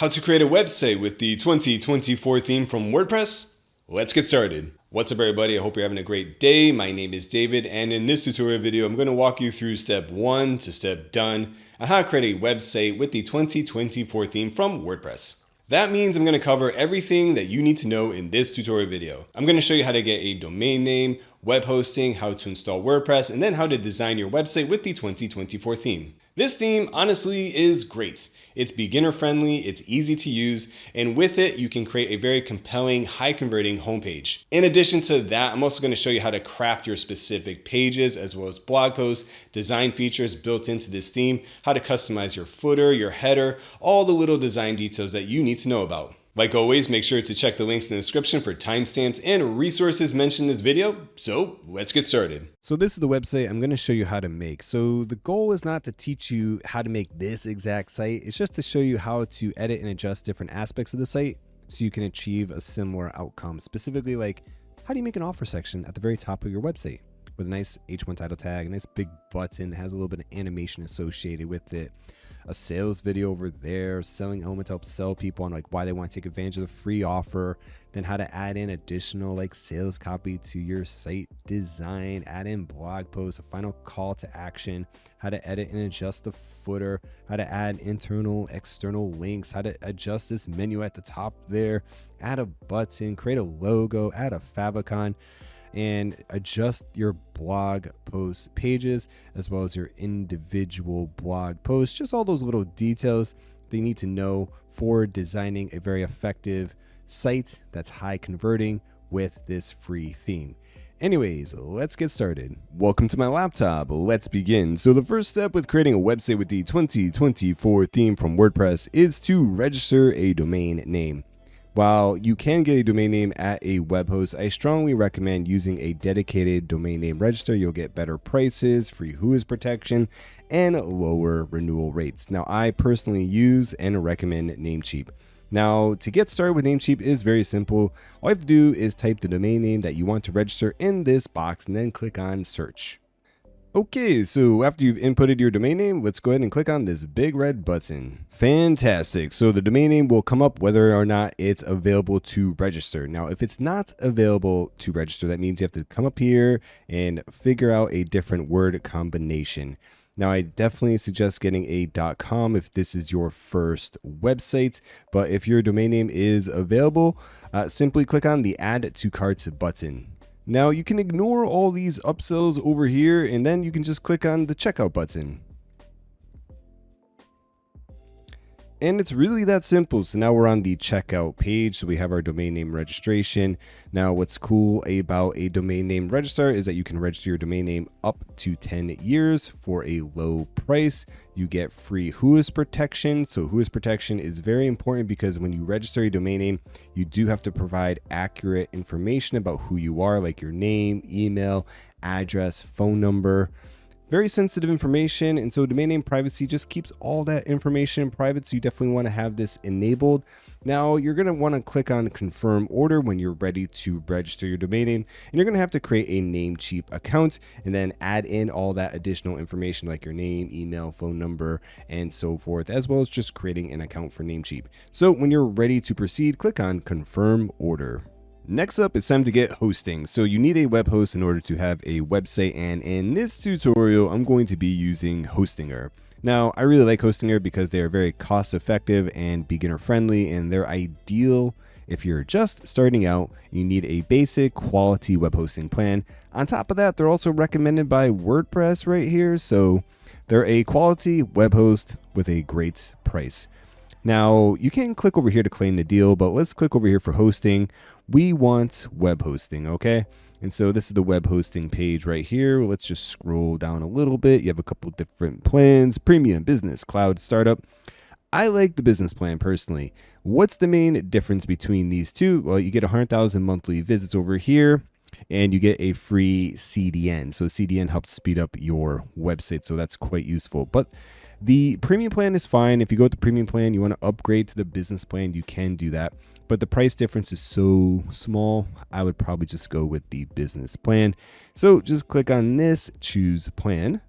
How to create a website with the 2024 theme from WordPress? Let's get started. What's up everybody? I hope you're having a great day. My name is David, and in this tutorial video, I'm going to walk you through step 1 to step done on how to create a website with the 2024 theme from WordPress. That means I'm going to cover everything that you need to know in this tutorial video. I'm going to show you how to get a domain name, web hosting, how to install WordPress, and then how to design your website with the 2024 theme. This theme honestly is great. It's beginner friendly, it's easy to use, and with it, you can create a very compelling, high converting homepage. In addition to that, I'm also going to show you how to craft your specific pages as well as blog posts, design features built into this theme, how to customize your footer, your header, all the little design details that you need to know about. Like always, make sure to check the links in the description for timestamps and resources mentioned in this video. So let's get started. So this is the website I'm going to show you how to make. So the goal is not to teach you how to make this exact site. It's just to show you how to edit and adjust different aspects of the site so you can achieve a similar outcome. Specifically, like how do you make an offer section at the very top of your website with a nice H1 title tag, a nice big button, has a little bit of animation associated with it, a sales video over there, selling element to help sell people on like why they want to take advantage of the free offer, then how to add in additional like sales copy to your site design, add in blog posts, a final call to action, how to edit and adjust the footer, how to add internal, external links, how to adjust this menu at the top there, add a button, create a logo, add a favicon, and adjust your blog post pages as well as your individual blog posts. Just all those little details that you need to know for designing a very effective site that's high converting with this free theme. Anyways, let's get started. Welcome to my laptop. Let's begin. So the first step with creating a website with the 2024 theme from WordPress is to register a domain name. While you can get a domain name at a web host, I strongly recommend using a dedicated domain name register. You'll get better prices, free WHOIS protection, and lower renewal rates. Now, I personally use and recommend Namecheap. Now, to get started with Namecheap is very simple. All you have to do is type the domain name that you want to register in this box and then click on search. Okay, so after you've inputted your domain name, let's go ahead and click on this big red button. Fantastic. So the domain name will come up whether or not it's available to register. Now, if it's not available to register, that means you have to come up here and figure out a different word combination. Now, I definitely suggest getting a .com if this is your first website, but if your domain name is available, simply click on the Add to Cart button. Now you can ignore all these upsells over here and then you can just click on the checkout button. And it's really that simple. So now we're on the checkout page. So we have our domain name registration. Now what's cool about a domain name registrar is that you can register your domain name up to 10 years for a low price. You get free WHOIS protection. So WHOIS protection is very important because when you register a domain name, you do have to provide accurate information about who you are, like your name, email, address, phone number. Very sensitive information, and so domain name privacy just keeps all that information private, so you definitely want to have this enabled. Now you're going to want to click on confirm order when you're ready to register your domain name, and you're going to have to create a Namecheap account and then add in all that additional information like your name, email, phone number, and so forth, as well as just creating an account for Namecheap. So when you're ready to proceed, click on confirm order. Next up, it's time to get hosting. So you need a web host in order to have a website, and in this tutorial, I'm going to be using Hostinger. Now, I really like Hostinger because they are very cost effective and beginner friendly, and they're ideal if you're just starting out and you need a basic quality web hosting plan. On top of that, they're also recommended by WordPress right here. So they're a quality web host with a great price. Now, you can click over here to claim the deal, but let's click over here for hosting. We want web hosting, okay? And so this is the web hosting page right here. Let's just scroll down a little bit. You have a couple different plans: premium, business, cloud, startup. I like the business plan personally. What's the main difference between these two? Well, you get 100,000 monthly visits over here, and you get a free CDN. So CDN helps speed up your website, so that's quite useful. But the premium plan is fine. If you go with the premium plan, you want to upgrade to the business plan, you can do that. But the price difference is so small, I would probably just go with the business plan. So just click on this, choose plan.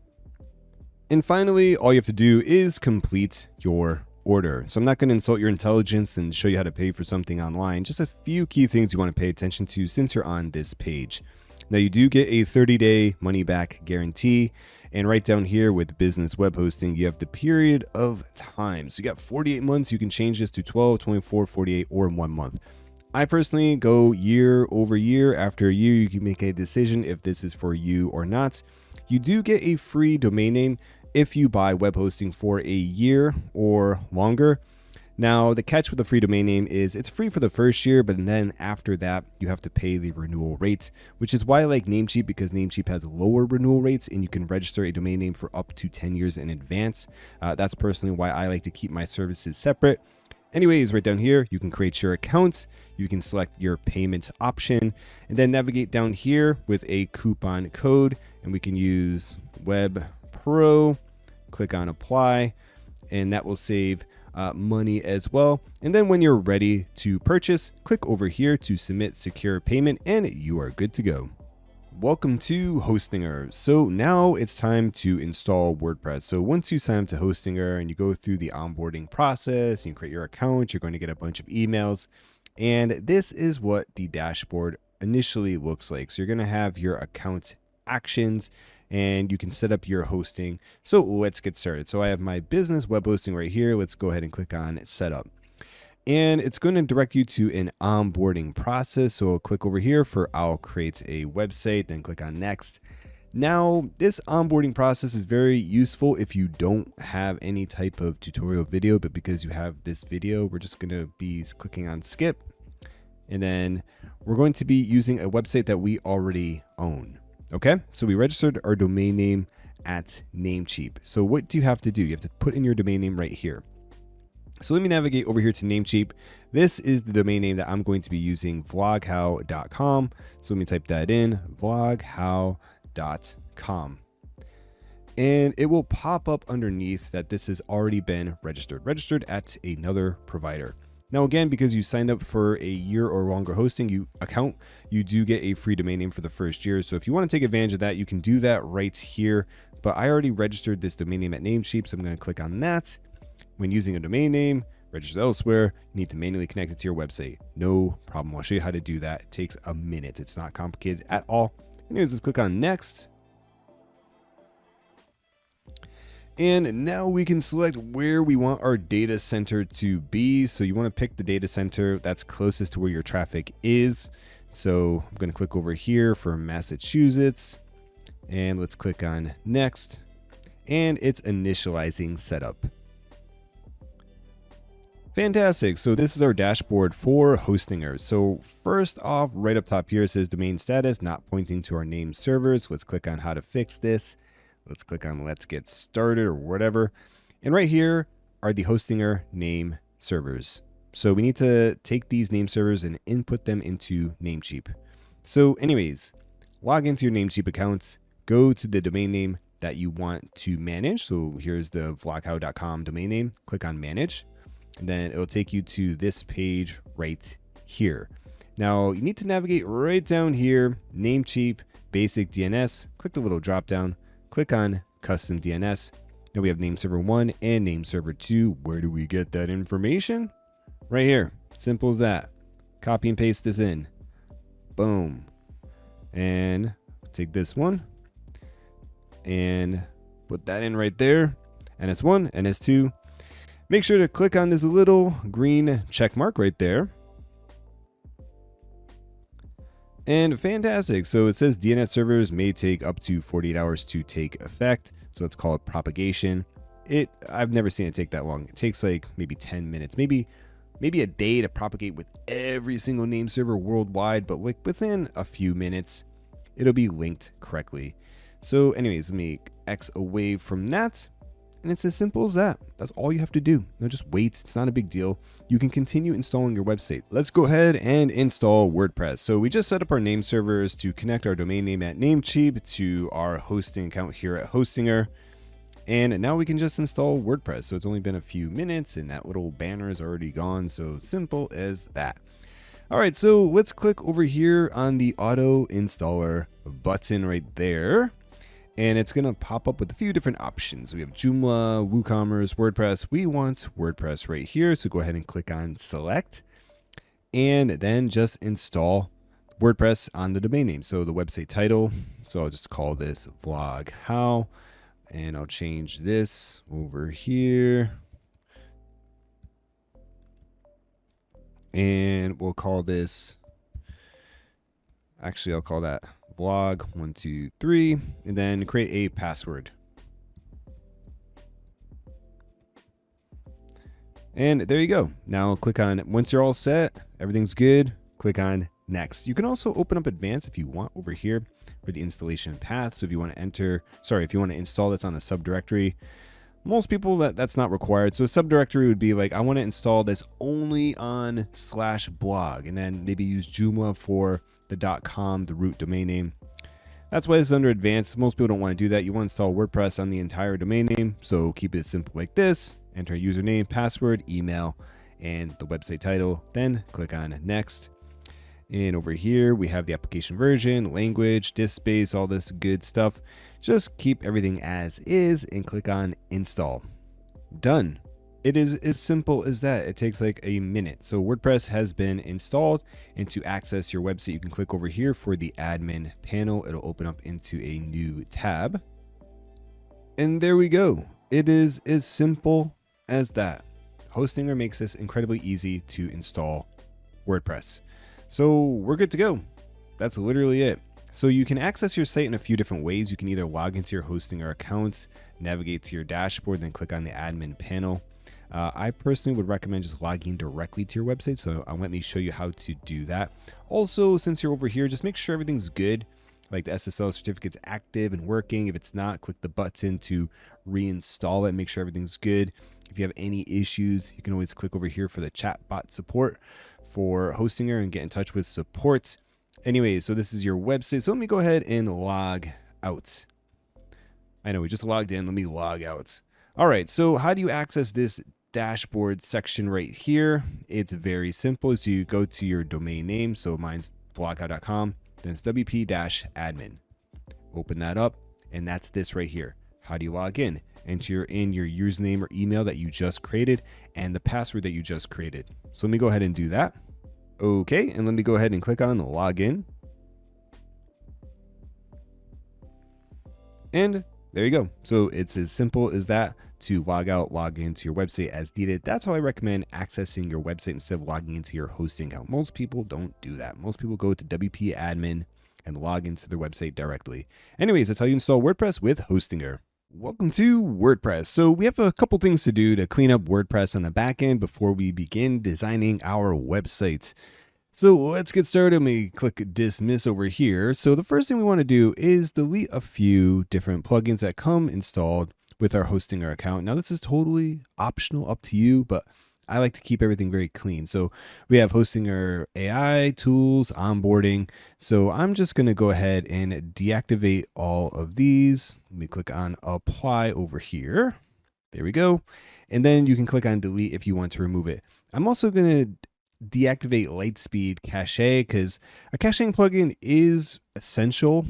And finally, all you have to do is complete your order. So I'm not going to insult your intelligence and show you how to pay for something online. Just a few key things you want to pay attention to since you're on this page. Now you do get a 30-day money back guarantee. And right down here with business web hosting, you have the period of time. So you got 48 months. You can change this to 12, 24, 48, or 1 month. I personally go year over year. After a year, you can make a decision if this is for you or not. You do get a free domain name if you buy web hosting for a year or longer. Now, the catch with the free domain name is it's free for the first year, but then after that, you have to pay the renewal rate, which is why I like Namecheap, because Namecheap has lower renewal rates and you can register a domain name for up to 10 years in advance. That's personally why I like to keep my services separate. Anyways, right down here, you can create your account, you can select your payment option, and then navigate down here with a coupon code, and we can use Web Pro, click on apply, and that will save money as well. And then when you're ready to purchase, click over here to submit secure payment and you are good to go. Welcome to Hostinger. So now it's time to install WordPress. So once you sign up to Hostinger and you go through the onboarding process, you create your account, you're going to get a bunch of emails. And this is what the dashboard initially looks like. So you're going to have your account actions and you can set up your hosting. So let's get started. So I have my business web hosting right here. Let's go ahead and click on setup. And it's going to direct you to an onboarding process. So I'll click over here for I'll create a website, then click on next. Now, this onboarding process is very useful if you don't have any type of tutorial video, but because you have this video, we're just going to be clicking on skip. And then we're going to be using a website that we already own. Okay, so we registered our domain name at Namecheap. So what do you have to do? You have to put in your domain name right here. So let me navigate over here to Namecheap. This is the domain name that I'm going to be using, vloghow.com. So let me type that in, vloghow.com. And it will pop up underneath that this has already been registered at another provider. Now, again, because you signed up for a year or longer hosting account, you do get a free domain name for the first year. So if you want to take advantage of that, you can do that right here. But I already registered this domain name at Namecheap, so I'm going to click on that. When using a domain name, registered elsewhere, you need to manually connect it to your website. No problem. I'll show you how to do that. It takes a minute. It's not complicated at all. Anyways, let's click on next. And now we can select where we want our data center to be. So you want to pick the data center that's closest to where your traffic is. So I'm going to click over here for Massachusetts and let's click on next. And it's initializing setup. Fantastic. So this is our dashboard for Hostinger. So first off, right up top here, it says domain status, not pointing to our name servers. Let's click on how to fix this. Let's click on let's get started or whatever. And right here are the Hostinger name servers. So we need to take these name servers and input them into Namecheap. So anyways, log into your Namecheap accounts, go to the domain name that you want to manage. So here's the vloghow.com domain name, click on manage, and then it'll take you to this page right here. Now you need to navigate right down here, Namecheap, basic DNS, click the little drop down, click on custom DNS. Now we have name server 1 and name server 2. Where do we get that information? Right here. Simple as that. Copy and paste this in. Boom. And take this one and put that in right there. NS1, NS2. Make sure to click on this little green check mark right there. And fantastic. So it says DNS servers may take up to 48 hours to take effect. So let's call it propagation. I've never seen it take that long. It takes like maybe 10 minutes, maybe a day to propagate with every single name server worldwide, but like within a few minutes, it'll be linked correctly. So anyways, let me X away from that. And it's as simple as that. That's all you have to do. Now just wait. It's not a big deal. You can continue installing your website. Let's go ahead and install WordPress. So we just set up our name servers to connect our domain name at Namecheap to our hosting account here at Hostinger. And now we can just install WordPress. So it's only been a few minutes and that little banner is already gone. So simple as that. All right, so let's click over here on the auto installer button right there. and it's going to pop up with a few different options. We have Joomla, WooCommerce, WordPress. We want WordPress right here. So go ahead and click on select and then just install WordPress on the domain name. So the website title. So I'll just call this vlog how, and I'll change this over here. And we'll call this, actually I'll call that vlog 1, 2, 3, and then create a password. And there you go. Now click on, once you're all set, everything's good, click on next. You can also open up advanced if you want over here for the installation path. So if you want to if you want to install this on the subdirectory, most people that's not required. So a subdirectory would be like, I want to install this only on /blog, and then maybe use Joomla for the .com, the root domain name. That's why this is under advanced. Most people don't want to do that. You want to install WordPress on the entire domain name. So keep it simple like this. Enter a username, password, email, and the website title. Then click on next. And over here, we have the application version, language, disk space, all this good stuff. Just keep everything as is and click on install. Done. It is as simple as that. It takes like a minute. So WordPress has been installed, and to access your website, you can click over here for the admin panel. It'll open up into a new tab. And there we go. It is as simple as that. Hostinger makes this incredibly easy to install WordPress. So we're good to go. That's literally it. So you can access your site in a few different ways. You can either log into your Hostinger account, navigate to your dashboard, then click on the admin panel. I personally would recommend just logging directly to your website. So let me show you how to do that. Also, since you're over here, just make sure everything's good. Like the SSL certificate's active and working. If it's not, click the button to reinstall it. Make sure everything's good. If you have any issues, you can always click over here for the chatbot support for Hostinger and get in touch with support. Anyway, so this is your website. So let me go ahead and log out. I know we just logged in. Let me log out. All right. So how do you access this dashboard section right here? It's very simple. So you go to your domain name. So mine's bloghow.com. Then it's wp-admin. Open that up, and that's this right here. How do you log in? Enter in your username or email that you just created and the password that you just created. So let me go ahead and do that. Okay, and let me go ahead and click on login. And there you go. So it's as simple as that to log out, log into your website as needed. That's how I recommend accessing your website instead of logging into your hosting account. Most people don't do that. Most people go to wp-admin and log into their website directly. Anyways, that's how you install WordPress with Hostinger. Welcome to WordPress. So we have a couple things to do to clean up WordPress on the back end before we begin designing our websites. So let's get started. Let me click dismiss over here. So the first thing we want to do is delete a few different plugins that come installed with our Hostinger account. Now this is totally optional, up to you, but I like to keep everything very clean. So we have Hostinger AI, tools, onboarding. So I'm just going to go ahead and deactivate all of these. Let me click on apply over here. There we go. And then you can click on delete if you want to remove it. I'm also going to deactivate Lightspeed Cache because a caching plugin is essential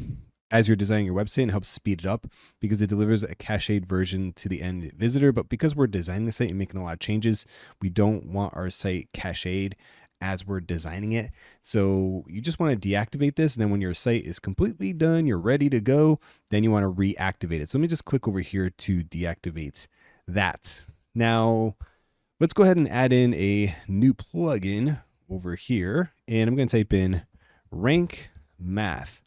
as you're designing your website and helps speed it up because it delivers a cached version to the end visitor. But because we're designing the site and making a lot of changes, we don't want our site cached as we're designing it. So you just want to deactivate this. And then when your site is completely done, you're ready to go, then you want to reactivate it. So let me just click over here to deactivate that. Now let's go ahead and add in a new plugin over here. And I'm going to type in Rank Math.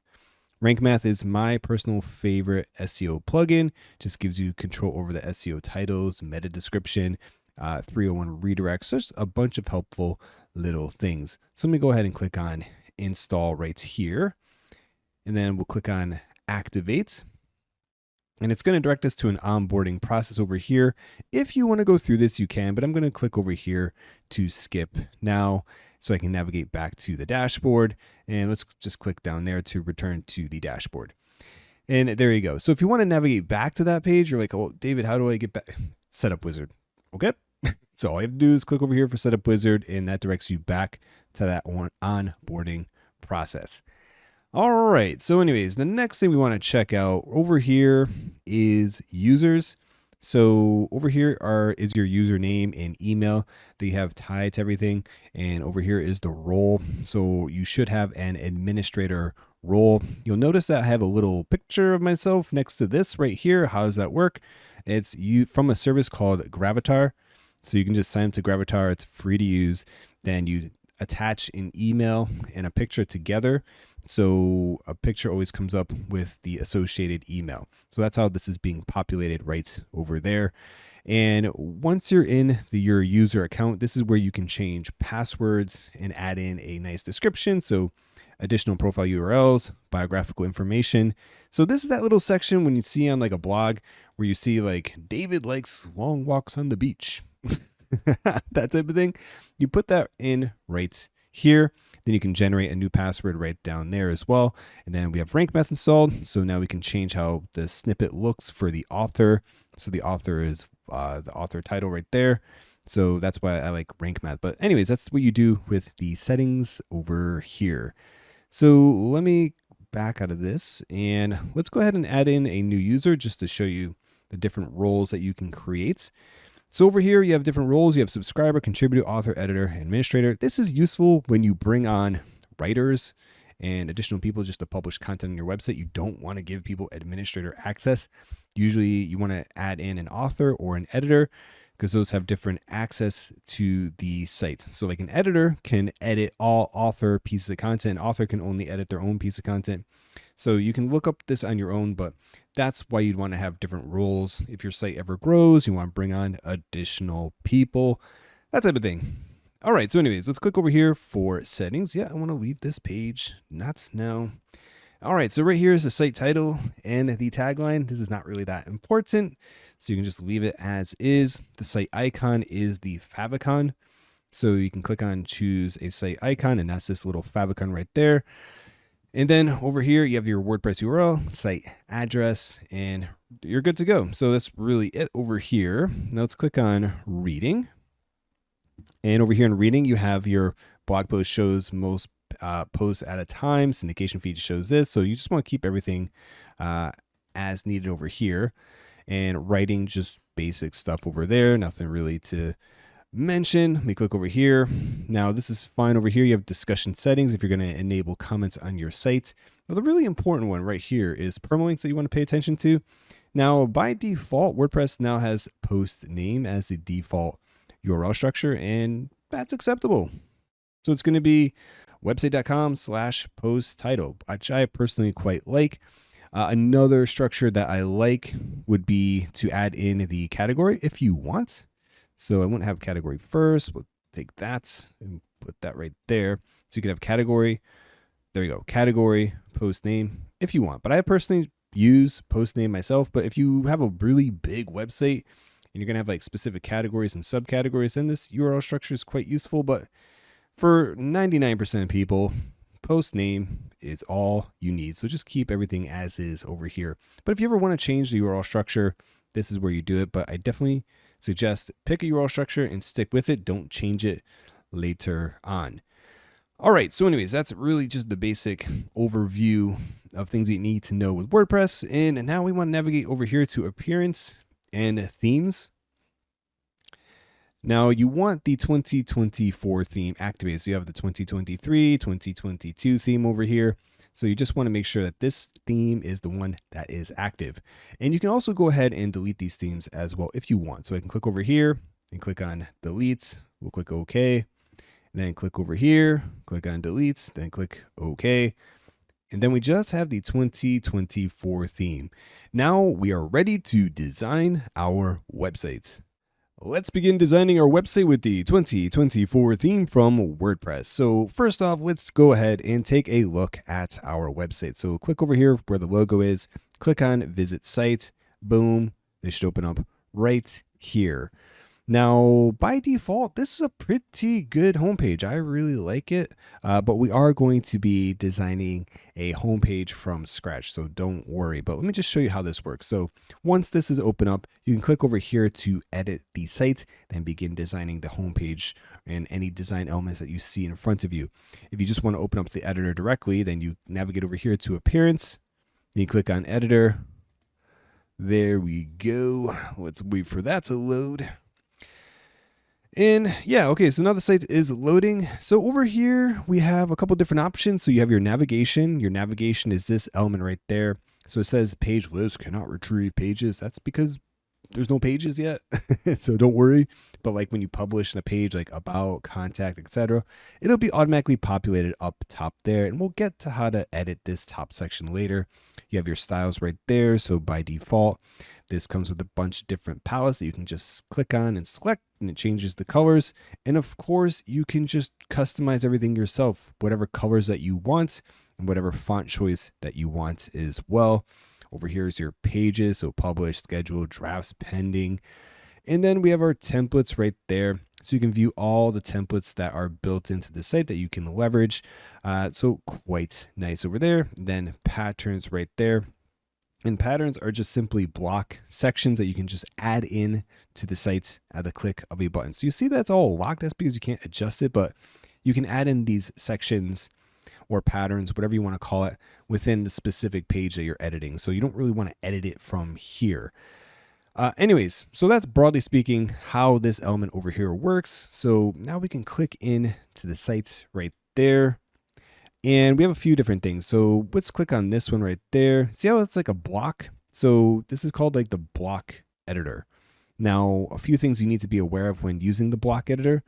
Rank Math is my personal favorite SEO plugin. Just gives you control over the SEO titles, meta description, 301 redirects, just a bunch of helpful little things. So let me go ahead and click on install right here. And then we'll click on activate. And it's going to direct us to an onboarding process over here. If you want to go through this, you can, but I'm going to click over here to skip now so I can navigate back to the dashboard. And let's just click down there to return to the dashboard. And there you go. So if you want to navigate back to that page, you're like, oh, David, how do I get back? Setup Wizard. Okay. So all you have to do is click over here for Setup Wizard, and that directs you back to that onboarding process. All right. So anyways, the next thing we want to check out over here is users. So over here is your username and email that you have tied to everything. And over here is the role. So you should have an administrator role. You'll notice that I have a little picture of myself next to this right here. How does that work? It's from a service called Gravatar. So you can just sign up to Gravatar. It's free to use. Then you attach an email and a picture together. So a picture always comes up with the associated email. So that's how this is being populated right over there. And once you're in your user account, this is where you can change passwords and add in a nice description. So additional profile URLs, biographical information. So this is that little section when you see on like a blog where you see like David likes long walks on the beach. That type of thing. You put that in right here. Then you can generate a new password right down there as well. And then we have rank math installed. So now we can change how the snippet looks for the author. So the author is the author title right there. So that's why I like rank math. But anyways, that's what you do with the settings over here. So let me back out of this and let's go ahead and add in a new user just to show you the different roles that you can create. So over here, you have different roles. You have subscriber, contributor, author, editor, administrator. This is useful when you bring on writers and additional people just to publish content on your website. You don't want to give people administrator access. Usually you want to add in an author or an editor because those have different access to the site. So like an editor can edit all author pieces of content. Author can only edit their own piece of content. So you can look up this on your own, but that's why you'd want to have different roles. If your site ever grows, you want to bring on additional people, that type of thing. All right, so anyways, let's click over here for settings. Yeah, I want to leave this page, not now. All right, so right here is the site title and the tagline. This is not really that important, so you can just leave it as is. The site icon is the favicon. So you can click on choose a site icon, and that's this little favicon right there. And then over here, you have your WordPress URL, site address, and you're good to go. So that's really it over here. Now let's click on reading. And over here in reading, you have your blog post shows most posts at a time. Syndication feed shows this. So you just want to keep everything as needed over here. And writing, just basic stuff over there. Nothing really to mention. Let me click over here. Now this is fine over here. You have discussion settings if you're going to enable comments on your site. Now the really important one right here is permalinks that you want to pay attention to. Now by default, WordPress now has post name as the default URL structure, and that's acceptable. So it's going to be website.com/post title, which I personally quite like. Another structure that I like would be to add in the category if you want. So I won't have category first. We'll take that and put that right there. So you can have category. There you go. Category, post name if you want. But I personally use post name myself. But if you have a really big website and you're going to have like specific categories and subcategories, then this URL structure is quite useful. But for 99% of people, post name is all you need. So just keep everything as is over here. But if you ever want to change the URL structure, this is where you do it. But I definitely suggest pick a URL structure and stick with it. Don't change it later on. All right. So anyways, that's really just the basic overview of things you need to know with WordPress. And now we want to navigate over here to appearance and themes. Now you want the 2024 theme activated. So you have the 2023, 2022 theme over here. So you just want to make sure that this theme is the one that is active. And you can also go ahead and delete these themes as well if you want. So I can click over here and click on delete. We'll click OK. And then click over here, click on delete, then click OK. And then we just have the 2024 theme. Now we are ready to design our website. Let's begin designing our website with the 2024 theme from WordPress. So first off, let's go ahead and take a look at our website. So click over here where the logo is, click on visit site, boom, they should open up right here. Now, by default, this is a pretty good homepage. I really like it, but we are going to be designing a homepage from scratch, so don't worry. But let me just show you how this works. So once this is open up, you can click over here to edit the site, then begin designing the homepage and any design elements that you see in front of you. If you just want to open up the editor directly, then you navigate over here to Appearance, then you click on Editor. There we go. Let's wait for that to load. And yeah, okay, so now the site is loading. So over here, we have a couple different options. So you have your navigation. Your navigation is this element right there. So it says page list cannot retrieve pages. That's because there's no pages yet. So don't worry. But like when you publish in a page like about, contact, etc., it'll be automatically populated up top there. And we'll get to how to edit this top section later. You have your styles right there. So by default, this comes with a bunch of different palettes that you can just click on and select, and it changes the colors. And of course, you can just customize everything yourself, whatever colors that you want and whatever font choice that you want as well. Over here is your pages, so publish, schedule, drafts pending. And then we have our templates right there. So you can view all the templates that are built into the site that you can leverage. So quite nice over there. Then patterns right there. And patterns are just simply block sections that you can just add in to the site at the click of a button. So you see that's all locked. That's because you can't adjust it, but you can add in these sections or patterns, whatever you want to call it, within the specific page that you're editing. So you don't really want to edit it from here. Anyways, so that's broadly speaking how this element over here works. So now we can click in to the site right there. And we have a few different things. So let's click on this one right there. See how it's like a block? So this is called like the block editor. Now, a few things you need to be aware of when using the block editor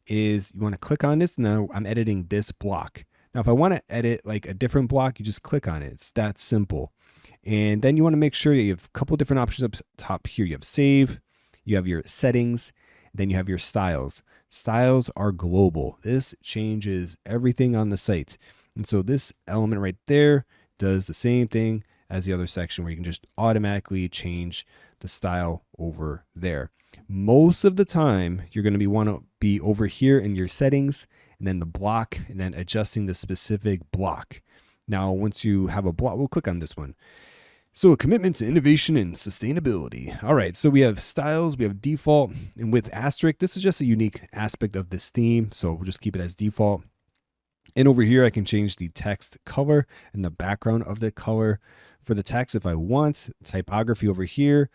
is you want to click on this. Now I'm editing this block. Now, if I want to edit like a different block, you just click on it. It's that simple. And then you want to make sure you have a couple different options up top here. You have save, you have your settings, then you have your styles. Styles are global. This changes everything on the site. And so this element right there does the same thing as the other section where you can just automatically change the style over there. Most of the time, you're going to want to be over here in your settings and then the block and then adjusting the specific block. Now, once you have a block, we'll click on this one. So a commitment to innovation and sustainability. All right, so we have styles, we have default, and with asterisk, this is just a unique aspect of this theme. So we'll just keep it as default. And over here, I can change the text color and the background of the color for the text if I want. Typography over here,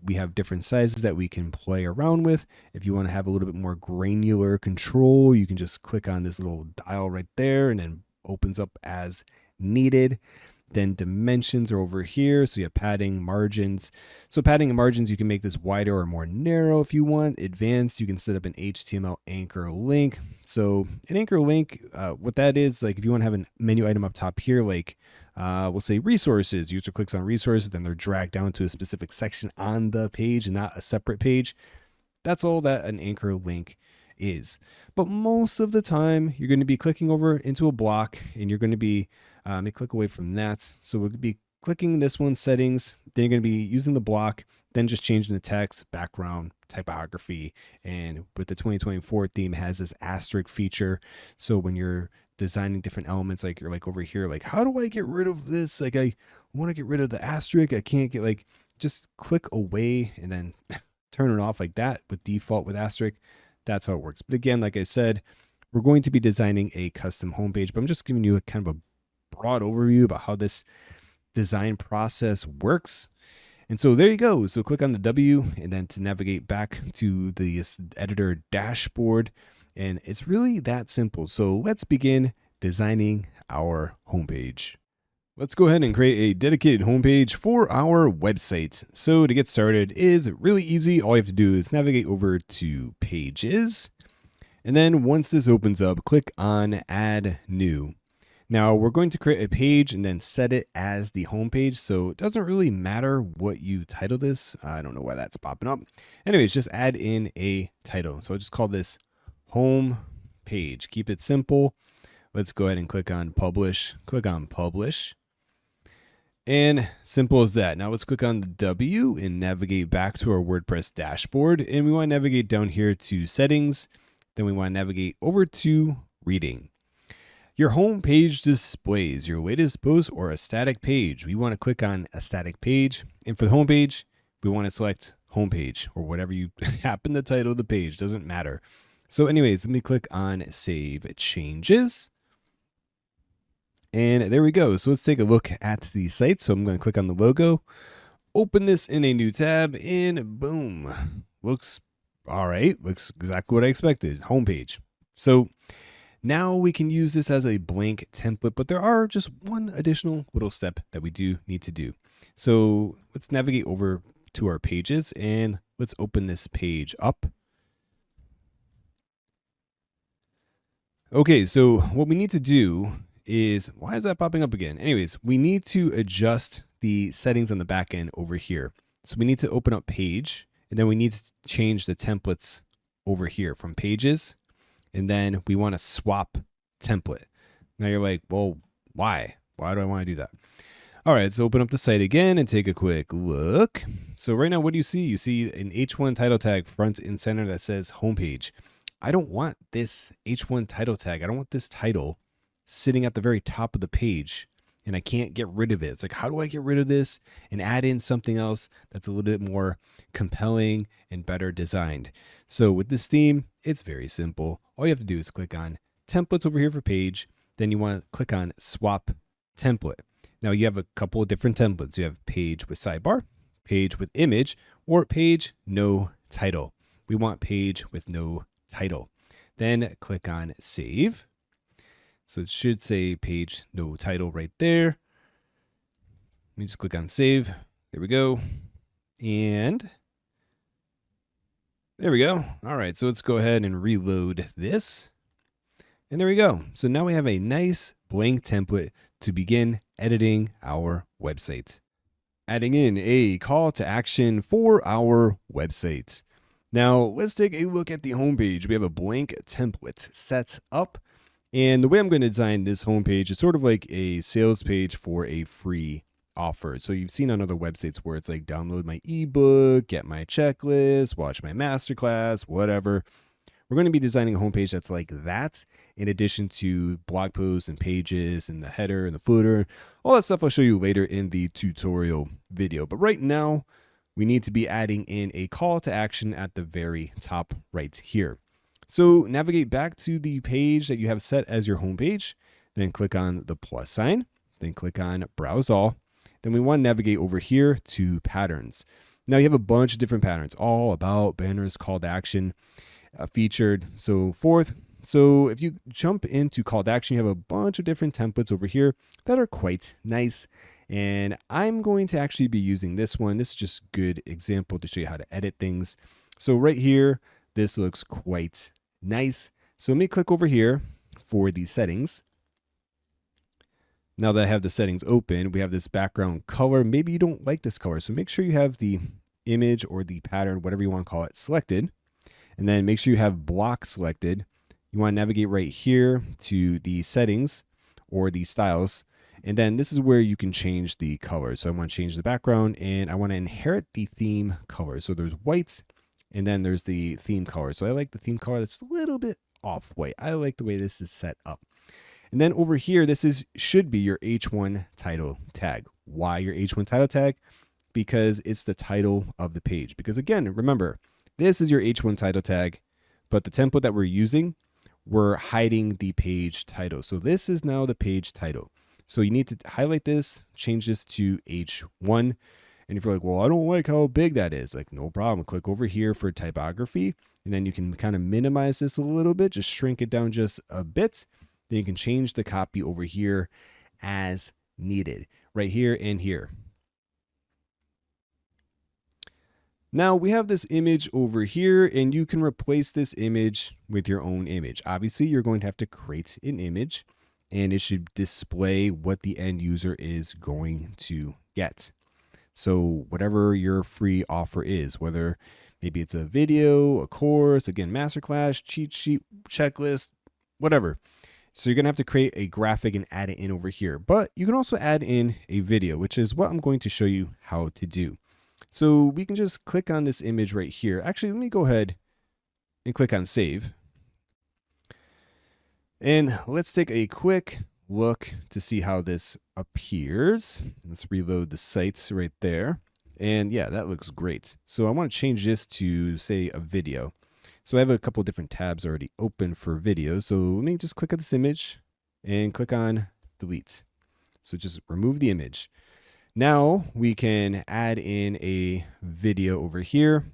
we have different sizes that we can play around with. If you want to have a little bit more granular control, you can just click on this little dial right there and then opens up as needed. Then dimensions are over here. So you have padding, margins. So padding and margins, you can make this wider or more narrow if you want. Advanced, you can set up an HTML anchor link. So an anchor link, what that is, like if you want to have a menu item up top here, like we'll say resources, user clicks on resources, then they're dragged down to a specific section on the page and not a separate page. That's all that an anchor link is. But most of the time, you're going to be clicking over into a block and you're going to be, let me click away from that. So we'll be clicking this one, settings, then you're going to be using the block, then just changing the text, background, typography. And with the 2024 theme, it has this asterisk feature. So when you're designing different elements, like you're like over here, like, how do I get rid of this? Like I want to get rid of the asterisk. I can't get like, just click away and then turn it off like that with default with asterisk. That's how it works. But again, like I said, we're going to be designing a custom homepage, but I'm just giving you a kind of a broad overview about how this design process works. And so there you go. So click on the W and then to navigate back to the editor dashboard. And it's really that simple. So let's begin designing our homepage. Let's go ahead and create a dedicated homepage for our website. So to get started is really easy. All you have to do is navigate over to Pages. And then once this opens up, click on Add New. Now we're going to create a page and then set it as the homepage. So it doesn't really matter what you title this. I don't know why that's popping up. Anyways, just add in a title. So I'll just call this Home Page. Keep it simple. Let's go ahead and click on Publish. Click on Publish. And simple as that. Now let's click on the W and navigate back to our WordPress dashboard. And we want to navigate down here to settings. Then we want to navigate over to reading. Your home page displays your latest post or a static page. We want to click on a static page. And for the home page, we want to select home page or whatever you happen to title the page. Doesn't matter. So anyways, let me click on Save Changes. And there we go. So let's take a look at the site. So I'm going to click on the logo, open this in a new tab, and boom. Looks all right. Looks exactly what I expected. Homepage. So now we can use this as a blank template, but there are just one additional little step that we do need to do. So let's navigate over to our pages and let's open this page up. Okay, so what we need to do is, why is that popping up again? Anyways, we need to adjust the settings on the back end over here. So we need to open up page, and then we need to change the templates over here from pages. And then we want to swap template. Now you're like, well, why? Why do I want to do that? All right, so open up the site again and take a quick look. So right now, what do you see? You see an H1 title tag front and center that says homepage. I don't want this H1 title tag. I don't want this title sitting at the very top of the page, and I can't get rid of it. It's like, how do I get rid of this and add in something else that's a little bit more compelling and better designed? So with this theme, it's very simple. All you have to do is click on templates over here for page. Then you want to click on swap template. Now you have a couple of different templates. You have page with sidebar, page with image, or page no title. We want page with no title. Then click on save. So it should say page no title right there. Let me just click on save. There we go. And there we go. All right, so let's go ahead and reload this. And there we go. So now we have a nice blank template to begin editing our website. Adding in a call to action for our website. Now let's take a look at the homepage. We have a blank template set up. And the way I'm going to design this homepage is sort of like a sales page for a free offer. So you've seen on other websites where it's like download my ebook, get my checklist, watch my masterclass, whatever. We're going to be designing a homepage that's like that, in addition to blog posts and pages and the header and the footer. All that stuff I'll show you later in the tutorial video. But right now, we need to be adding in a call to action at the very top right here. So navigate back to the page that you have set as your home page, then click on the plus sign, then click on browse all. Then we want to navigate over here to patterns. Now you have a bunch of different patterns, all about banners, call to action, featured, so forth. So if you jump into call to action, you have a bunch of different templates over here that are quite nice. And I'm going to actually be using this one. This is just a good example to show you how to edit things. So right here, this looks quite nice. So let me click over here for the settings. Now that I have the settings open, we have this background color. Maybe you don't like this color, so make sure you have the image or the pattern, whatever you want to call it, selected. And then make sure you have block selected. You want to navigate right here to the settings or the styles. And then this is where you can change the color. So I want to change the background and I want to inherit the theme color. So there's white and then there's the theme color. So I like the theme color that's a little bit off white. I like the way this is set up. And then over here, this should be your H1 title tag. Why your H1 title tag? Because it's the title of the page. Because again, remember, this is your H1 title tag, but the template that we're using, we're hiding the page title. So this is now the page title. So you need to highlight this, change this to H1. And if you're like, well, I don't like how big that is, like, no problem. Click over here for typography, and then you can kind of minimize this a little bit, just shrink it down just a bit. Then you can change the copy over here as needed, right here and here. Now we have this image over here, and you can replace this image with your own image. Obviously, you're going to have to create an image, and it should display what the end user is going to get. So whatever your free offer is, whether maybe it's a video, a course, again, masterclass, cheat sheet, checklist, whatever. So you're going to have to create a graphic and add it in over here. But you can also add in a video, which is what I'm going to show you how to do. So we can just click on this image right here. Actually, let me go ahead and click on save. And let's take a quick look to see how this appears. Let's reload the sites right there. And yeah, that looks great. So I want to change this to, say, a video. So I have a couple different tabs already open for videos. So let me just click on this image and click on delete. So just remove the image. Now we can add in a video over here.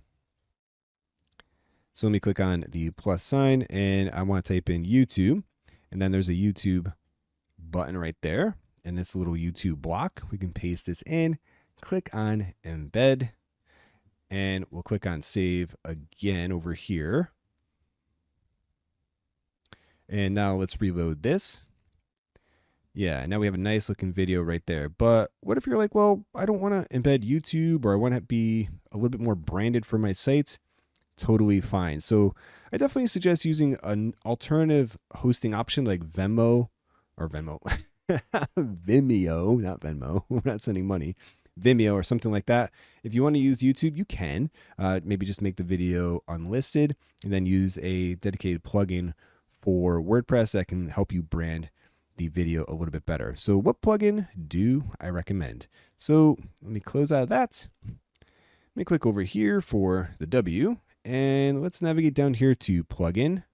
So let me click on the plus sign and I want to type in YouTube. And then there's a YouTube button right there. And this little YouTube block, we can paste this in, click on embed, and we'll click on save again over here. And now let's reload this. Yeah, now we have a nice looking video right there. But what if you're like, well, I don't want to embed YouTube, or I want to be a little bit more branded for my site? Totally fine. So I definitely suggest using an alternative hosting option like Vimeo, Vimeo, not Venmo. We're not sending money. Vimeo or something like that. If you want to use YouTube, you can. Maybe just make the video unlisted and then use a dedicated plugin for WordPress that can help you brand the video a little bit better. So what plugin do I recommend? So let me close out of that. Let me click over here for the W. And let's navigate down here to plugin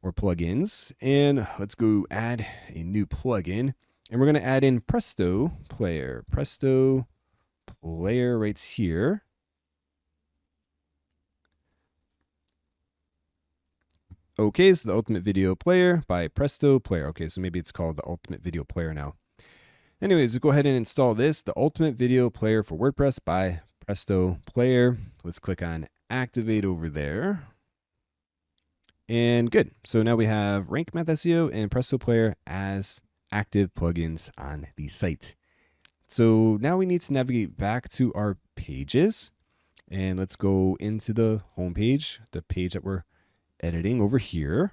or plugins. And let's go add a new plugin. And we're going to add in Presto Player. Presto Player right here. Okay, so the Ultimate Video Player by Presto Player. Okay, so maybe it's called the Ultimate Video Player now. Anyways, go ahead and install this, the Ultimate Video Player for WordPress by Presto Player. Let's click on activate over there. And good. So now we have Rank Math SEO and Presto Player as active plugins on the site. So now we need to navigate back to our pages. And let's go into the home page, the page that we're editing over here.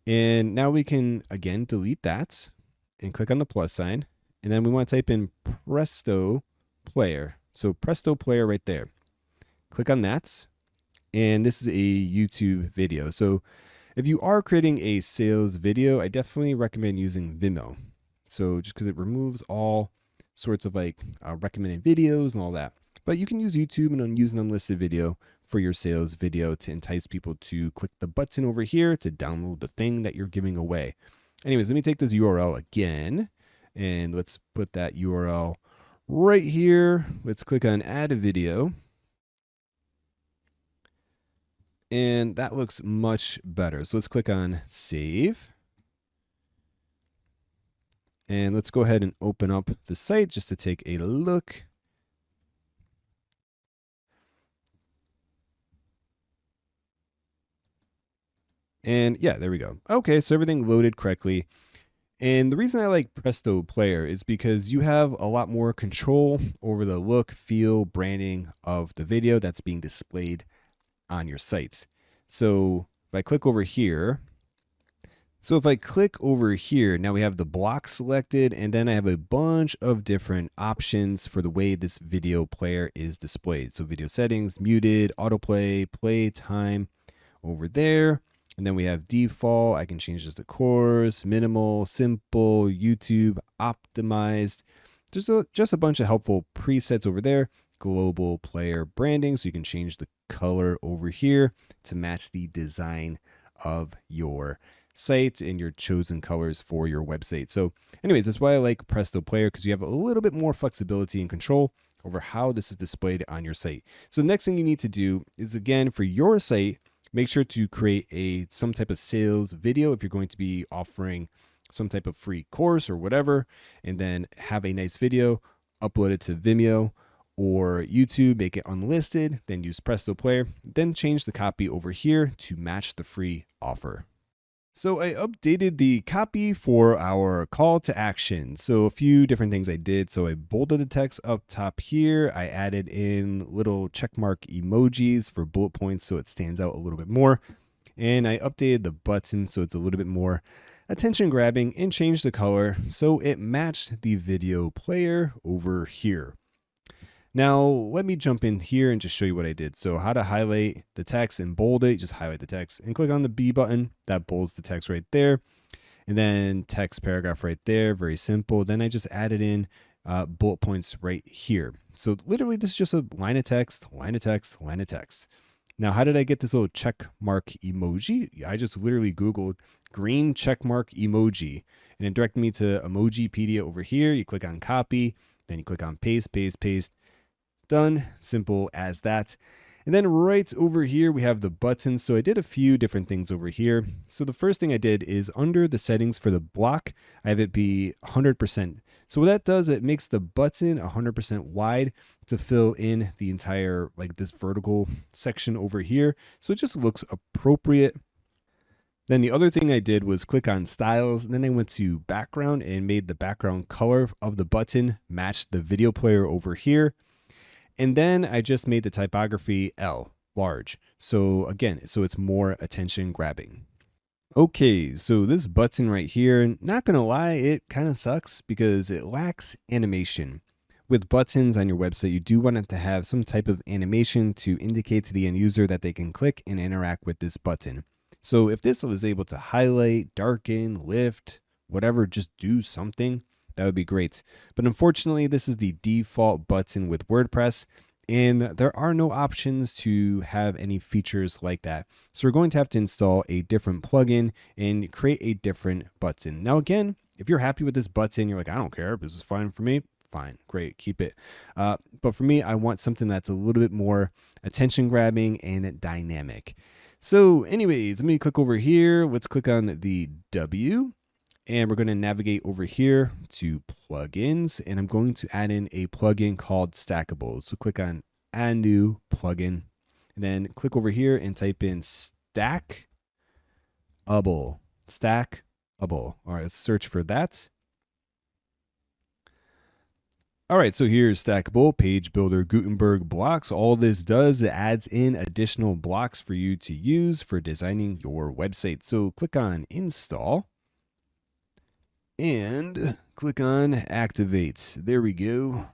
And now we can again delete that and click on the plus sign. And then we want to type in Presto Player. So Presto Player right there. Click on that. And this is a YouTube video. So if you are creating a sales video, I definitely recommend using Vimeo. So just because it removes all sorts of like recommended videos and all that. But you can use YouTube and use an unlisted video for your sales video to entice people to click the button over here to download the thing that you're giving away. Anyways, let me take this URL again and let's put that URL right here. Let's click on add a video. And that looks much better. So let's click on save. And let's go ahead and open up the site just to take a look. And yeah, there we go. Okay, so everything loaded correctly. And the reason I like Presto Player is because you have a lot more control over the look, feel, branding of the video that's being displayed on your site. So if I click over here, now we have the block selected, and then I have a bunch of different options for the way this video player is displayed. So video settings, muted, autoplay, play time over there. And then we have default. I can change this to course, minimal, simple, YouTube, optimized. Just a bunch of helpful presets over there. Global player branding. So you can change the color over here to match the design of your site and your chosen colors for your website. So anyways, that's why I like Presto Player, because you have a little bit more flexibility and control over how this is displayed on your site. So the next thing you need to do is, again, for your site, make sure to create some type of sales video if you're going to be offering some type of free course or whatever, and then have a nice video, upload it to Vimeo or YouTube, make it unlisted, then use Presto Player, then change the copy over here to match the free offer. So I updated the copy for our call to action. So a few different things I did. So I bolded the text up top here. I added in little checkmark emojis for bullet points so it stands out a little bit more. And I updated the button so it's a little bit more attention grabbing and changed the color so it matched the video player over here. Now, let me jump in here and just show you what I did. So how to highlight the text and bold it, just highlight the text and click on the B button. That bolds the text right there. And then text paragraph right there, very simple. Then I just added in bullet points right here. So literally this is just a line of text, line of text, line of text. Now, how did I get this little check mark emoji? I just literally Googled green check mark emoji and it directed me to Emojipedia over here. You click on copy, then you click on paste, paste, paste. Done. Simple as that. And then right over here, we have the buttons. So I did a few different things over here. So the first thing I did is under the settings for the block, I have it be 100%. So what that does, it makes the button 100% wide to fill in the entire, like this vertical section over here. So it just looks appropriate. Then the other thing I did was click on styles, and then I went to background and made the background color of the button match the video player over here. And then I just made the typography L, large. So again, so it's more attention grabbing. Okay, so this button right here, not gonna lie, it kind of sucks because it lacks animation. With buttons on your website, you do want it to have some type of animation to indicate to the end user that they can click and interact with this button. So if this was able to highlight, darken, lift, whatever, just do something, that would be great. But unfortunately, this is the default button with WordPress, and there are no options to have any features like that. So we're going to have to install a different plugin and create a different button. Now, again, if you're happy with this button, you're like, I don't care, this is fine for me. Fine, great, keep it. But for me, I want something that's a little bit more attention grabbing and dynamic. So anyways, let me click over here. Let's click on the W. And we're going to navigate over here to plugins, and I'm going to add in a plugin called Stackable. So click on add new plugin, and then click over here and type in Stackable. Stackable. All right, let's search for that. All right, so here's Stackable, Page Builder, Gutenberg blocks. All this does, it adds in additional blocks for you to use for designing your website. So click on Install. And click on Activate. There we go.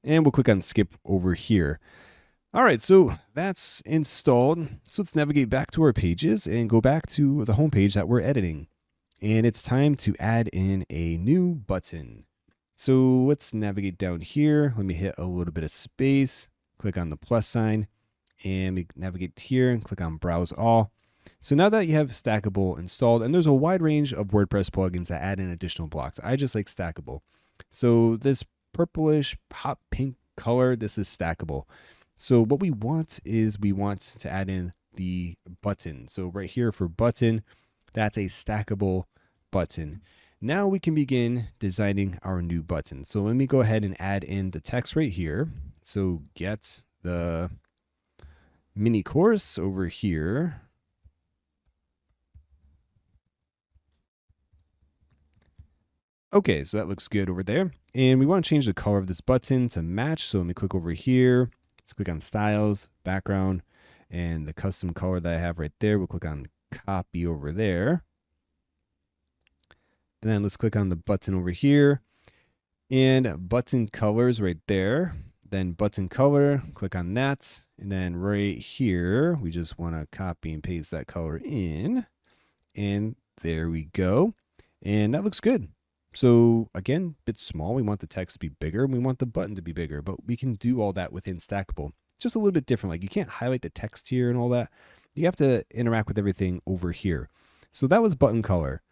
And we'll click on Skip over here. All right, so that's installed. So let's navigate back to our pages and go back to the home page that we're editing. And it's time to add in a new button. So let's navigate down here. Let me hit a little bit of space, click on the plus sign, and we navigate here and click on Browse All. So now that you have Stackable installed, and there's a wide range of WordPress plugins that add in additional blocks. I just like Stackable. So this purplish hot pink color, this is Stackable. So what we want is we want to add in the button. So right here for button, that's a Stackable button. Now we can begin designing our new button. So let me go ahead and add in the text right here. So get the mini course over here. Okay, so that looks good over there. And we want to change the color of this button to match. So let me click over here. Let's click on styles, background, and the custom color that I have right there. We'll click on copy over there. And then let's click on the button over here and button colors right there. Then button color, click on that. And then right here, we just want to copy and paste that color in. And there we go. And that looks good. So again, a bit small. We want the text to be bigger. We want the button to be bigger, but we can do all that within Stackable. Just a little bit different. Like you can't highlight the text here and all that. You have to interact with everything over here. So that was button color.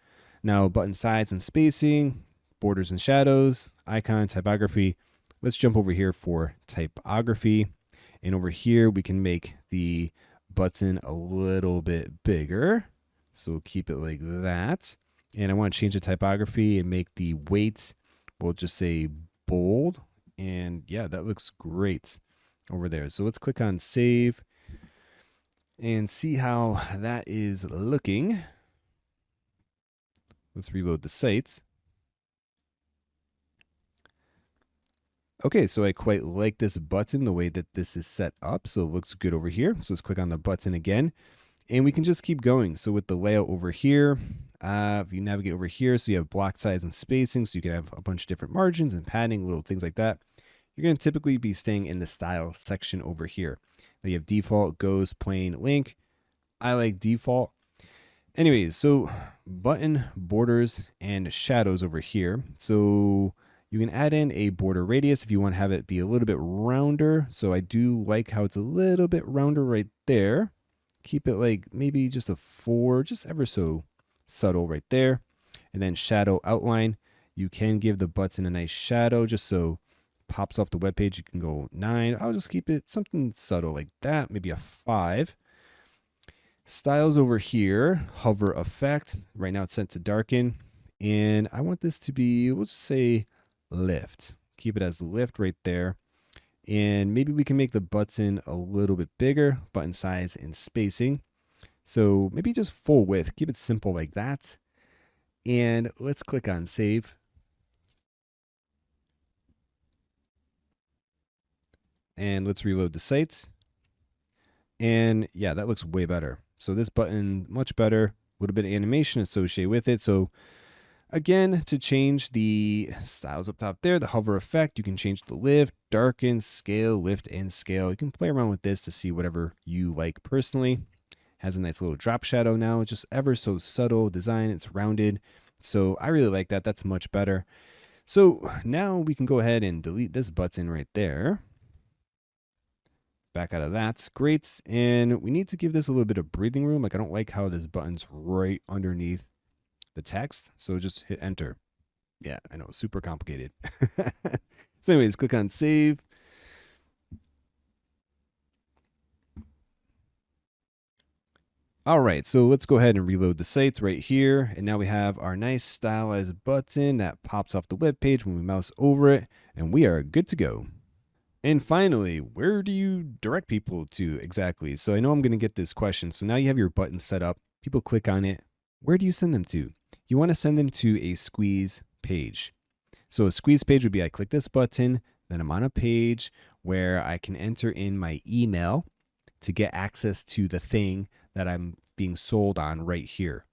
Now button size and spacing, borders and shadows, icon, typography. Let's jump over here for typography. And over here, we can make the button a little bit bigger. So we'll keep it like that. And I want to change the typography and make the weight, we'll just say bold. And yeah, that looks great over there. So let's click on save and see how that is looking. Let's reload the site. Okay, so I quite like this button, the way that this is set up. So it looks good over here. So let's click on the button again and we can just keep going. So with the layout over here, if you navigate over here, so you have block size and spacing, so you can have a bunch of different margins and padding, little things like that. You're going to typically be staying in the style section over here. Now you have default, goes, plain, link. I like default. Anyways, so button, borders, and shadows over here. So you can add in a border radius if you want to have it be a little bit rounder. So I do like how it's a little bit rounder right there. Keep it like maybe just a 4, just ever so subtle right there. And then shadow outline. You can give the button a nice shadow just so it pops off the web page. You can go 9. I'll just keep it something subtle like that, maybe a 5. Styles over here, hover effect. Right now it's set to darken. And I want this to be, let's say lift. Keep it as lift right there. And maybe we can make the button a little bit bigger, button size and spacing. So maybe just full width, keep it simple like that. And let's click on save. And let's reload the site. And yeah, that looks way better. So this button, much better, a little bit of animation associated with it. So again, to change the styles up top there, the hover effect, you can change the lift, darken, scale, lift, and scale. You can play around with this to see whatever you like personally. Has a nice little drop shadow now. It's just ever so subtle design. It's rounded. So I really like that. That's much better. So now we can go ahead and delete this button right there. Back out of that. Great. And we need to give this a little bit of breathing room. Like I don't like how this button's right underneath the text. So just hit enter. Yeah, I know, super complicated. So anyways, click on save. All right, so let's go ahead and reload the sites right here. And now we have our nice stylized button that pops off the web page when we mouse over it, and we are good to go. And finally, where do you direct people to exactly? So I know I'm going to get this question. So now you have your button set up. People click on it. Where do you send them to? You want to send them to a squeeze page. So a squeeze page would be I click this button, then I'm on a page where I can enter in my email to get access to the thing that I'm being sold on right here.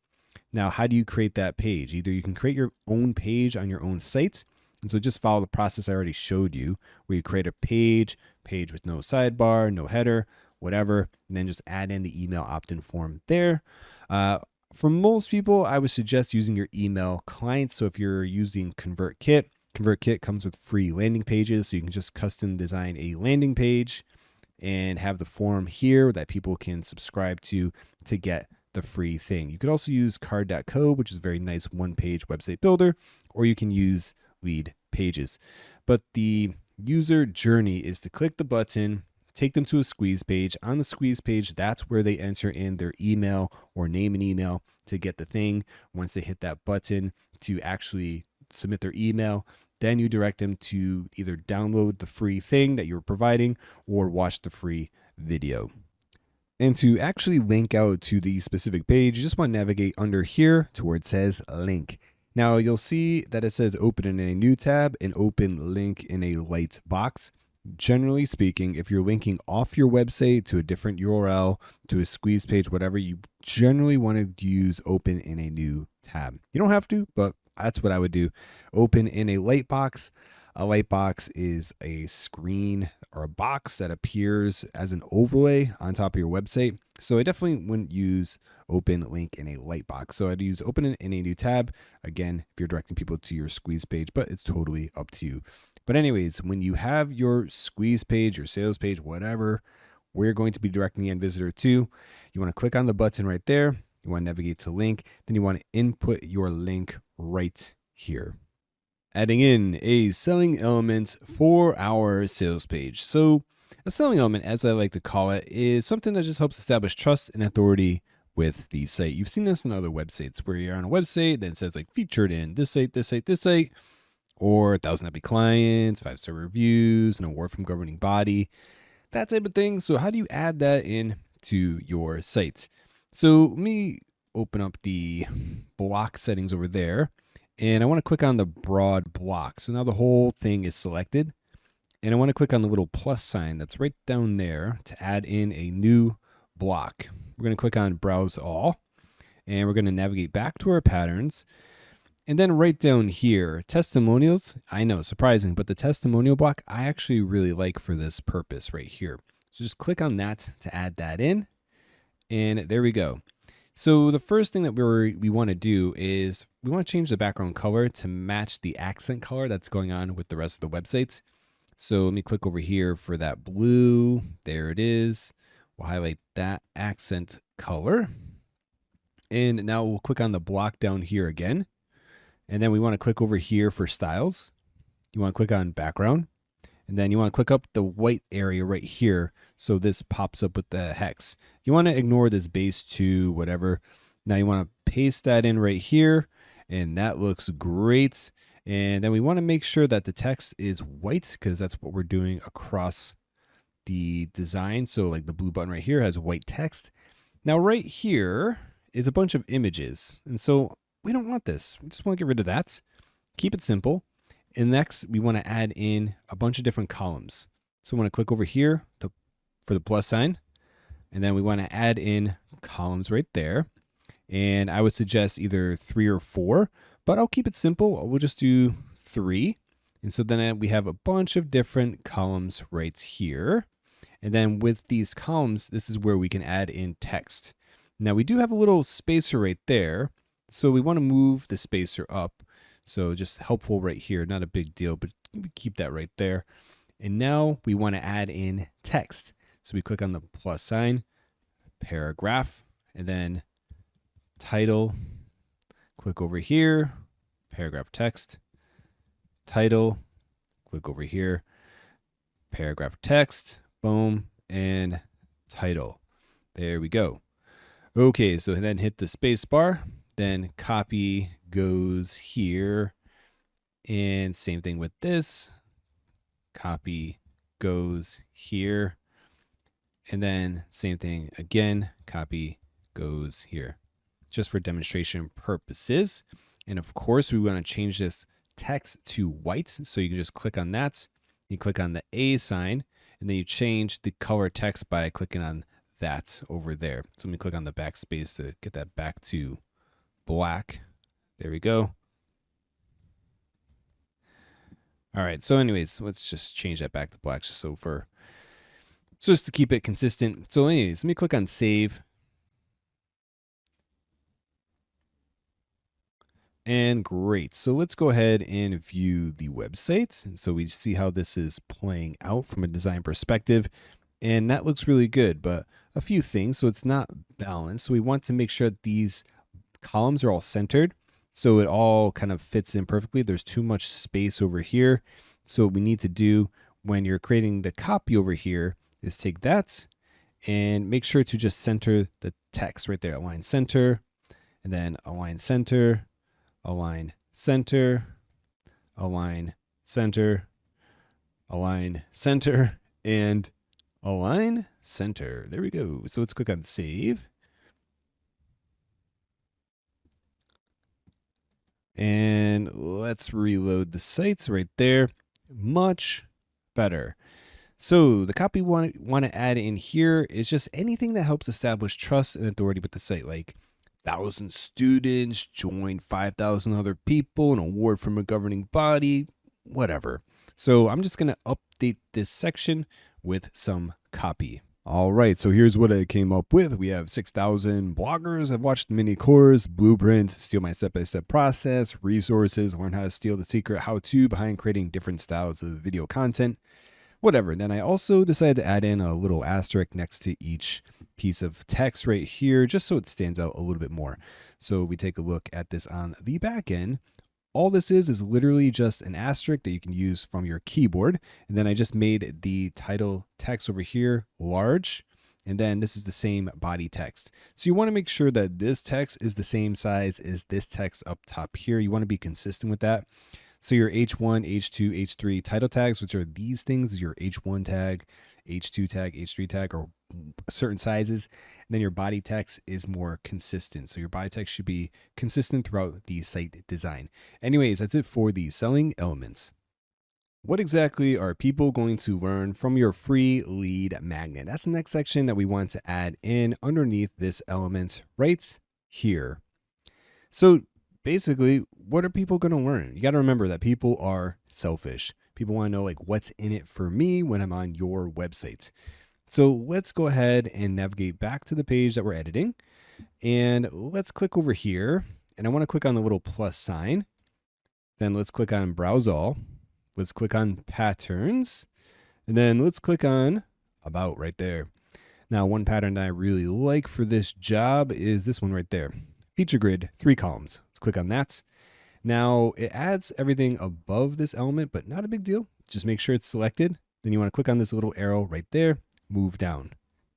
Now, how do you create that page? Either you can create your own page on your own site. And so just follow the process I already showed you, where you create a page with no sidebar, no header, whatever, and then just add in the email opt-in form there. For most people, I would suggest using your email client. So if you're using ConvertKit, ConvertKit comes with free landing pages. So you can just custom design a landing page and have the form here that people can subscribe to get the free thing. You could also use card.co, which is a very nice one-page website builder, or you can use Lead Pages. But the user journey is to click the button, take them to a squeeze page. On the squeeze page, that's where they enter in their email or name and email to get the thing. Once they hit that button to actually submit their email, then you direct them to either download the free thing that you're providing or watch the free video. And to actually link out to the specific page, you just want to navigate under here to where it says link. Now you'll see that it says open in a new tab and open link in a light box. Generally speaking, if you're linking off your website to a different URL, to a squeeze page, whatever, you generally want to use open in a new tab. You don't have to, but that's what I would do. Open in a light box. A light box is a screen or a box that appears as an overlay on top of your website. So I definitely wouldn't use open link in a light box. So I'd use open in a new tab. Again, if you're directing people to your squeeze page, but it's totally up to you. But anyways, when you have your squeeze page, your sales page, whatever, we're going to be directing the end visitor to, you want to click on the button right there. You want to navigate to link. Then you want to input your link right here. Adding in a selling element for our sales page. So a selling element, as I like to call it, is something that just helps establish trust and authority with the site. You've seen this in other websites where you're on a website that says like featured in this site, this site, this site, or 1,000 happy clients, 5-star reviews, an award from governing body, that type of thing. So how do you add that in to your site? So let me open up the block settings over there. And I want to click on the broad block. So now the whole thing is selected. And I want to click on the little plus sign that's right down there to add in a new block. We're going to click on Browse All, and we're going to navigate back to our patterns. And then right down here, testimonials. I know, surprising, but the testimonial block I actually really like for this purpose right here. So just click on that to add that in. And there we go. So the first thing that we want to do is we want to change the background color to match the accent color that's going on with the rest of the websites. So let me click over here for that blue. There it is. We'll highlight that accent color. And now we'll click on the block down here again. And then we want to click over here for styles. You want to click on background. And then you want to click up the white area right here. So this pops up with the hex. You want to ignore this base 2, whatever. Now you want to paste that in right here. And that looks great. And then we want to make sure that the text is white because that's what we're doing across the design. So like the blue button right here has white text. Now right here is a bunch of images. And so we don't want this. We just want to get rid of that. Keep it simple. And next we want to add in a bunch of different columns. So we want to click over here for the plus sign. And then we want to add in columns right there. And I would suggest either 3 or 4. But I'll keep it simple. We'll just do 3. And so then we have a bunch of different columns right here. And then with these columns, this is where we can add in text. Now we do have a little spacer right there. So we want to move the spacer up. So just helpful right here. Not a big deal, but keep that right there. And now we want to add in text. So we click on the plus sign, paragraph, and then title. Click over here, paragraph text, title, click over here, paragraph text, boom, and title. There we go. Okay, so then hit the space bar, then copy goes here, and same thing with this, copy goes here, and then same thing again, copy goes here. Just for demonstration purposes. And of course, we want to change this text to white. So you can just click on that. You click on the A sign, and then you change the color text by clicking on that over there. So let me click on the backspace to get that back to black. There we go. All right. So anyways, let's just change that back to black just to keep it consistent. So anyways, let me click on save. And great. So let's go ahead and view the website. And so we see how this is playing out from a design perspective. And that looks really good, but a few things. So it's not balanced. So we want to make sure that these columns are all centered. So it all kind of fits in perfectly. There's too much space over here. So what we need to do when you're creating the copy over here is take that and make sure to just center the text right there. Align center, and then align center, align center, align center, align center, and align center. There we go. So let's click on save. And let's reload the sites right there. Much better. So the copy we want to add in here is just anything that helps establish trust and authority with the site, like 1,000 students, join 5,000 other people, an award from a governing body, whatever. So I'm just going to update this section with some copy. All right, so here's what I came up with. We have 6,000 bloggers. I've watched the mini course, blueprint, steal my step-by-step process, resources, learn how to steal the secret how-to behind creating different styles of video content, whatever. Then I also decided to add in a little asterisk next to each piece of text right here, just so it stands out a little bit more. So we take a look at this on the back end. All this is literally just an asterisk that you can use from your keyboard. And then I just made the title text over here large. And then this is the same body text. So you want to make sure that this text is the same size as this text up top here. You want to be consistent with that. So your H1, H2, H3 title tags, which are these things, your H1 tag, H2 tag, H3 tag, or certain sizes. And then your body text is more consistent. So your body text should be consistent throughout the site design. Anyways, that's it for the selling elements. What exactly are people going to learn from your free lead magnet? That's the next section that we want to add in underneath this element right here. So basically, what are people going to learn? You got to remember that people are selfish. People want to know like what's in it for me when I'm on your website. So let's go ahead and navigate back to the page that we're editing. And let's click over here. And I want to click on the little plus sign. Then let's click on Browse All. Let's click on Patterns. And then let's click on About right there. Now, one pattern that I really like for this job is this one right there. Feature grid, 3 columns. Let's click on that. Now, it adds everything above this element, but not a big deal. Just make sure it's selected. Then you want to click on this little arrow right there, move down.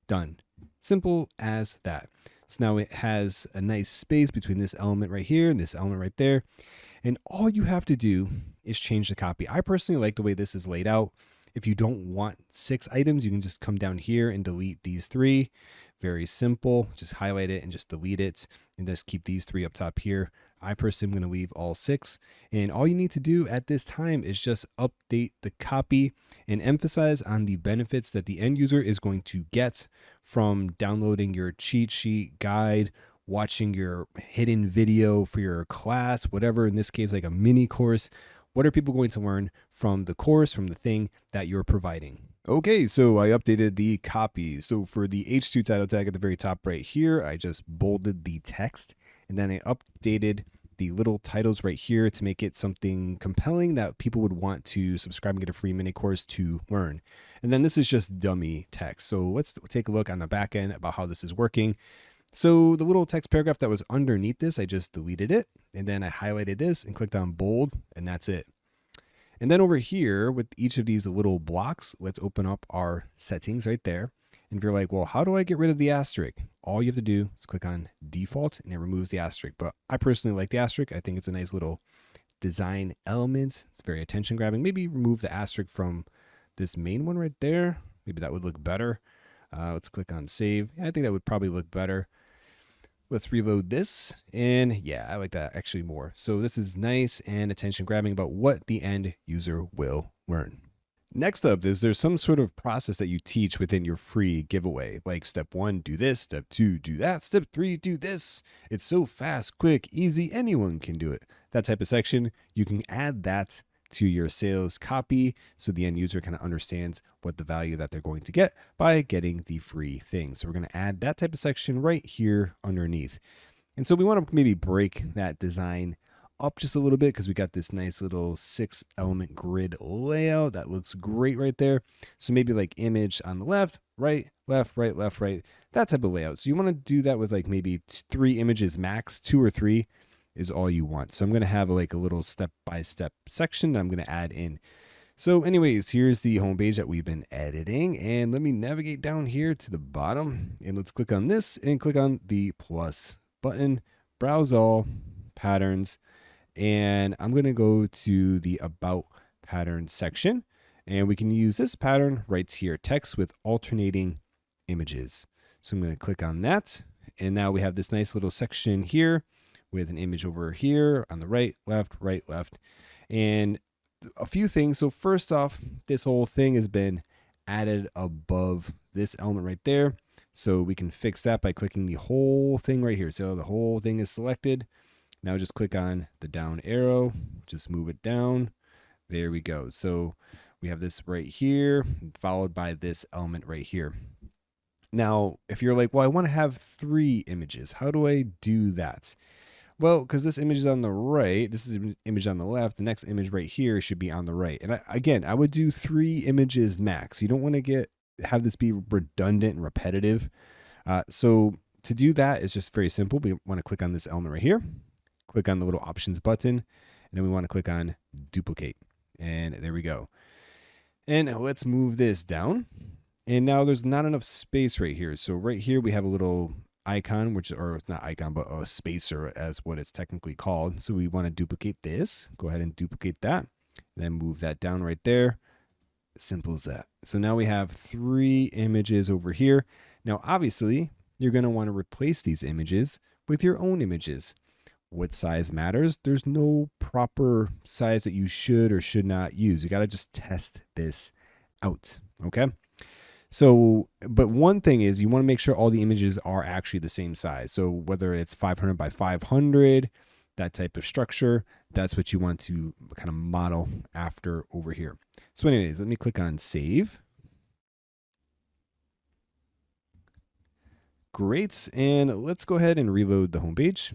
Done. Simple as that. So now it has a nice space between this element right here and this element right there. And all you have to do is change the copy. I personally like the way this is laid out. If you don't want 6 items, you can just come down here and delete these 3. Very simple. Just highlight it and just delete it and just keep these 3 up top here. I personally am going to leave all 6. And all you need to do at this time is just update the copy and emphasize on the benefits that the end user is going to get from downloading your cheat sheet guide, watching your hidden video for your class, whatever, in this case, like a mini course. What are people going to learn from the course, from the thing that you're providing? Okay, so I updated the copy. So for the H2 title tag at the very top right here, I just bolded the text, and then I updated the little titles right here to make it something compelling that people would want to subscribe and get a free mini course to learn. And then this is just dummy text. So let's take a look on the back end about how this is working. So the little text paragraph that was underneath this, I just deleted it, and then I highlighted this and clicked on bold, and that's it. And then over here with each of these little blocks, let's open up our settings right there. And if you're like, well, how do I get rid of the asterisk? All you have to do is click on default and it removes the asterisk. But I personally like the asterisk. I think it's a nice little design element. It's very attention grabbing. Maybe remove the asterisk from this main one right there. Maybe that would look better. Let's click on save. I think that would probably look better. Let's reload this. And yeah, I like that actually more. So this is nice and attention grabbing about what the end user will learn. Next up is there's some sort of process that you teach within your free giveaway. Like step 1, do this. Step 2, do that. Step 3, do this. It's so fast, quick, easy. Anyone can do it. That type of section, you can add that to your sales copy so the end user kind of understands what the value that they're going to get by getting the free thing. So we're going to add that type of section right here underneath. And so we want to maybe break that design up just a little bit because we got this nice little 6 element grid layout that looks great right there. So maybe like image on the left, right, left, right, left, right, that type of layout. So you want to do that with like maybe 3 images max, 2 or 3 is all you want. So I'm going to have like a little step-by-step section that I'm going to add in. So anyways, here's the homepage that we've been editing, and let me navigate down here to the bottom and let's click on this and click on the plus button, browse all, patterns, and I'm going to go to the about pattern section, and we can use this pattern right here, text with alternating images. So I'm going to click on that, and now we have this nice little section here with an image over here on the right, left, and a few things. So first off, this whole thing has been added above this element right there. So we can fix that by clicking the whole thing right here. So the whole thing is selected. Now just click on the down arrow, just move it down. There we go. So we have this right here, followed by this element right here. Now, if you're like, well, I want to have 3 images. How do I do that? Well, because this image is on the right, this is an image on the left, the next image right here should be on the right. And I would do 3 images max. You don't want to have this be redundant and repetitive. So to do that is just very simple. We want to click on this element right here, click on the little options button, and then we want to click on duplicate. And there we go. And let's move this down. And now there's not enough space right here. So right here we have a little icon, or it's not icon, but a spacer as what it's technically called. So we want to duplicate this. Go ahead and duplicate that. Then move that down right there. Simple as that. So now we have 3 images over here. Now, obviously, you're going to want to replace these images with your own images. what size matters. There's no proper size that you should or should not use. You got to just test this out. Okay. So, but one thing is you want to make sure all the images are actually the same size. So whether it's 500 by 500, that type of structure, that's what you want to kind of model after over here. So anyways, let me click on save. Great. And let's go ahead and reload the homepage.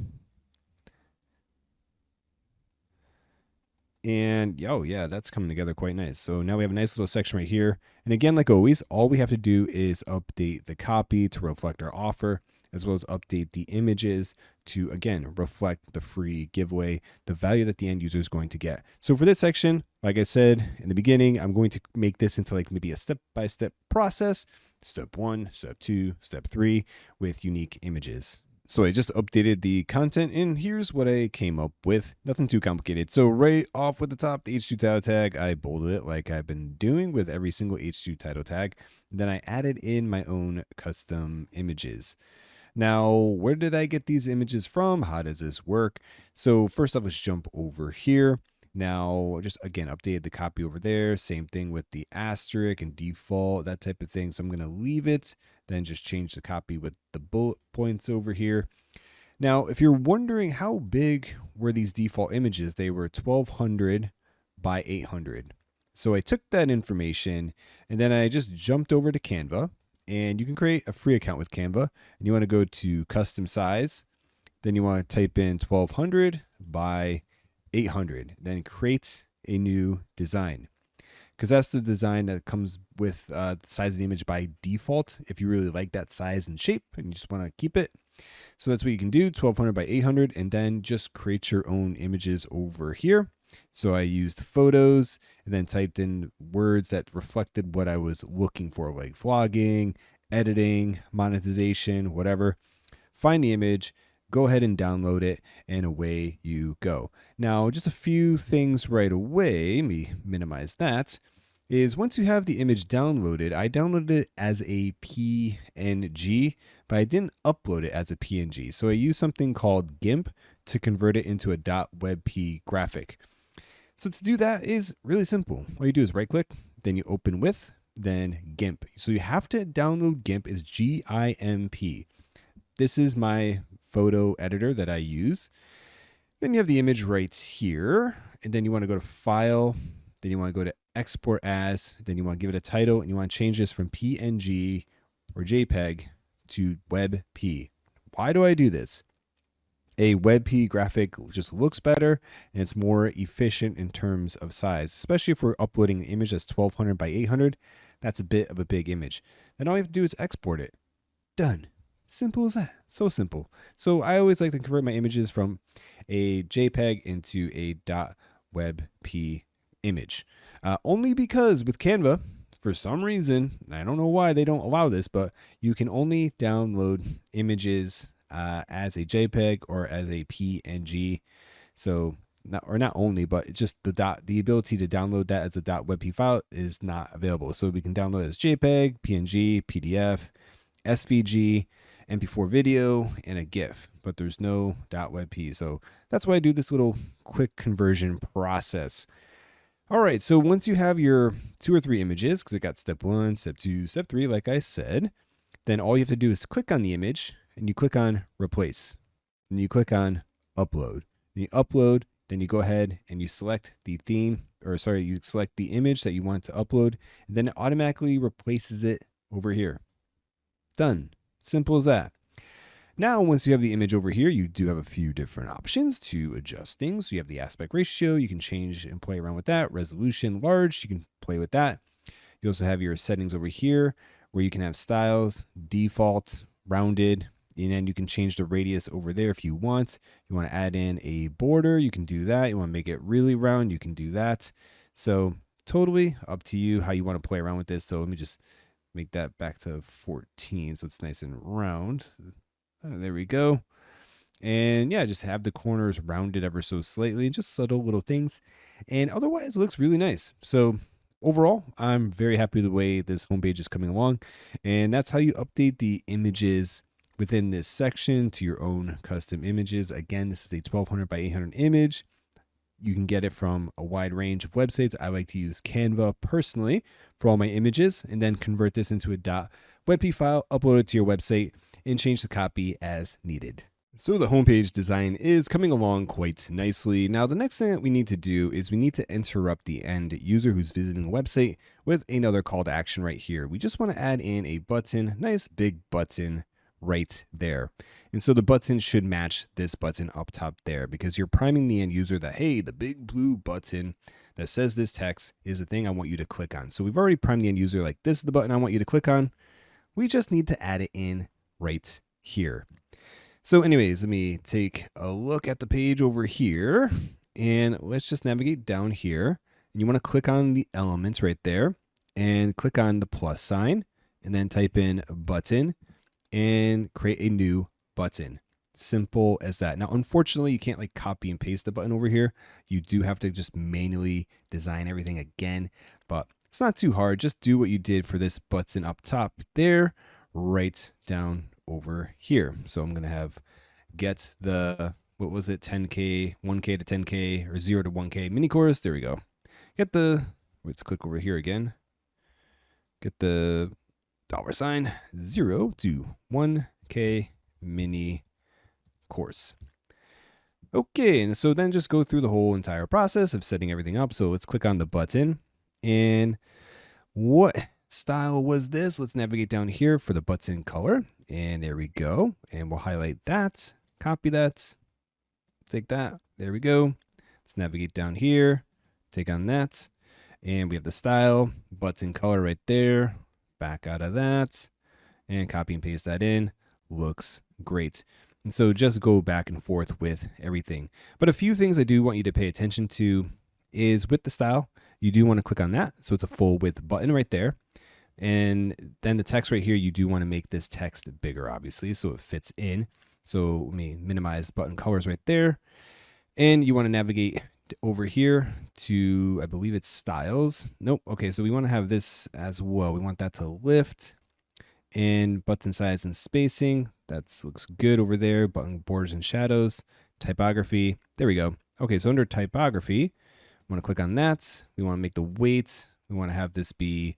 And oh yeah, that's coming together quite nice. So now we have a nice little section right here. And again, like always, all we have to do is update the copy to reflect our offer, as well as update the images to, again, reflect the free giveaway, the value that the end user is going to get. So for this section, like I said in the beginning, I'm going to make this into like maybe a step-by-step process. Step 1, step 2, step 3 with unique images. So I just updated the content, and here's what I came up with. Nothing too complicated. So right off with the top, the H2 title tag, I bolded it like I've been doing with every single H2 title tag. Then I added in my own custom images. Now, where did I get these images from? How does this work? So first off, let's jump over here. Now, just again, updated the copy over there. Same thing with the asterisk and default, that type of thing. So I'm going to leave it, then just change the copy with the bullet points over here. Now, if you're wondering how big were these default images, they were 1200 by 800. So I took that information and then I just jumped over to Canva, and you can create a free account with Canva, and you want to go to custom size. Then you want to type in 1200 by 800, then create a new design, because that's the design that comes with the size of the image by default if you really like that size and shape and you just want to keep it. So that's what you can do, 1200 by 800, and then just create your own images over here. So I used photos and then typed in words that reflected what I was looking for, like vlogging, editing, monetization, whatever. Find the image, go ahead and download it, and away you go. Now, just a few things right away, let me minimize that, is once you have the image downloaded, I downloaded it as a PNG, but I didn't upload it as a PNG. So I used something called GIMP to convert it into a .webp graphic. So to do that is really simple. All you do is right click, then you open with, then GIMP. So you have to download GIMP as GIMP. This is my photo editor that I use. Then you have the image right here, and then you want to go to File, then you want to go to Export As, then you want to give it a title, and you want to change this from PNG or JPEG to WebP. Why do I do this? A WebP graphic just looks better, and it's more efficient in terms of size, especially if we're uploading an image that's 1200 by 800. That's a bit of a big image. Then all you have to do is export it. Done. Simple as that. So simple. So I always like to convert my images from a JPEG into a .webp image. Only because with Canva, for some reason, I don't know why they don't allow this, but you can only download images as a JPEG or as a PNG. So not only, but it's just the ability to download that as a .webp file is not available. So we can download it as JPEG, PNG, PDF, SVG, MP4 video, and a GIF, but there's no .webp. So that's why I do this little quick conversion process. All right, so once you have your 2 or 3 images, because I got step 1, step 2, step 3, like I said, then all you have to do is click on the image, and you click on replace, and you click on upload. And you upload, then you go ahead and you select the theme, you select the image that you want to upload, and then it automatically replaces it over here. Done. Simple as that. Now, once you have the image over here, you do have a few different options to adjust things. So you have the aspect ratio, you can change and play around with that. Resolution, large, you can play with that. You also have your settings over here where you can have styles, default, rounded, and then you can change the radius over there if you want. You want to add in a border, you can do that. You want to make it really round, you can do that. So totally up to you how you want to play around with this. So let me just make that back to 14 so it's nice and round. There we go. And yeah, just have the corners rounded ever so slightly, just subtle little things. And otherwise, it looks really nice. So overall, I'm very happy with the way this homepage is coming along. And that's how you update the images within this section to your own custom images. Again, this is a 1200 by 800 image. You can get it from a wide range of websites. I like to use Canva personally for all my images, and then convert this into a .webp file, upload it to your website, and change the copy as needed. So the homepage design is coming along quite nicely. Now the next thing that we need to do is we need to interrupt the end user who's visiting the website with another call to action right here. We just want to add in a button, nice big button right there. And so the button should match this button up top there, because you're priming the end user that, hey, the big blue button that says this text is the thing I want you to click on. So we've already primed the end user like, this is the button I want you to click on. We just need to add it in right here. So anyways, let me take a look at the page over here, and let's just navigate down here. And you want to click on the elements right there and click on the plus sign, and then type in button and create a new button. Simple as that. Now, unfortunately, you can't like copy and paste the button over here. You do have to just manually design everything again, but it's not too hard. Just do what you did for this button up top there, right down over here. So I'm going to have get the, what was it? 10K, 1K to 10K, or 0 to 1K mini course. There we go. Get the, let's click over here again. Get the $, 0 to 1K mini course. Okay, and so then just go through the whole entire process of setting everything up. So let's click on the button, and what style was this? Let's navigate down here for the button color, and there we go. And we'll highlight that, copy that, take that, there we go. Let's navigate down here, take on that, and we have the style, button color right there. Back out of that and copy and paste that in. Looks great. And so just go back and forth with everything. But a few things I do want you to pay attention to is with the style, you do want to click on that. So it's a full width button right there. And then the text right here, you do want to make this text bigger, obviously, so it fits in. So let me minimize button colors right there. And you want to navigate over here to, I believe it's styles. Nope. Okay, so we want to have this as well. We want that to lift, and button size and spacing. That looks good over there. Button borders and shadows, typography. There we go. Okay, so under typography, I want to click on that. We want to make the weight. We want to have this be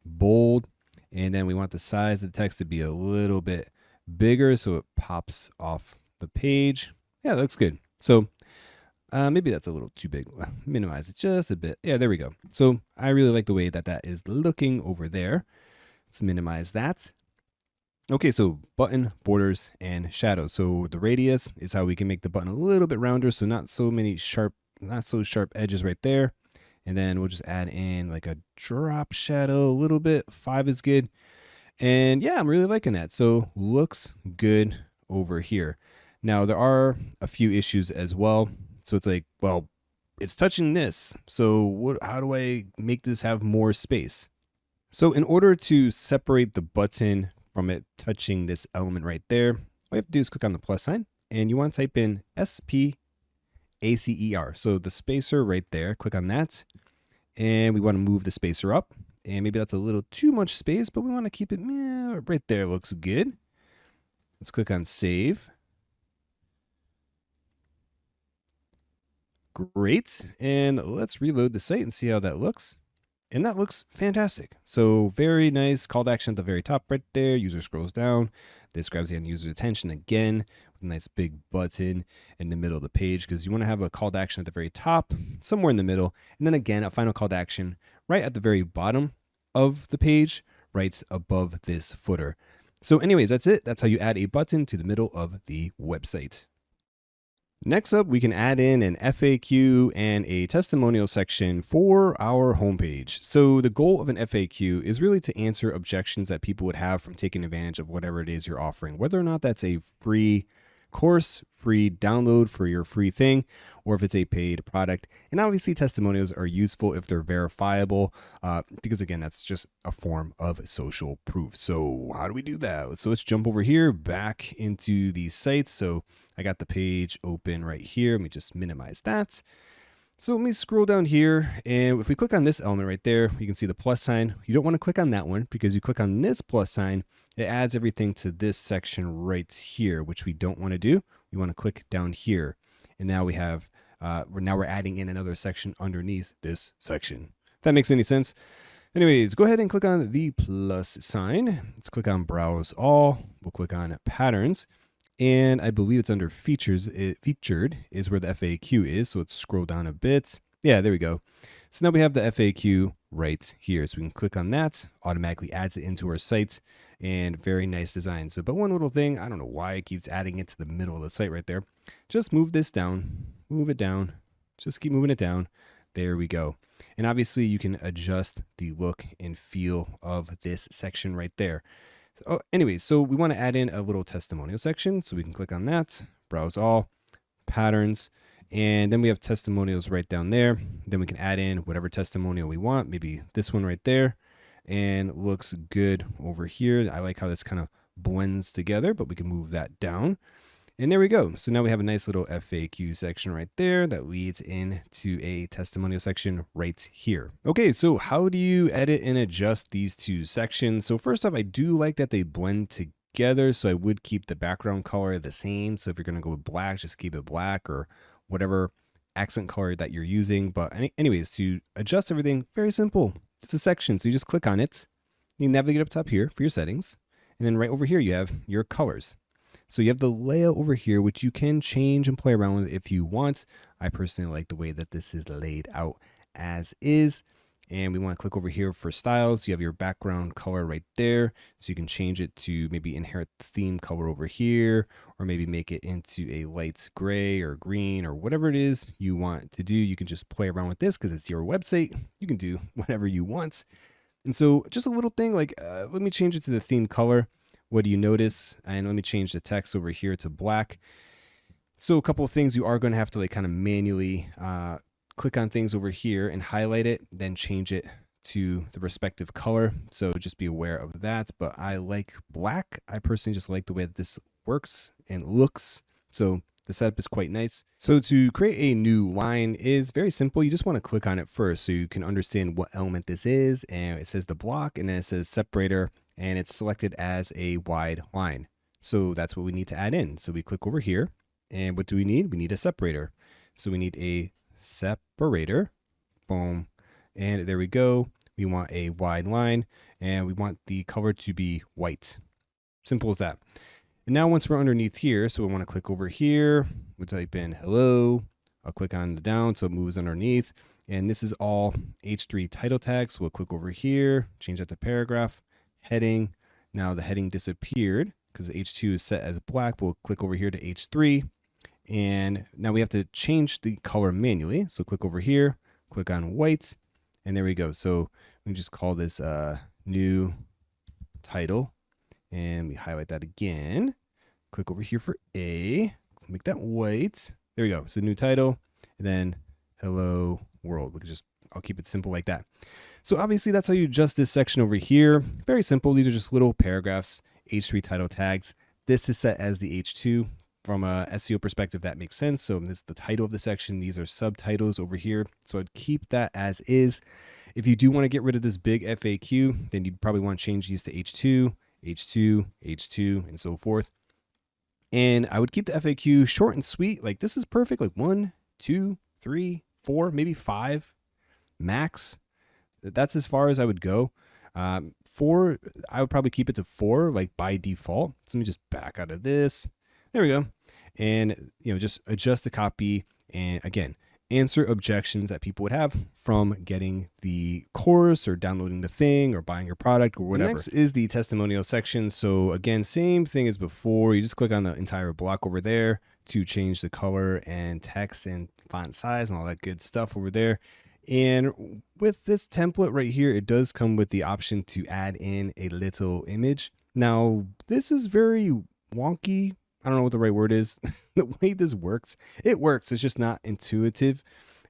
bold, and then we want the size of the text to be a little bit bigger so it pops off the page. Yeah, that looks good. So maybe that's a little too big. Minimize it just a bit. Yeah, there we go. So I really like the way that that is looking over there. Let's minimize that. Okay, so button, borders, and shadows. So the radius is how we can make the button a little bit rounder, so not so sharp edges right there. And then we'll just add in like a drop shadow a little bit. 5 is good. And yeah, I'm really liking that. So looks good over here. Now there are a few issues as well. So it's like, well, it's touching this. So how do I make this have more space? So in order to separate the button from it touching this element right there, all you have to do is click on the plus sign, and you want to type in SPACER. So the spacer right there, click on that. And we want to move the spacer up. And maybe that's a little too much space, but we want to keep it right there. Looks good. Let's click on save. Great. And let's reload the site and see how that looks. And that looks fantastic. So very nice call to action at the very top right there. User scrolls down. This grabs the end user's attention again with a nice big button in the middle of the page, because you want to have a call to action at the very top, somewhere in the middle. And then again, a final call to action right at the very bottom of the page, right above this footer. So anyways, that's it. That's how you add a button to the middle of the website. Next up, we can add in an FAQ and a testimonial section for our homepage. So the goal of an FAQ is really to answer objections that people would have from taking advantage of whatever it is you're offering, whether or not that's a free course, free download for your free thing, or if it's a paid product. And obviously testimonials are useful if they're verifiable, because again, that's just a form of social proof. So how do we do that? So let's jump over here back into the site. So I got the page open right here. Let me just minimize that. So let me scroll down here, and if we click on this element right there, you can see the plus sign. You don't want to click on that one because you click on this plus sign, it adds everything to this section right here, which we don't want to do. We want to click down here, and now we have, we're adding in another section underneath this section. If that makes any sense. Anyways, go ahead and click on the plus sign. Let's click on Browse All. We'll click on Patterns. And I believe it's under Features. Featured is where the FAQ is. So let's scroll down a bit. Yeah, there we go. So now we have the FAQ right here. So we can click on that. Automatically adds it into our site. And very nice design. So, but one little thing, I don't know why it keeps adding it to the middle of the site right there. Just move this down. Move it down. Just keep moving it down. There we go. And obviously you can adjust the look and feel of this section right there. Oh, anyways, so we want to add in a little testimonial section. So we can click on that, browse all, patterns, and then we have testimonials right down there. Then we can add in whatever testimonial we want, maybe this one right there, and looks good over here. I like how this kind of blends together, but we can move that down. And there we go. So now we have a nice little FAQ section right there that leads into a testimonial section right here. Okay, so how do you edit and adjust these two sections? So first off, I do like that they blend together. So I would keep the background color the same. So if you're going to go with black, just keep it black or whatever accent color that you're using. But anyways, to adjust everything, very simple. It's a section. So you just click on it. You navigate up top here for your settings. And then right over here, you have your colors. So you have the layout over here, which you can change and play around with if you want. I personally like the way that this is laid out as is. And we want to click over here for styles. You have your background color right there. So you can change it to maybe inherit the theme color over here, or maybe make it into a light gray or green or whatever it is you want to do. You can just play around with this because it's your website. You can do whatever you want. And so just a little thing like, let me change it to the theme color. What do you notice? And let me change the text over here to black. So a couple of things you are going to have to like kind of manually click on things over here and highlight it, then change it to the respective color. So just be aware of that. But I like black. I personally just like the way that this works and looks. So the setup is quite nice. So to create a new line is very simple. You just want to click on it first so you can understand what element this is. And it says the block, and then it says separator, and it's selected as a wide line. So that's what we need to add in. So we click over here, and what do we need? We need a separator. So we need a separator, boom, and there we go. We want a wide line, and we want the color to be white. Simple as that. And now once we're underneath here, so we want to click over here, we'll type in hello. I'll click on the down so it moves underneath. And this is all H3 title tags. So we'll click over here, change that to paragraph. Heading. Now the heading disappeared because H2 is set as black. We'll click over here to H3. And now we have to change the color manually. So click over here, click on white, and there we go. So we just call this new title, and we highlight that again. Click over here for A, make that white. There we go. So new title, and then hello world. We can just, I'll keep it simple like that. So obviously that's how you adjust this section over here. Very simple. These are just little paragraphs, H3 title tags. This is set as the H2. From a SEO perspective, that makes sense. So this is the title of the section. These are subtitles over here. So I'd keep that as is. If you do want to get rid of this big FAQ, then you'd probably want to change these to H2, H2, H2, and so forth. And I would keep the FAQ short and sweet. Like this is perfect. Like 1, 2, 3, 4, maybe 5 max. That's as far as I would go. 4, I would probably keep it to 4, like by default. So let me just back out of this. There we go. And, just adjust the copy. And again, answer objections that people would have from getting the course or downloading the thing or buying your product or whatever. Next is the testimonial section. So again, same thing as before. You just click on the entire block over there to change the color and text and font size and all that good stuff over there. And with this template right here, it does come with the option to add in a little image. Now, this is very wonky. I don't know what the right word is. The way this works, it works. It's just not intuitive.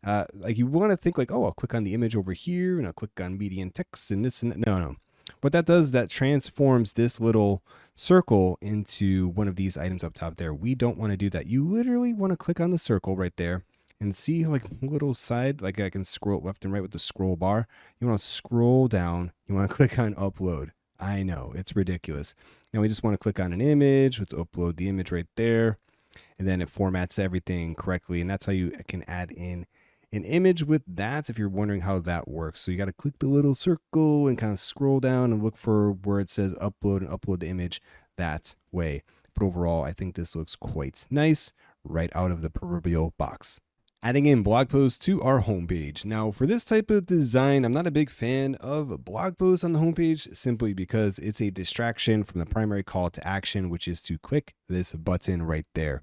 Like you want to think like, oh, I'll click on the image over here and I'll click on media and text and this and that. No. What that does, that transforms this little circle into one of these items up top there. We don't want to do that. You literally want to click on the circle right there and see like little side, like I can scroll left and right with the scroll bar. You want to scroll down. You want to click on upload. I know, it's ridiculous. Now we just want to click on an image. Let's upload the image right there. And then it formats everything correctly. And that's how you can add in an image with that, if you're wondering how that works. So you got to click the little circle and kind of scroll down and look for where it says upload and upload the image that way. But overall, I think this looks quite nice right out of the proverbial box. Adding in blog posts to our homepage. Now, for this type of design, I'm not a big fan of blog posts on the homepage simply because it's a distraction from the primary call to action, which is to click this button right there.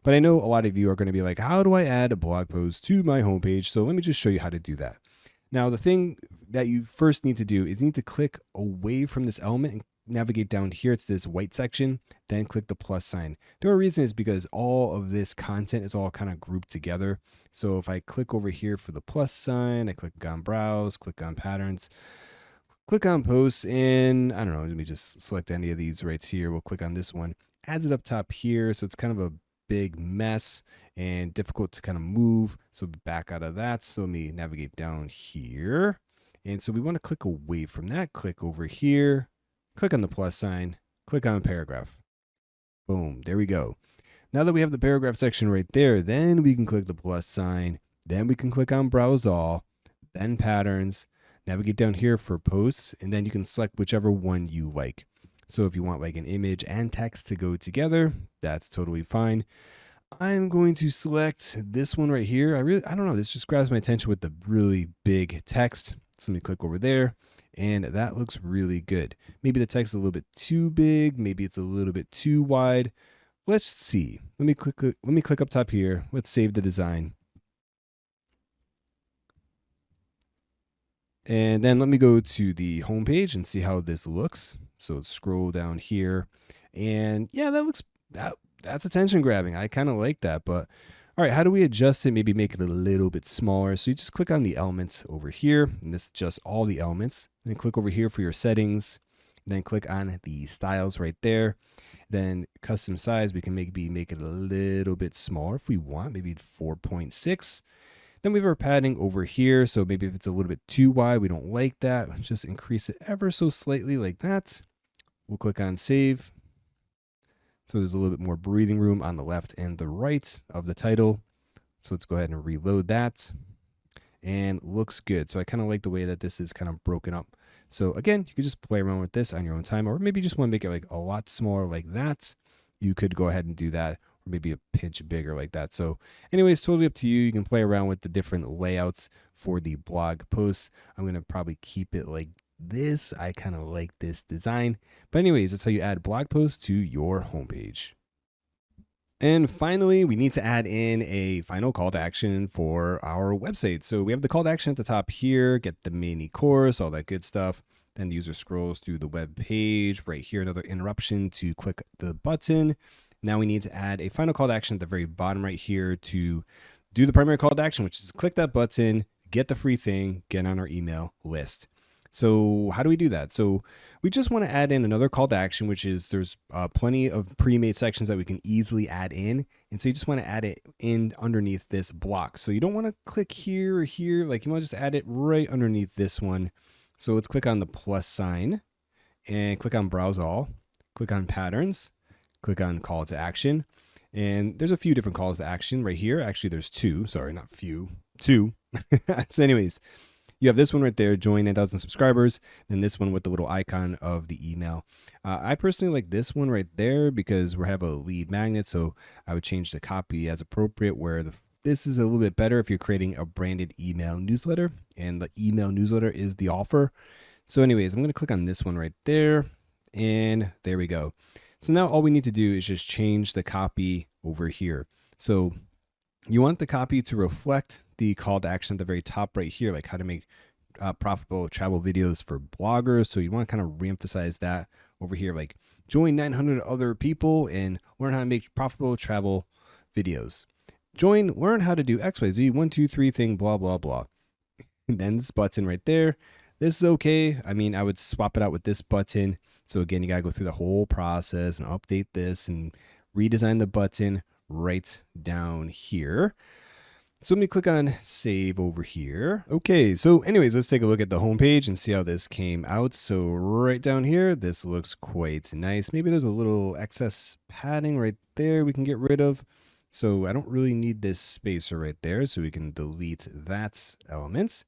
But I know a lot of you are going to be like, how do I add a blog post to my homepage? So let me just show you how to do that. Now, the thing that you first need to do is you need to click away from this element and navigate down here to this white section, then click the plus sign. The only reason is because all of this content is all kind of grouped together. So if I click over here for the plus sign, I click on browse, click on patterns, click on posts, and I don't know, let me just select any of these right here. We'll click on this one, adds it up top here. So it's kind of a big mess and difficult to kind of move. So back out of that. So let me navigate down here. And so we want to click away from that, click over here, click on the plus sign, click on paragraph. Boom, there we go. Now that we have the paragraph section right there, then we can click the plus sign, then we can click on browse all, then patterns, navigate down here for posts, and then you can select whichever one you like. So if you want like an image and text to go together, that's totally fine. I'm going to select this one right here. I don't know, this just grabs my attention with the really big text. So let me click over there. And that looks really good. Maybe the text is a little bit too big. Maybe it's a little bit too wide. Let's see. Let me click up top here. Let's save the design. And then let me go to the home page and see how this looks. So let's scroll down here. And yeah, that's attention grabbing. I kind of like that, but all right, how do we adjust it? Maybe make it a little bit smaller. So you just click on the elements over here, and this adjusts all the elements. Then click over here for your settings. Then click on the styles right there. Then custom size, we can maybe make it a little bit smaller if we want, maybe 4.6. Then we have our padding over here. So maybe if it's a little bit too wide, we don't like that. Just increase it ever so slightly like that. We'll click on save. So there's a little bit more breathing room on the left and the right of the title. So let's go ahead and reload that. And looks good. So I kind of like the way that this is kind of broken up. So again, you could just play around with this on your own time, or maybe you just want to make it like a lot smaller like that. You could go ahead and do that, or maybe a pinch bigger like that. So anyways, totally up to you. You can play around with the different layouts for the blog posts. I'm going to probably keep it like this. I kind of like this design. But anyways, that's how you add blog posts to your homepage. And finally, we need to add in a final call to action for our website. So we have the call to action at the top here, get the mini course, all that good stuff. Then the user scrolls through the web page right here, another interruption to click the button. Now we need to add a final call to action at the very bottom right here to do the primary call to action, which is click that button, get the free thing, get on our email list. So how do we do that? So we just want to add in another call to action, which is there's plenty of pre-made sections that we can easily add in. And so you just want to add it in underneath this block. So you don't want to click here or here, like you want to just add it right underneath this one. So let's click on the plus sign and click on browse all, click on patterns, click on call to action. And there's a few different calls to action right here. Actually, there's two, sorry, not few, two. So anyways, you have this one right there, join 9,000 subscribers, and this one with the little icon of the email. I personally like this one right there because we have a lead magnet, so I would change the copy as appropriate, where this is a little bit better if you're creating a branded email newsletter, and the email newsletter is the offer. So anyways, I'm going to click on this one right there, and there we go. So now all we need to do is just change the copy over here. So you want the copy to reflect the call to action at the very top right here, like how to make profitable travel videos for bloggers. So you want to kind of reemphasize that over here, like join 900 other people and learn how to make profitable travel videos. Learn how to do XYZ 1, 2, 3 thing, blah, blah, blah. And then this button right there. This is okay. I mean, I would swap it out with this button. So again, you got to go through the whole process and update this and redesign the button right down here. So let me click on save over here. Okay, so anyways, let's take a look at the home page and see how this came out. So right down here, this looks quite nice. Maybe there's a little excess padding right there we can get rid of. So I don't really need this spacer right there, so we can delete that element.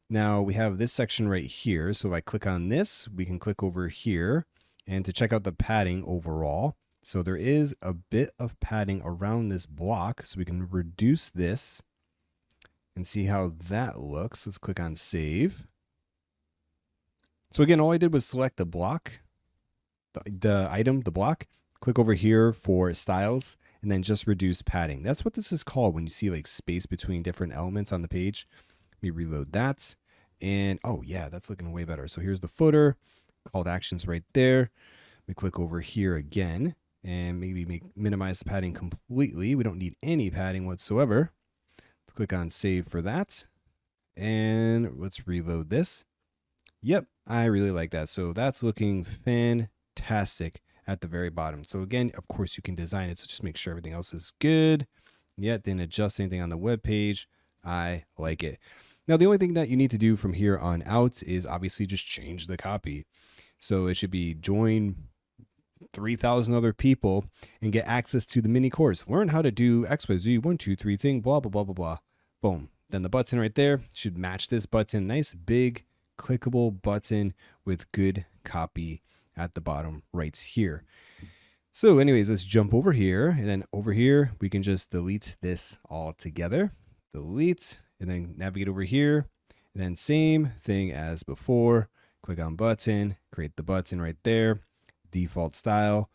Now we have this section right here. So if I click on this, we can click over here and to check out the padding overall. So there is a bit of padding around this block, so we can reduce this and see how that looks. Let's click on save. So again, all I did was select the block, the item, the block, click over here for styles, and then just reduce padding. That's what this is called when you see like space between different elements on the page. Let me reload that. And oh yeah, that's looking way better. So here's the footer, call to actions right there. We click over here again and maybe minimize the padding completely. We don't need any padding whatsoever. Click on save for that. And let's reload this. Yep, I really like that. So that's looking fantastic at the very bottom. So again, of course you can design it. So just make sure everything else is good. Yet didn't adjust anything on the web page. I like it. Now, the only thing that you need to do from here on out is obviously just change the copy. So it should be join 3,000 other people and get access to the mini course. Learn how to do XYZ 1, 2, 3 thing, blah, blah, blah, blah, blah. Boom. Then the button right there should match this button. Nice big clickable button with good copy at the bottom right here. So anyways, let's jump over here, and then over here, we can just delete this all together. Delete, and then navigate over here, and then same thing as before. Click on button, create the button right there, default style.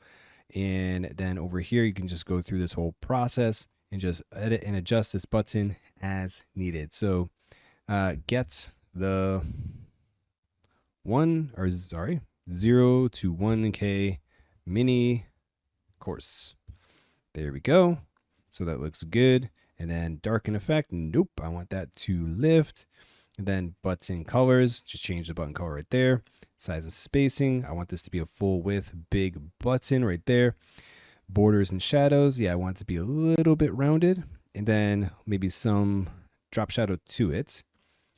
And then over here, you can just go through this whole process and just edit and adjust this button as needed. So get the 0 to 1K mini course. There we go. So that looks good. And then darken effect. Nope, I want that to lift. And then button colors, just change the button color right there. Size and spacing, I want this to be a full width big button right there. Borders and shadows, yeah, I want it to be a little bit rounded. And then maybe some drop shadow to it.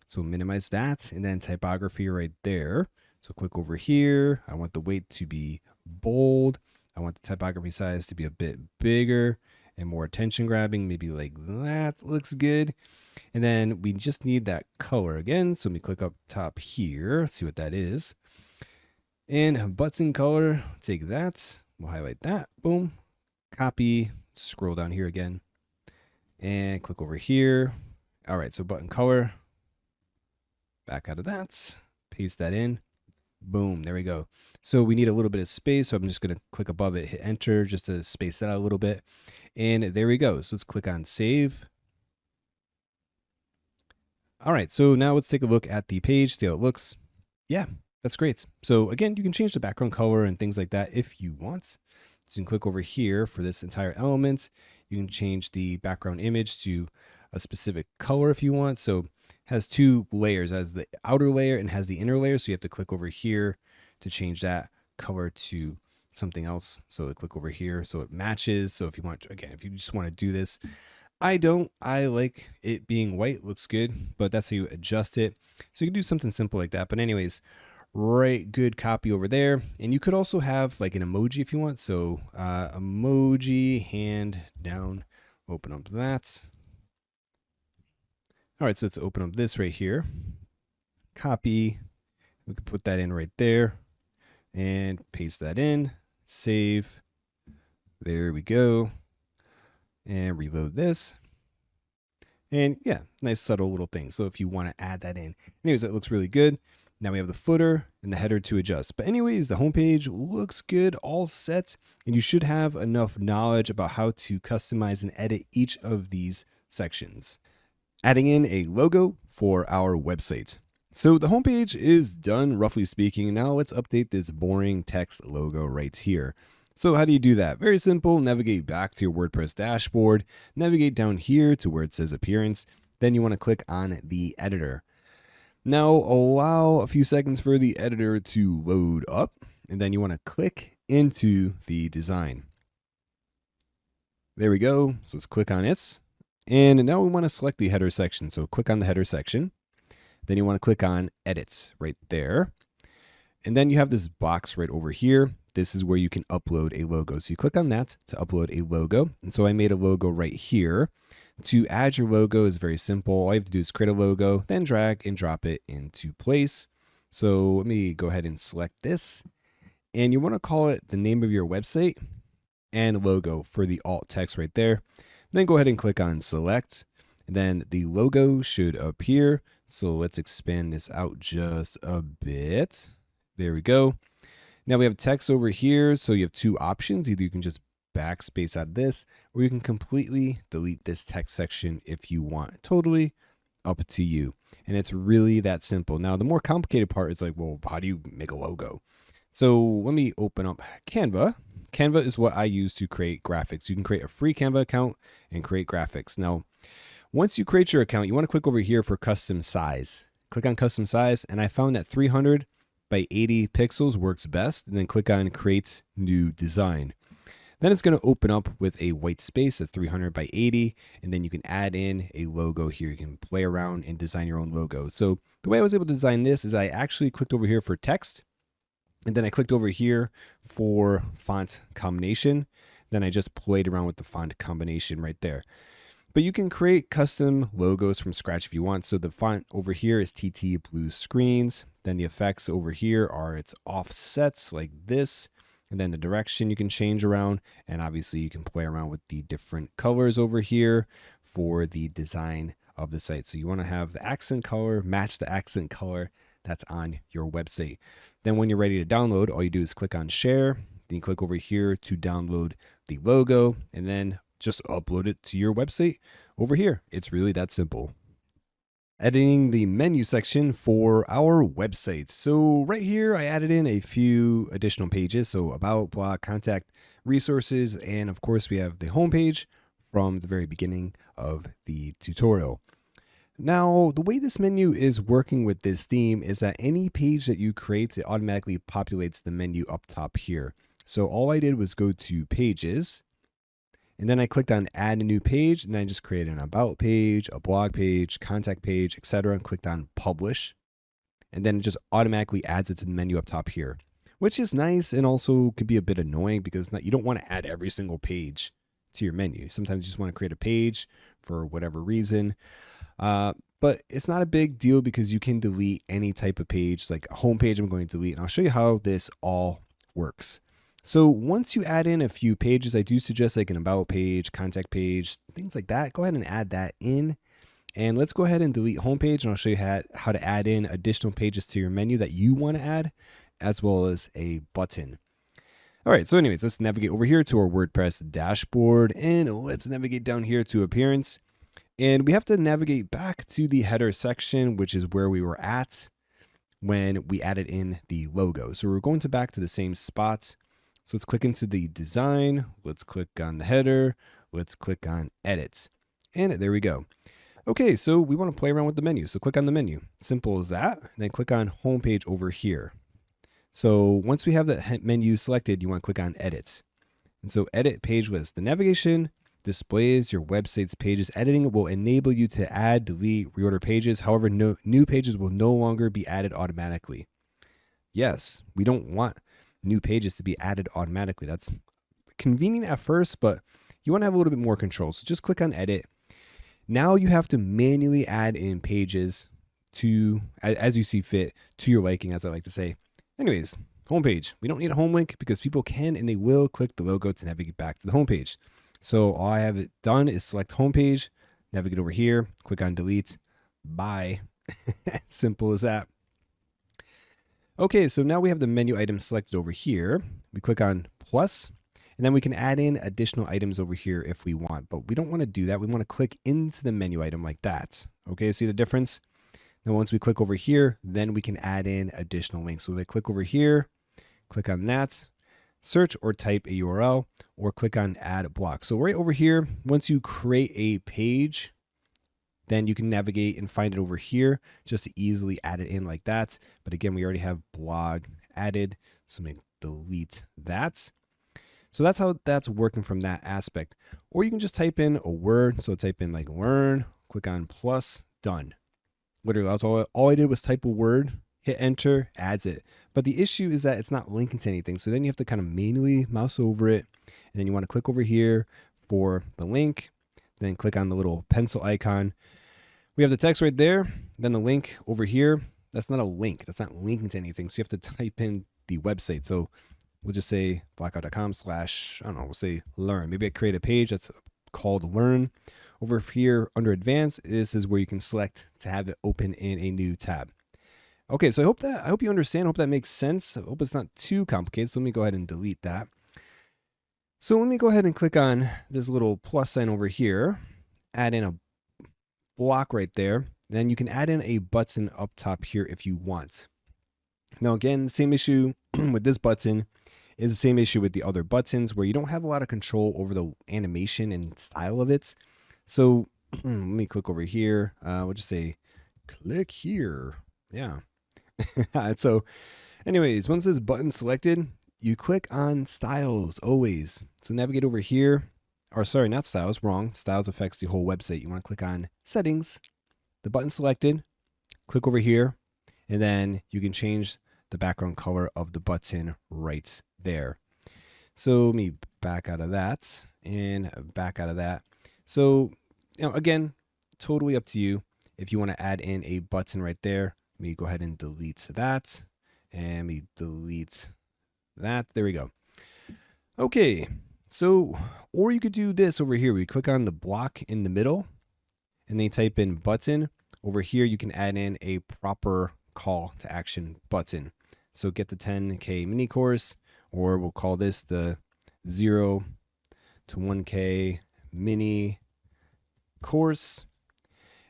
So minimize that. And then typography right there. So click over here. I want the weight to be bold. I want the typography size to be a bit bigger and more attention grabbing. Maybe like that looks good. And then we just need that color again. So let me click up top here. Let's see what that is. And button color, take that. We'll highlight that. Boom. Copy. Scroll down here again. And click over here. All right, so button color. Back out of that. Paste that in. Boom. There we go. So we need a little bit of space. So I'm just going to click above it, hit enter just to space that out a little bit. And there we go. So let's click on save. All right, so now let's take a look at the page, see how it looks. Yeah, that's great. So again, you can change the background color and things like that if you want. So you can click over here for this entire element. You can change the background image to a specific color if you want. So it has two layers, it has the outer layer and has the inner layer. So you have to click over here to change that color to something else. So click over here so it matches. So if you want, again, if you just want to do this, I like it being white, looks good, but that's how you adjust it. So you can do something simple like that. But anyways, right, good copy over there. And you could also have like an emoji if you want. So emoji, hand down, open up that. All right, so let's open up this right here. Copy, we can put that in right there and paste that in, save. There we go. And reload this. And yeah, nice subtle little thing. So if you want to add that in. Anyways, that looks really good. Now we have the footer and the header to adjust. But anyways, the homepage looks good, all set. And you should have enough knowledge about how to customize and edit each of these sections. Adding in a logo for our website. So the homepage is done, roughly speaking. Now let's update this boring text logo right here. So how do you do that? Very simple. Navigate back to your WordPress dashboard. Navigate down here to where it says appearance. Then you want to click on the editor. Now allow a few seconds for the editor to load up. And then you want to click into the design. There we go. So let's click on it. And now we want to select the header section. So click on the header section. Then you want to click on edits right there. And then you have this box right over here. This is where you can upload a logo. So you click on that to upload a logo. And so I made a logo right here. To add your logo is very simple. All you have to do is create a logo, then drag and drop it into place. So let me go ahead and select this. And you want to call it the name of your website and logo for the alt text right there. Then go ahead and click on select. And then the logo should appear. So let's expand this out just a bit. There we go. Now we have text over here. So you have two options. Either you can just backspace out of this, or you can completely delete this text section if you want. Totally up to you. And it's really that simple. Now, the more complicated part is like, well, how do you make a logo? So let me open up Canva. Canva is what I use to create graphics. You can create a free Canva account and create graphics. Now, once you create your account, you want to click over here for custom size. Click on custom size, and I found that 300 by 80 pixels works best. And then click on create new design. Then it's going to open up with a white space that's 300 by 80. And then you can add in a logo here. You can play around and design your own logo. So the way I was able to design this is I actually clicked over here for text. And then I clicked over here for font combination. Then I just played around with the font combination right there. But you can create custom logos from scratch if you want. So the font over here is TT Blue Screens. Then the effects over here are its offsets like this. And then the direction you can change around. And obviously you can play around with the different colors over here for the design of the site. So you want to have the accent color, match the accent color that's on your website. Then when you're ready to download, all you do is click on share. Then you click over here to download the logo and then just upload it to your website over here. It's really that simple. Editing the menu section for our website. So right here, I added in a few additional pages. So about, blog, contact, resources, and of course we have the home page from the very beginning of the tutorial. Now, the way this menu is working with this theme is that any page that you create, it automatically populates the menu up top here. So all I did was go to pages. And then I clicked on add a new page, and I just created an about page, a blog page, contact page, etc. and clicked on publish. And then it just automatically adds it to the menu up top here, which is nice and also could be a bit annoying because you don't want to add every single page to your menu. Sometimes you just want to create a page for whatever reason. But it's not a big deal because you can delete any type of page, like a home page I'm going to delete. And I'll show you how this all works. So once you add in a few pages, I do suggest like an about page, contact page, things like that. Go ahead and add that in. And let's go ahead and delete homepage, and I'll show you how to add in additional pages to your menu that you want to add, as well as a button. All right, so anyways, let's navigate over here to our WordPress dashboard, and let's navigate down here to appearance. And we have to navigate back to the header section, which is where we were at when we added in the logo. So we're going back to the same spot. So let's click into the design. Let's click on the header. Let's click on edit. And there we go. Okay, so we want to play around with the menu. So click on the menu. Simple as that. And then click on homepage over here. So once we have the menu selected, you want to click on edit. And so edit page list. The navigation displays your website's pages. Editing will enable you to add, delete, reorder pages. However, new pages will no longer be added automatically. Yes, we don't want new pages to be added automatically. That's convenient at first, but you want to have a little bit more control. So just click on edit. Now you have to manually add in pages to, as you see fit, to your liking, as I like to say. Anyways, homepage. We don't need a home link because people can and they will click the logo to navigate back to the homepage. So all I have done is select homepage, navigate over here, click on delete, bye. Simple as that. Okay, so now we have the menu item selected over here. We click on plus, and then we can add in additional items over here if we want, but we don't want to do that. We want to click into the menu item like that. Okay, see the difference? Now once we click over here, then we can add in additional links. So we click over here, click on that, search or type a URL, or click on add block. So right over here, once you create a page, then you can navigate and find it over here just to easily add it in like that. But again, we already have blog added, so I'm going to delete that. So that's how that's working from that aspect. Or you can just type in a word. So type in like learn, click on plus, done. Literally, that's all I did was type a word, hit enter, adds it. But the issue is that it's not linking to anything. So then you have to kind of manually mouse over it. And then you want to click over here for the link. Then click on the little pencil icon. We have the text right there. Then the link over here. That's not a link. That's not linking to anything. So you have to type in the website. So we'll just say blockout.com/ I don't know, we'll say learn. Maybe I create a page that's called learn. Over here under advanced, this is where you can select to have it open in a new tab. Okay, so I hope you understand. I hope that makes sense. I hope it's not too complicated. So let me go ahead and delete that. So let me go ahead and click on this little plus sign over here, add in a block right there. Then you can add in a button up top here if you want. Now again, the same issue with this button is the same issue with the other buttons where you don't have a lot of control over the animation and style of it. So let me click over here. We'll just say click here. Yeah. So anyways, once this button's selected, you click on styles always. So navigate over here, or sorry, not styles, wrong. Styles affects the whole website. You want to click on settings, the button selected, click over here, and then you can change the background color of the button right there. So let me back out of that and back out of that. So, again, totally up to you. If you want to add in a button right there, let me go ahead and delete that. And we delete that. There we go. Okay. So, or you could do this over here. We click on the block in the middle and then type in button. Over here, you can add in a proper call to action button. So get the 10K mini course, or we'll call this the 0 to 1K mini course.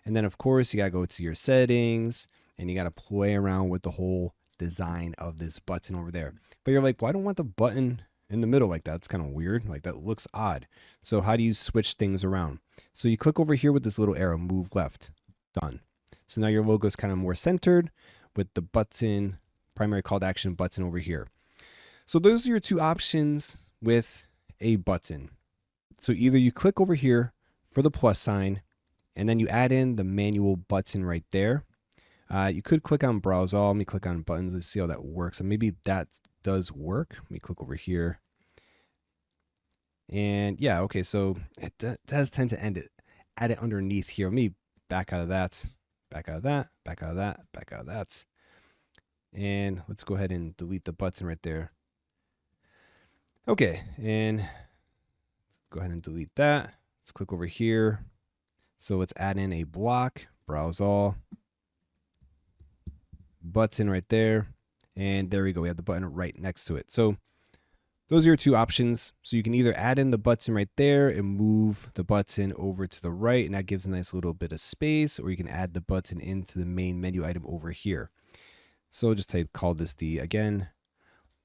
And then of course you gotta go to your settings and you gotta play around with the whole design of this button over there. But you're like, well, I don't want the button in the middle like that. It's kind of weird. Like that looks odd. So how do you switch things around? So you click over here with this little arrow, move left, done. So now your logo is kind of more centered with the button, primary call to action button over here. So those are your two options with a button. So either you click over here for the plus sign and then you add in the manual button right there. You could click on browse all. Let me click on buttons. Let's see how that works. And maybe that does work. Let me click over here. And yeah, okay. So it does tend to add it underneath here. Let me back out of that, back out of that, back out of that, back out of that. And let's go ahead and delete the button right there. Okay. And go ahead and delete that. Let's click over here. So let's add in a block, browse all, button right there. And there we go. We have the button right next to it. So those are your two options. So you can either add in the button right there and move the button over to the right, and that gives a nice little bit of space, or you can add the button into the main menu item over here. So just call this the, again,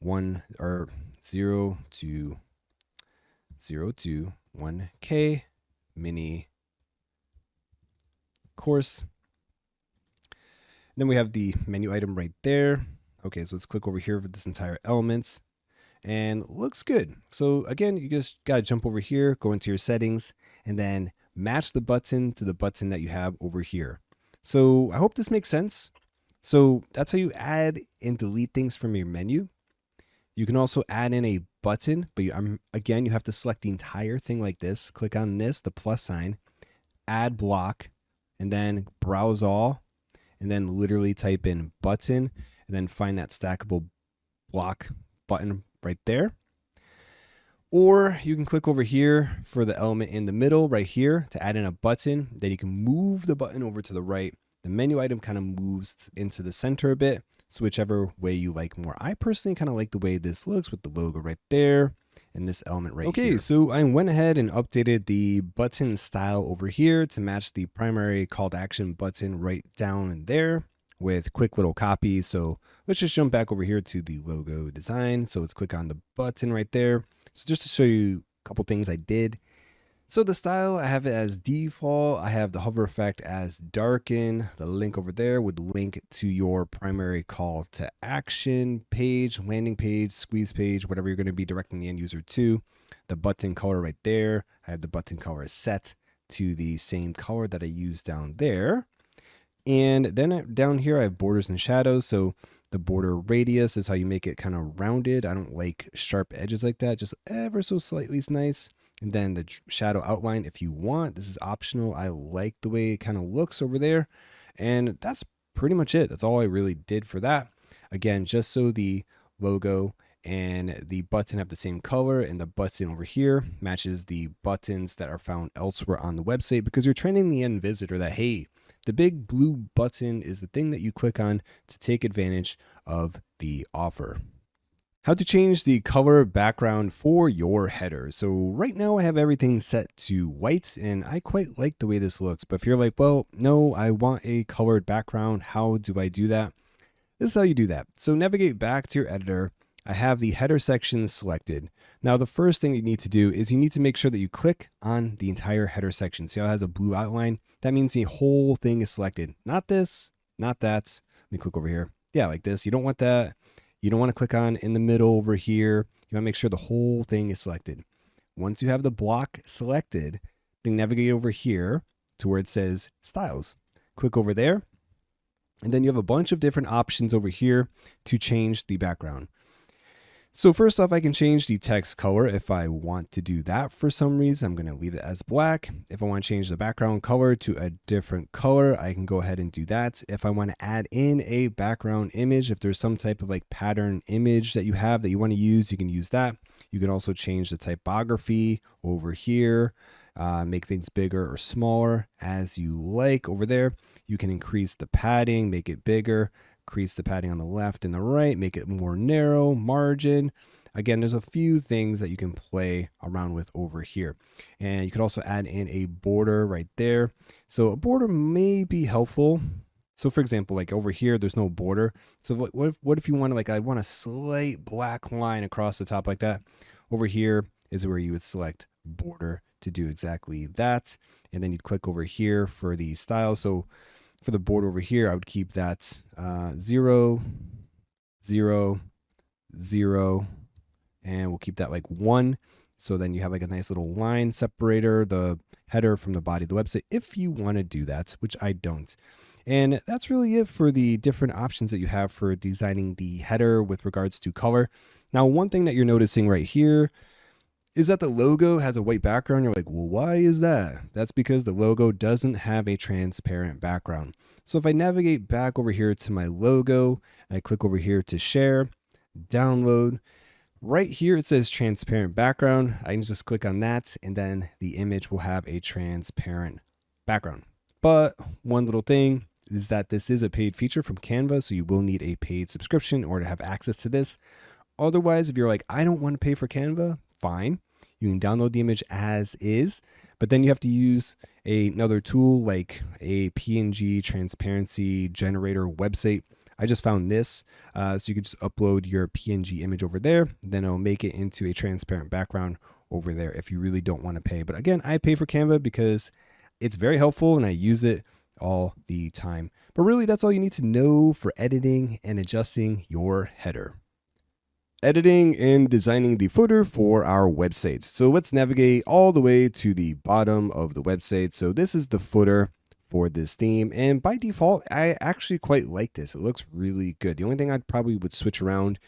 0 to 1K mini course. And then we have the menu item right there. Okay, so let's click over here for this entire element. And looks good. So again, you just gotta jump over here, go into your settings, and then match the button to the button that you have over here. So I hope this makes sense. So that's how you add and delete things from your menu. You can also add in a button, but again, you have to select the entire thing like this. Click on this, the plus sign, add block, and then browse all, and then literally type in button, and then find that stackable block button right there. Or you can click over here for the element in the middle right here to add in a button. Then you can move the button over to the right. The menu item kind of moves into the center a bit. So whichever way you like more. I personally kind of like the way this looks with the logo right there and this element right here. Okay, so I went ahead and updated the button style over here to match the primary call to action button right down there with quick little copies. So let's just jump back over here to the logo design. So let's click on the button right there. So just to show you a couple things I did So the style, I have it as default. I have the hover effect as darken. The link over there would link to your primary call to action page, landing page, squeeze page, whatever you're going to be directing the end user to. The button color right there, I have the button color set to the same color that I used down there. And then down here, I have borders and shadows. So the border radius is how you make it kind of rounded. I don't like sharp edges like that. Just ever so slightly is nice. And then the shadow outline, if you want, this is optional. I like the way it kind of looks over there. And that's pretty much it. That's all I really did for that. Again, just so the logo and the button have the same color, and the button over here matches the buttons that are found elsewhere on the website, because you're training the end visitor that, hey, the big blue button is the thing that you click on to take advantage of the offer. How to change the color background for your header. So right now I have everything set to white, and I quite like the way this looks. But if you're like, well, no, I want a colored background, how do I do that? This is how you do that. So navigate back to your editor. I have the header section selected. Now the first thing you need to do is you need to make sure that you click on the entire header section. See how it has a blue outline? That means the whole thing is selected. Not this, not that. Let me click over here. Yeah, like this. You don't want that. You don't want to click on in the middle over here. You want to make sure the whole thing is selected. Once you have the block selected, then navigate over here to where it says styles. Click over there. And then you have a bunch of different options over here to change the background. So first off, I can change the text color if I want to do that for some reason. I'm going to leave it as black. If I want to change the background color to a different color, I can go ahead and do that. If I want to add in a background image, if there's some type of like pattern image that you have that you want to use, you can use that. You can also change the typography over here, make things bigger or smaller as you like over there. You can increase the padding, make it bigger. Increase the padding on the left and the right, make it more narrow, margin. Again, there's a few things that you can play around with over here. And you could also add in a border right there. So a border may be helpful. So for example, like over here, there's no border. So what if you want to, like, I want a slight black line across the top like that. Over here is where you would select border to do exactly that. And then you'd click over here for the style. So for the border over here, I would keep that 0, 0, 0, and we'll keep that like 1. So then you have like a nice little line separator, the header from the body of the website, if you want to do that, which I don't. And that's really it for the different options that you have for designing the header with regards to color. Now, one thing that you're noticing right here is that the logo has a white background. You're like, well, why is that? That's because the logo doesn't have a transparent background. So if I navigate back over here to my logo, and I click over here to share, download, right here it says transparent background. I can just click on that, and then the image will have a transparent background. But one little thing is that this is a paid feature from Canva, so you will need a paid subscription or to have access to this. Otherwise, if you're like, I don't want to pay for Canva, fine. You can download the image as is, but then you have to use another tool like a PNG transparency generator website. I just found this, so you can just upload your PNG image over there. Then it'll make it into a transparent background over there if you really don't want to pay. But again, I pay for Canva because it's very helpful and I use it all the time. But really, that's all you need to know for editing and adjusting your header. Editing and designing the footer for our website. So let's navigate all the way to the bottom of the website. So this is the footer for this theme. And by default, I actually quite like this. It looks really good. The only thing I probably would switch around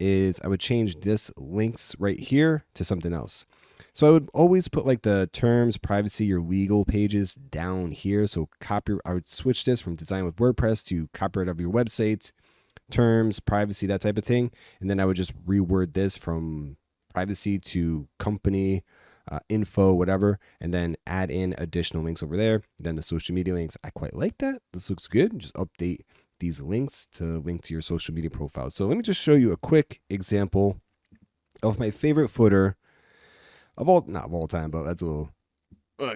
is I would change this links right here to something else. So I would always put like the terms, privacy, your legal pages down here. So I would switch this from design with WordPress to copyright of your website, terms, privacy, that type of thing. And then I would just reword this from privacy to company, info, whatever, and then add in additional links over there. Then the social media links, I quite like that. This looks good. Just update these links to link to your social media profile. So let me just show you a quick example of my favorite footer of all, not of all time, but that's a little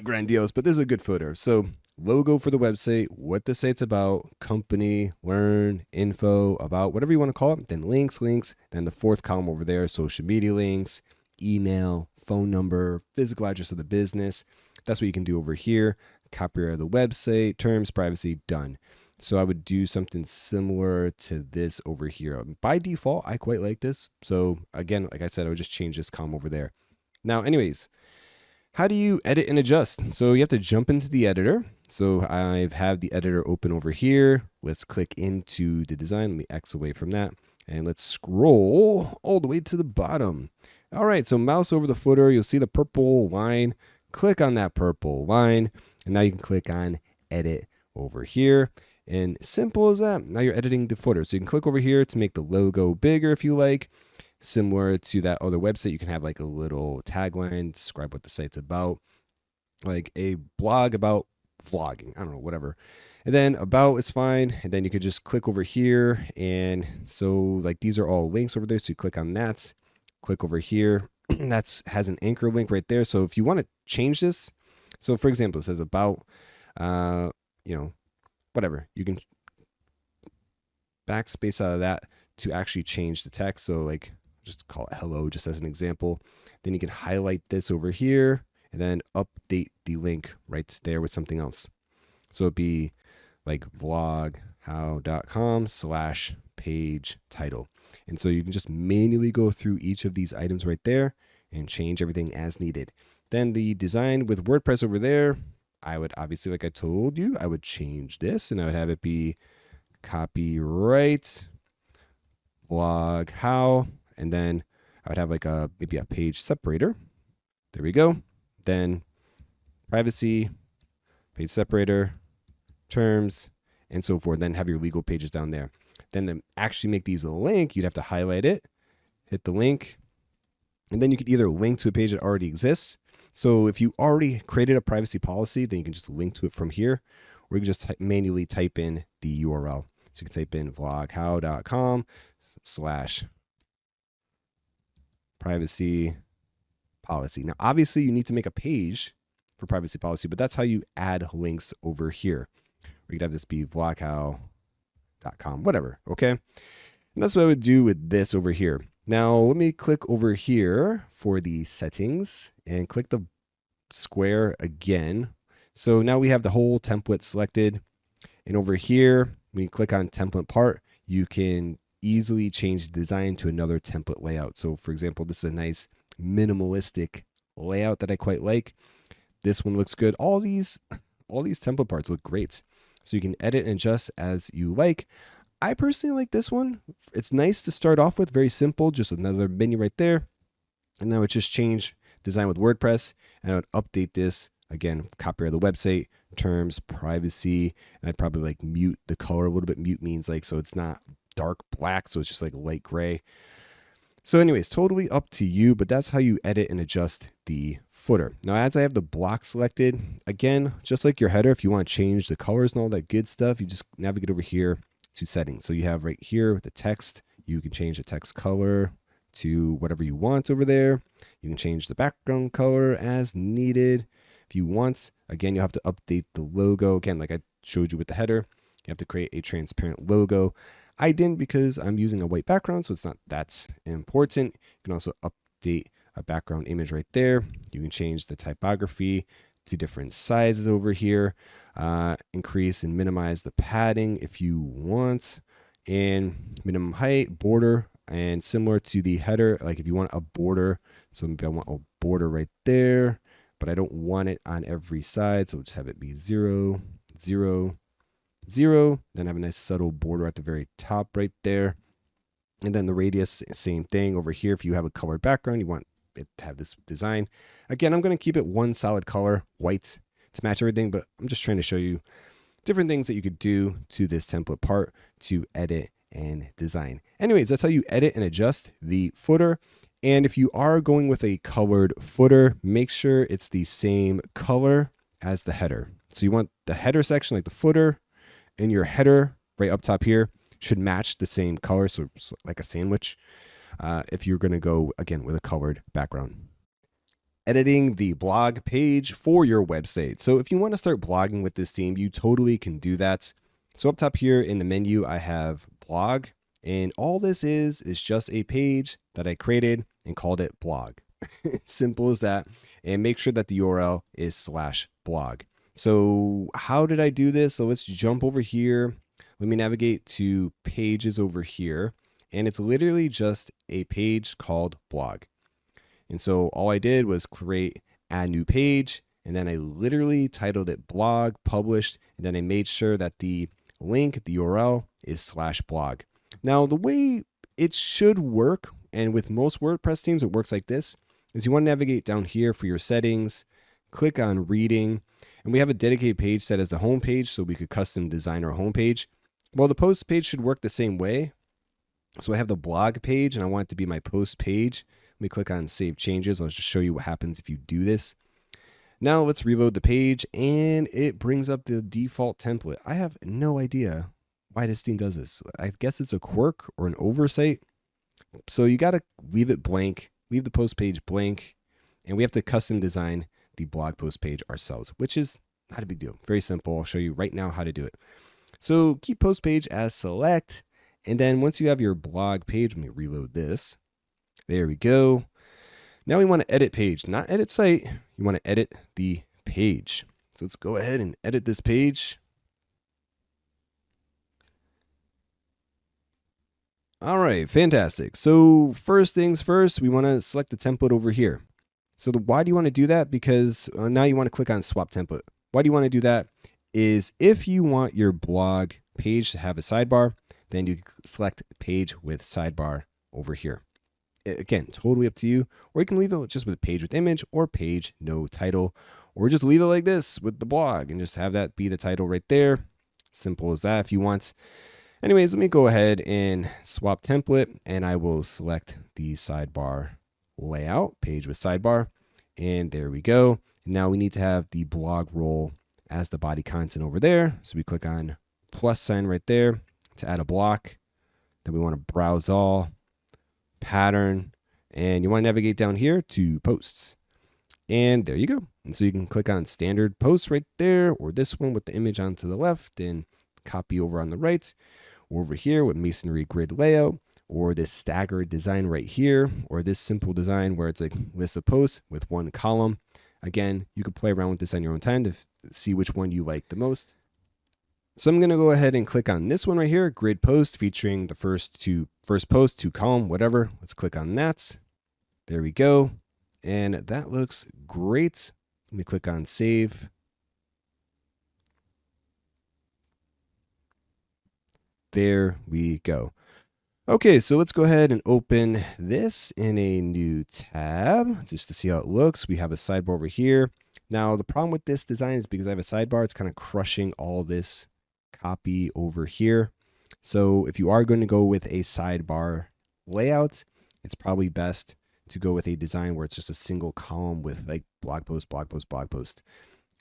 grandiose, but this is a good footer. So logo for the website, what the site's about, company, learn, info, about, whatever you want to call it. Then links, then the fourth column over there, social media links, email, phone number, physical address of the business. That's what you can do over here. Copyright of the website, terms, privacy, done. So I would do something similar to this over here. By default, I quite like this. So again, like I said, I would just change this column over there. Now, anyways, how do you edit and adjust? So you have to jump into the editor. So I have the editor open over here. Let's click into the design. Let me X away from that. And let's scroll all the way to the bottom. All right, so mouse over the footer. You'll see the purple line. Click on that purple line. And now you can click on edit over here. And simple as that. Now you're editing the footer. So you can click over here to make the logo bigger if you like. Similar to that other website, you can have like a little tagline, describe what the site's about. Like a blog about vlogging. I don't know, whatever. And then about is fine. And then you could just click over here. And so like these are all links over there. So you click on that. Click over here. That's has an anchor link right there. So if you want to change this, so for example, it says about, whatever, you can backspace out of that to actually change the text. So like just call it hello, just as an example. Then you can highlight this over here and then update the link right there with something else. So it'd be like vloghow.com/page title. And so you can just manually go through each of these items right there and change everything as needed. Then the design with WordPress over there, I would obviously, like I told you, I would change this and I would have it be copyright blog how, and then I would have like maybe a page separator. There we go. Then privacy, page separator, terms, and so forth. Then have your legal pages down there. Then to actually make these a link, you'd have to highlight it, hit the link, and then you could either link to a page that already exists. So if you already created a privacy policy, then you can just link to it from here, or you can just manually type in the URL. So you can type in vloghow.com/privacy policy. Now, obviously, you need to make a page for privacy policy, but that's how you add links over here. Or you could have this be vloghow.com, whatever, okay? And that's what I would do with this over here. Now, let me click over here for the settings and click the square again. So now we have the whole template selected. And over here, when you click on template part, you can easily change the design to another template layout. So for example, this is a nice minimalistic layout that I quite like. This one looks good. All these template parts look great. So you can edit and adjust as you like. I personally like this one. It's nice to start off with, very simple, just another menu right there. And then I would just change design with WordPress and I would update this again, copyright of the website, terms, privacy, and I'd probably like mute the color a little bit. Mute means like, so it's not dark black, so it's just like light gray. So anyways, totally up to you, but that's how you edit and adjust the footer. Now, as I have the block selected, again, just like your header, if you want to change the colors and all that good stuff, you just navigate over here to settings. So you have right here with the text, you can change the text color to whatever you want over there. You can change the background color as needed. If you want, again, you'll have to update the logo. Again, like I showed you with the header, you have to create a transparent logo. I didn't because I'm using a white background, so it's not that important. You can also update a background image right there. You can change the typography to different sizes over here, increase and minimize the padding if you want, and minimum height, border, and similar to the header, like if you want a border, so maybe I want a border right there, but I don't want it on every side, so we'll just have it be 0, 0, 0, then have a nice subtle border at the very top right there. And then the radius, same thing over here. If you have a colored background, you want it to have this design. Again, I'm going to keep it one solid color, white, to match everything, but I'm just trying to show you different things that you could do to this template part to edit and design. Anyways, that's how you edit and adjust the footer. And if you are going with a colored footer, make sure it's the same color as the header. So you want the header section, like the footer, and your header right up top here should match the same color, so like a sandwich, if you're going to go, again, with a colored background. Editing the blog page for your website. So if you want to start blogging with this theme, you totally can do that. So up top here in the menu, I have blog, and all this is just a page that I created and called it blog. Simple as that. And make sure that the URL is /blog. So how did I do this? So let's jump over here. Let me navigate to pages over here. And it's literally just a page called blog. And so all I did was create add new page. And then I literally titled it blog, published. And then I made sure that the link, the URL is /blog. Now the way it should work, and with most WordPress themes, it works like this, is you want to navigate down here for your settings, click on reading, and we have a dedicated page set as the home page, so we could custom design our home page. Well, the post page should work the same way. So I have the blog page, and I want it to be my post page. Let me click on Save Changes. I'll just show you what happens if you do this. Now let's reload the page, and it brings up the default template. I have no idea why this theme does this. I guess it's a quirk or an oversight. So you got to leave it blank, leave the post page blank, and we have to custom design the blog post page ourselves, which is not a big deal. Very simple. I'll show you right now how to do it. So keep post page as select, and then once you have your blog page, let me reload this. There we go. Now we want to edit page, not edit site. You want to edit the page. So let's go ahead and edit this page. All right, fantastic. So first things first, we want to select the template over here. So why do you want to do that? Because now you want to click on swap template. Why do you want to do that? Is if you want your blog page to have a sidebar, then you select page with sidebar over here. Again, totally up to you. Or you can leave it just with page with image or page no title, or just leave it like this with the blog and just have that be the title right there. Simple as that if you want. Anyways, let me go ahead and swap template, and I will select the sidebar layout, page with sidebar, and there we go. And now we need to have the blog role as the body content over there. So we click on +sign right there to add a block. Then we want to browse all, pattern, and you want to navigate down here to posts. And there you go. And so you can click on standard posts right there, or this one with the image onto the left and copy over on the right, or over here with masonry grid layout, or this staggered design right here, or this simple design where it's like list of posts with one column. Again, you can play around with this on your own time to see which one you like the most. So I'm going to go ahead and click on this one right here, grid post, featuring the first post, 2 column, whatever. Let's click on that. There we go. And that looks great. Let me click on save. There we go. Okay, so let's go ahead and open this in a new tab just to see how it looks. We have a sidebar over here. Now, the problem with this design is because I have a sidebar, it's kind of crushing all this copy over here. So if you are going to go with a sidebar layout, it's probably best to go with a design where it's just a single column with like blog post, blog post, blog post.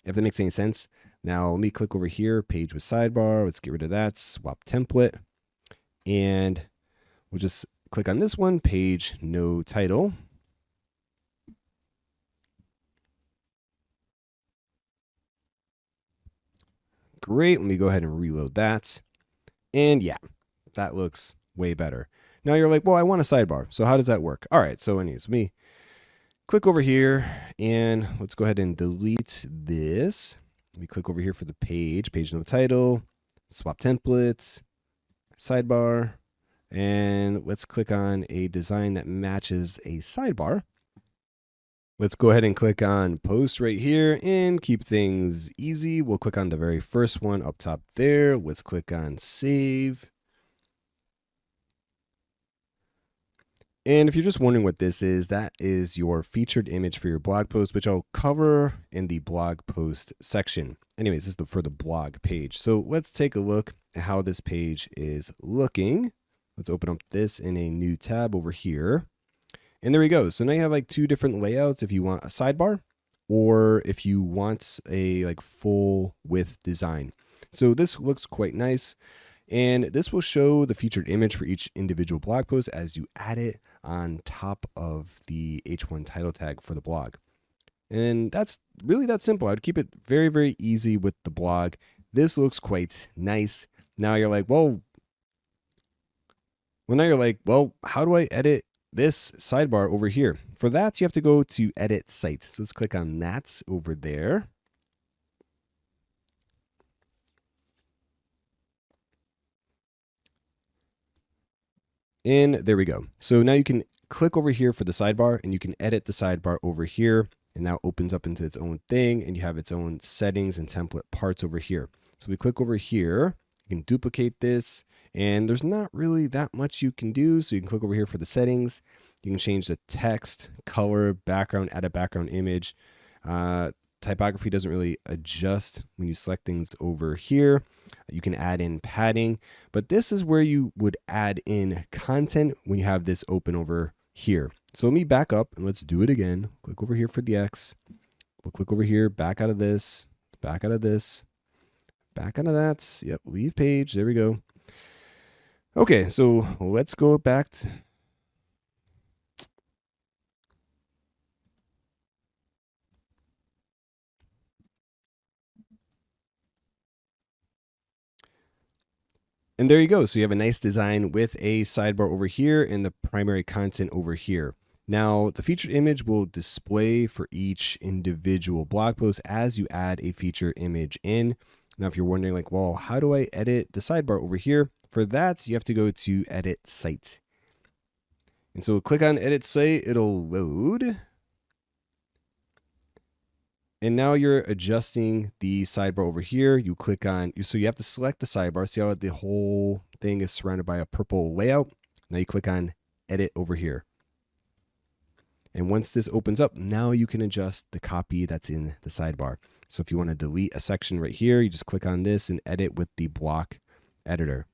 If that makes any sense. Now let me click over here, page with sidebar. Let's get rid of that, swap template. And we'll just click on this one, page no title. Great, let me go ahead and reload that. And yeah, that looks way better. Now you're like, well, I want a sidebar. So how does that work? All right, so anyways, let me click over here and let's go ahead and delete this. Let me click over here for the page no title, swap templates, sidebar, and let's click on a design that matches a sidebar. Let's go ahead and click on post right here and keep things easy. We'll click on the very first one up top there. Let's click on save. And if you're just wondering what this is, that is your featured image for your blog post, which I'll cover in the blog post section. Anyways, this is for the blog page. So let's take a look at how this page is looking. Let's open up this in a new tab over here. And there we go. So now you have like 2 different layouts if you want a sidebar or if you want a like full width design. So this looks quite nice. And this will show the featured image for each individual blog post as you add it on top of the H1 title tag for the blog. And that's really that simple. I'd keep it very, very easy with the blog. This looks quite nice. Now you're like, well, how do I edit this sidebar over here. For that, you have to go to Edit Site. So let's click on that over there. And there we go. So now you can click over here for the sidebar, and you can edit the sidebar over here. And now opens up into its own thing, and you have its own settings and template parts over here. So we click over here, you can duplicate this, and there's not really that much you can do. So you can click over here for the settings. You can change the text, color, background, add a background image. Typography doesn't really adjust when you select things over here. You can add in padding, but this is where you would add in content when you have this open over here. So let me back up and let's do it again. Click over here for the X. We'll click over here, back out of this, back out of this, back out of that. Yep, leave page. There we go. Okay, so let's go back to... And there you go. So you have a nice design with a sidebar over here and the primary content over here. Now, the featured image will display for each individual blog post as you add a feature image in. Now, if you're wondering like, well, how do I edit the sidebar over here? For that, you have to go to Edit Site. And so click on Edit Site, it'll load. And now you're adjusting the sidebar over here. You click on, so you have to select the sidebar. See how the whole thing is surrounded by a purple layout? Now you click on Edit over here. And once this opens up, now you can adjust the copy that's in the sidebar. So if you want to delete a section right here, you just click on this and edit with the block editor.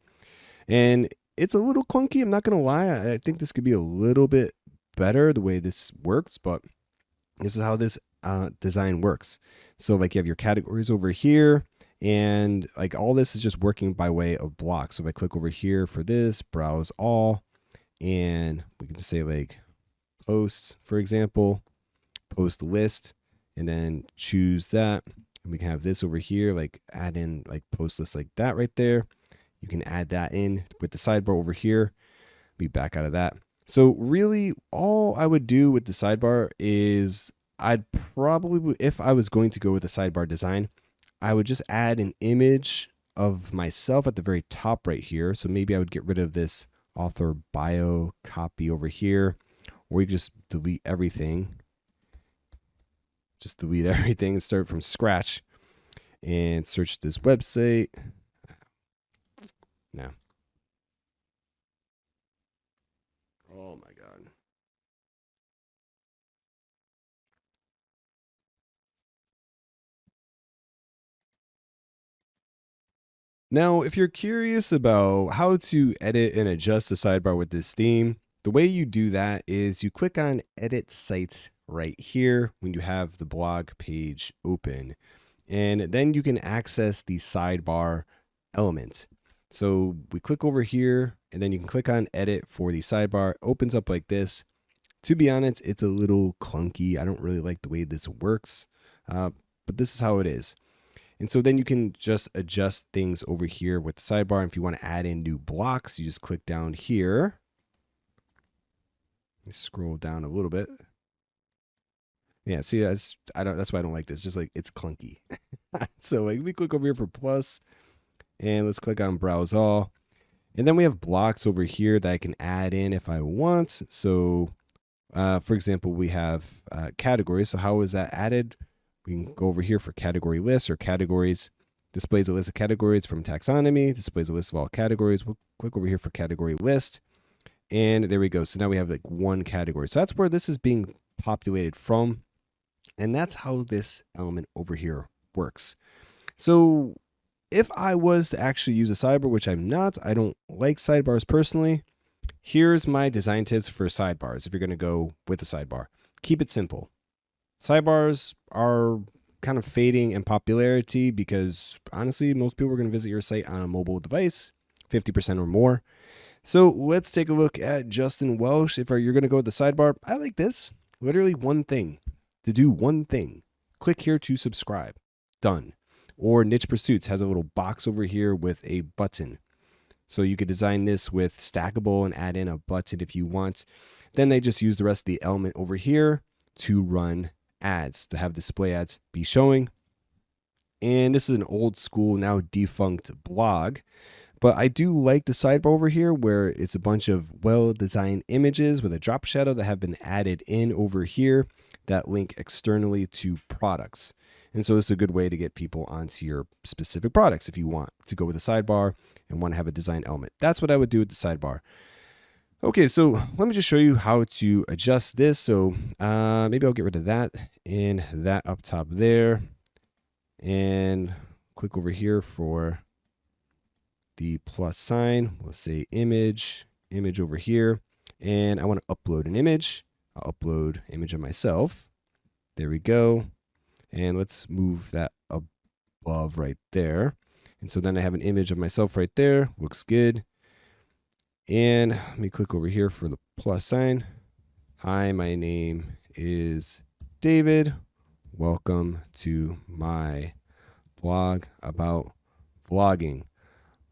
And it's a little clunky, I'm not going to lie. I think this could be a little bit better the way this works, but this is how this design works. So like you have your categories over here, and like all this is just working by way of blocks. So if I click over here for this, browse all, and we can just say like posts, for example, post list, and then choose that. And we can have this over here, like add in like post list like that right there. You can add that in with the sidebar over here. Be back out of that. So really all I would do with the sidebar is I'd probably, if I was going to go with a sidebar design, I would just add an image of myself at the very top right here. So maybe I would get rid of this author bio copy over here, or you could just delete everything. Just delete everything and start from scratch and search this website. No. Oh my God. Now, if you're curious about how to edit and adjust the sidebar with this theme, the way you do that is you click on Edit Site right here when you have the blog page open. And then you can access the sidebar element. So we click over here, and then you can click on Edit for the sidebar. It opens up like this. To be honest, it's a little clunky. I don't really like the way this works, but this is how it is. And so then you can just adjust things over here with the sidebar. And if you want to add in new blocks, you just click down here. Scroll down a little bit. Yeah, see, that's why I don't like this. Just like it's clunky. So like we click over here for plus, and let's click on browse all. And then we have blocks over here that I can add in if I want. So for example, we have categories. So how is that added? We can go over here for category lists or categories. Displays a list of categories from taxonomy. Displays a list of all categories. We'll click over here for category list. And there we go. So now we have like one category. So that's where this is being populated from. And that's how this element over here works. So if I was to actually use a sidebar, which I'm not, I don't like sidebars personally. Here's my design tips for sidebars. If you're going to go with a sidebar, keep it simple. Sidebars are kind of fading in popularity because honestly, most people are going to visit your site on a mobile device, 50% or more. So let's take a look at Justin Welsh. If you're going to go with the sidebar, I like this. Literally one thing. To do one thing. Click here to subscribe. Done. Or Niche Pursuits has a little box over here with a button. So you could design this with stackable and add in a button if you want. Then I just use the rest of the element over here to run ads, to have display ads be showing. And this is an old school, now defunct blog. But I do like the sidebar over here where it's a bunch of well-designed images with a drop shadow that have been added in over here that link externally to products. And so this is a good way to get people onto your specific products if you want to go with a sidebar and want to have a design element. That's what I would do with the sidebar. Okay, so let me just show you how to adjust this. So maybe I'll get rid of that and that up top there. And click over here for the plus sign. We'll say image over here. And I want to upload an image. I'll upload image of myself. There we go. And let's move that above right there. And so then I have an image of myself right there. Looks good. And let me click over here for the plus sign. Hi, my name is David. Welcome to my blog about vlogging.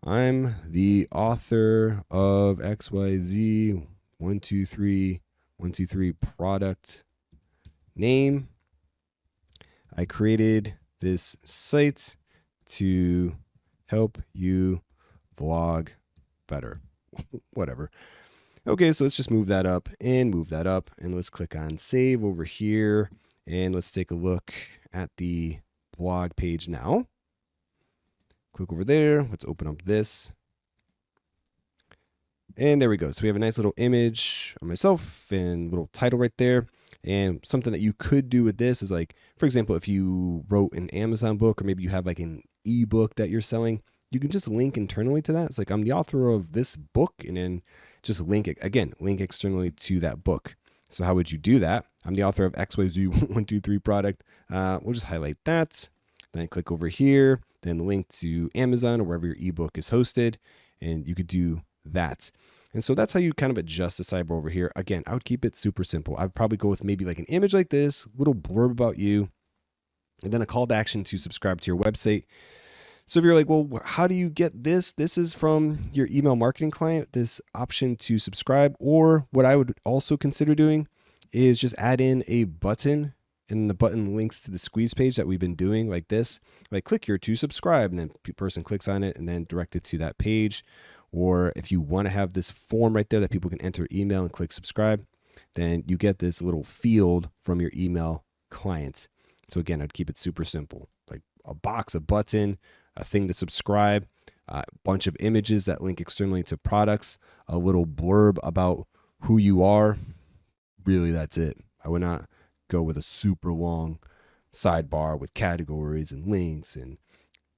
I'm the author of XYZ 123 product name. I created this site to help you vlog better. Whatever. Okay, so let's just move that up and let's click on save over here and let's take a look at the blog page now. Click over there. Let's open up this. And there we go. So we have a nice little image of myself and little title right there. And something that you could do with this is like, for example, if you wrote an Amazon book or maybe you have like an ebook that you're selling, you can just link internally to that. It's like, I'm the author of this book, and then just link it again, link externally to that book. So how would you do that? I'm the author of XYZ 123 product. We'll just highlight that. Then click over here, then link to Amazon or wherever your ebook is hosted, and you could do that. And so that's how you kind of adjust the sidebar over here. Again, I would keep it super simple. I'd probably go with maybe like an image like this, little blurb about you, and then a call to action to subscribe to your website. So if you're like, well, how do you get this? This is from your email marketing client, this option to subscribe. Or what I would also consider doing is just add in a button, and the button links to the squeeze page that we've been doing like this. Like, click here to subscribe, and then the person clicks on it and then direct it to that page. Or if you want to have this form right there that people can enter email and click subscribe, then you get this little field from your email client. So again, I'd keep it super simple, like a box, a button, a thing to subscribe, a bunch of images that link externally to products, a little blurb about who you are. Really, that's it. I would not go with a super long sidebar with categories and links and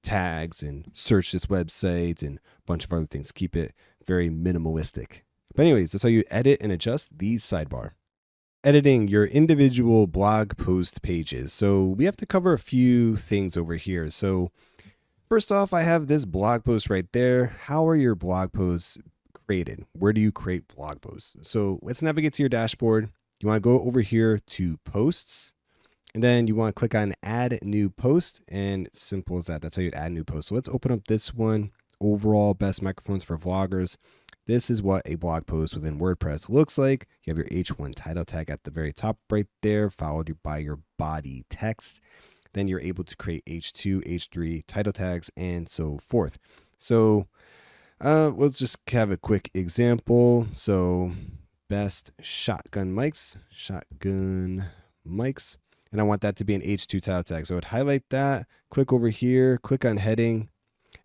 tags and search this website and a bunch of other things. Keep it very minimalistic. But anyways, that's how you edit and adjust the sidebar. Editing your individual blog post pages. So we have to cover a few things over here. So first off, I have this blog post right there. How are your blog posts created? Where do you create blog posts? So let's navigate to your dashboard. You want to go over here to posts, and then you want to click on add new post, and simple as that. That's how you add new post. So let's open up this one, overall best microphones for vloggers. This is what a blog post within WordPress looks like. You have your H1 title tag at the very top right there, followed by your body text. Then you're able to create H2, H3 title tags, and so forth. So let's just have a quick example. So best shotgun mics, and I want that to be an H2 title tag. So I'd highlight that, click over here, click on heading,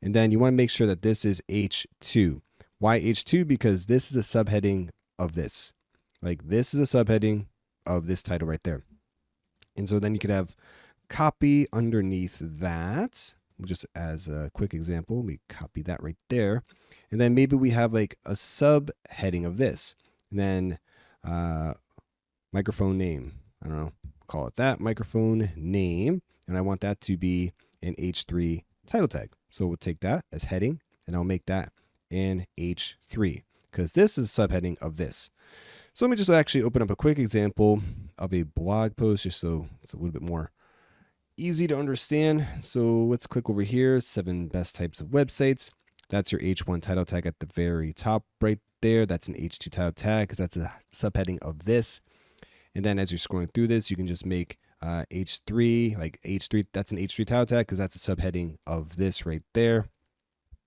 and then you want to make sure that this is H2. Why H2? Because this is a subheading of this. Like, this is a subheading of this title right there. And so then you could have copy underneath that. Just as a quick example, we copy that right there. And then maybe we have like a subheading of this. And then microphone name. I don't know, call it that, microphone name. And I want that to be an H3 title tag. So we'll take that as heading, and I'll make that an H3 because this is a subheading of this. So let me just actually open up a quick example of a blog post just so it's a little bit more easy to understand. So let's click over here, 7 best types of websites. That's your H1 title tag at the very top right there. That's an H2 title tag because that's a subheading of this. And then as you're scrolling through this, you can just make H3, like H3, that's an H3 title tag because that's a subheading of this right there.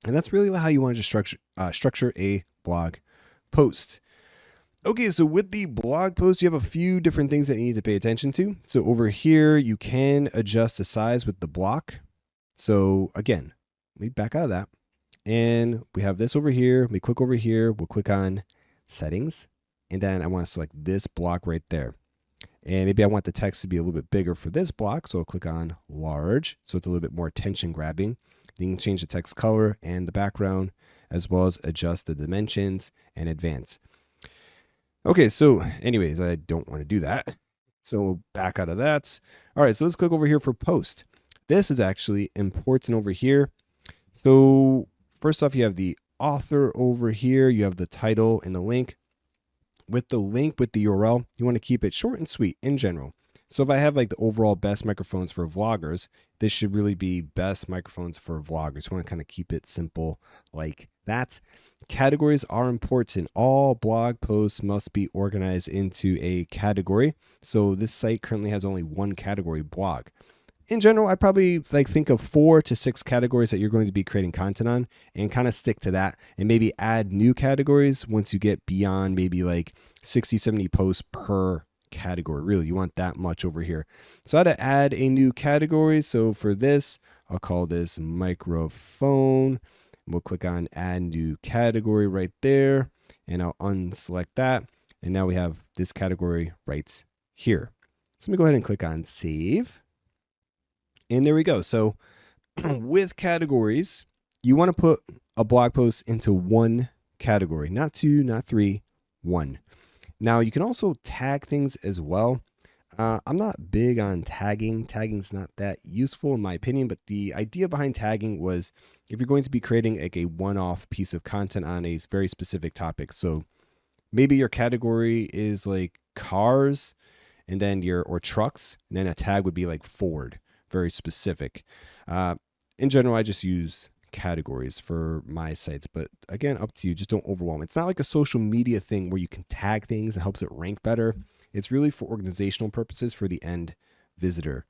And that's really how you want to structure a blog post. Okay, so with the blog post, you have a few different things that you need to pay attention to. So over here, you can adjust the size with the block. So again, let me back out of that. And we have this over here. We click over here. We'll click on settings. And then I want to select this block right there. And maybe I want the text to be a little bit bigger for this block. So I'll click on large. So it's a little bit more attention grabbing. You can change the text color and the background, as well as adjust the dimensions and advance. Okay, so anyways, I don't want to do that. So we'll back out of that. All right, so let's click over here for post. This is actually important over here. So first off, you have the author over here. You have the title and the link. With the link with the URL, you want to keep it short and sweet in general. So if I have like the overall best microphones for vloggers, this should really be best microphones for vloggers. You want to kind of keep it simple like that. Categories are important. All blog posts must be organized into a category. So this site currently has only one category, blog. In general, I probably think of 4 to 6 categories that you're going to be creating content on and kind of stick to that and maybe add new categories once you get beyond maybe like 60, 70 posts per category. Really, you want that much over here. So I had to add a new category. So for this, I'll call this microphone. We'll click on add new category right there, and I'll unselect that. And now we have this category right here. So let me go ahead and click on save. And there we go. So with categories, you want to put a blog post into one category, not 2, not 3, 1. Now you can also tag things as well. I'm not big on tagging. Tagging's not that useful in my opinion, but the idea behind tagging was if you're going to be creating like a one-off piece of content on a very specific topic. So maybe your category is like cars and then or trucks, and then a tag would be like Ford, very specific. In general, I just use categories for my sites, but again, up to you. Just don't overwhelm. It's not like a social media thing where you can tag things and helps it rank better. It's really for organizational purposes for the end visitor.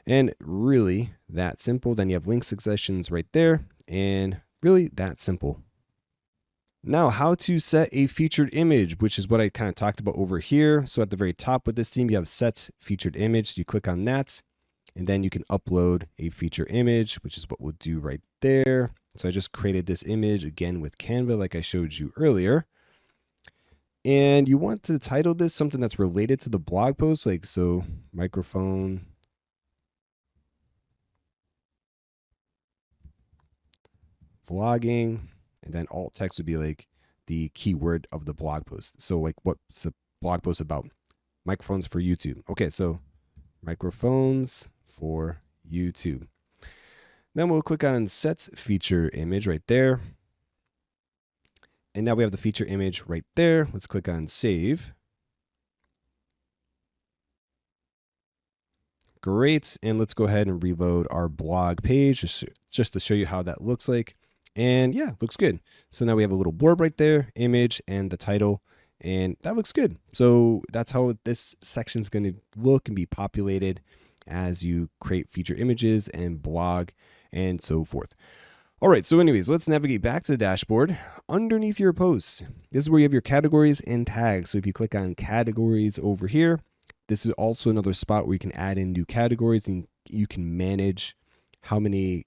And really that simple. Then you have link successions right there, and really that simple. Now, how to set a featured image, which is what I kind of talked about over here. So at the very top with this theme, you have set featured image. So you click on that, and then you can upload a feature image, which is what we'll do right there. So I just created this image again with Canva, like I showed you earlier. And you want to title this something that's related to the blog post, like so microphone vlogging, and then alt text would be like the keyword of the blog post. So like what's the blog post about? Microphones for YouTube. Okay, so microphones for YouTube. Then we'll click on set feature image right there. And now we have the feature image right there. Let's click on save. Great. And let's go ahead and reload our blog page just to show you how that looks like. And yeah, looks good. So now we have a little blurb right there, image and the title, and that looks good. So that's how this section is going to look and be populated as you create feature images and blog and so forth. All right, so anyways, let's navigate back to the dashboard. Underneath your posts, this is where you have your categories and tags. So if you click on categories over here, this is also another spot where you can add in new categories and you can manage how many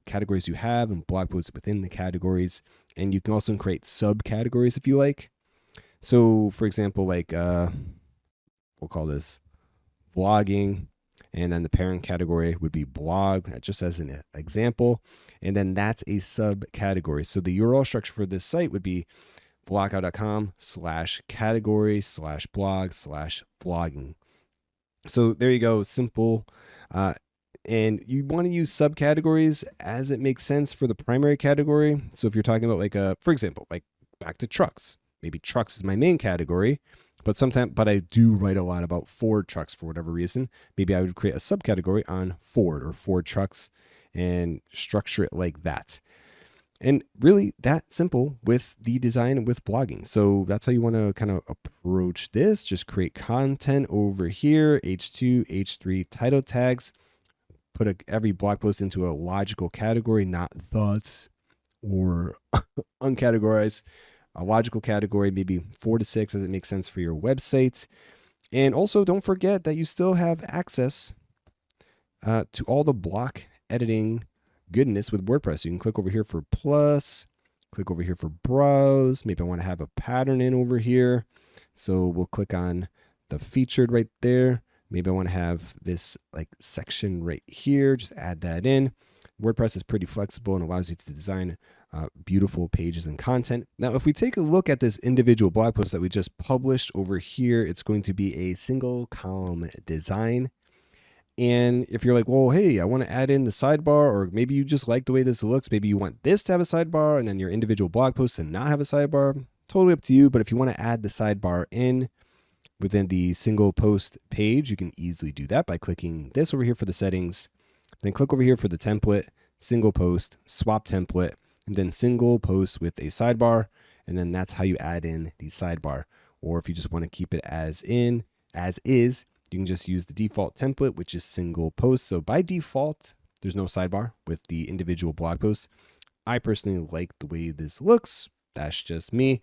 categories you have and blog posts within the categories. And you can also create subcategories if you like. So for example, like we'll call this vlogging. And then the parent category would be blog, just as an example. And then that's a subcategory. So the URL structure for this site would be vloghow.com/category/blog/vlogging. So there you go, simple. And you want to use subcategories as it makes sense for the primary category. So if you're talking about like for example, like back to trucks, maybe trucks is my main category. But I do write a lot about Ford trucks for whatever reason. Maybe I would create a subcategory on Ford or Ford trucks and structure it like that. And really that simple with the design and with blogging. So that's how you want to kind of approach this. Just create content over here, H2, H3 title tags, put every blog post into a logical category, not thoughts or uncategorized. A logical category, maybe 4 to 6 as it makes sense for your website. And also don't forget that you still have access to all the block editing goodness with WordPress. You can click over here for plus, click over here for browse. Maybe I want to have a pattern in over here. So we'll click on the featured right there. Maybe I want to have this like section right here. Just add that in. WordPress is pretty flexible and allows you to design beautiful pages and content. Now, if we take a look at this individual blog post that we just published over here, it's going to be a single column design. And if you're like, well, hey, I want to add in the sidebar, or maybe you just like the way this looks, maybe you want this to have a sidebar and then your individual blog post to not have a sidebar, totally up to you. But if you want to add the sidebar in within the single post page, you can easily do that by clicking this over here for the settings, then click over here for the template, single post, swap template, and then single post with a sidebar. And then that's how you add in the sidebar. Or if you just want to keep it as is, you can just use the default template, which is single post. So by default, there's no sidebar with the individual blog posts. I personally like the way this looks. That's just me.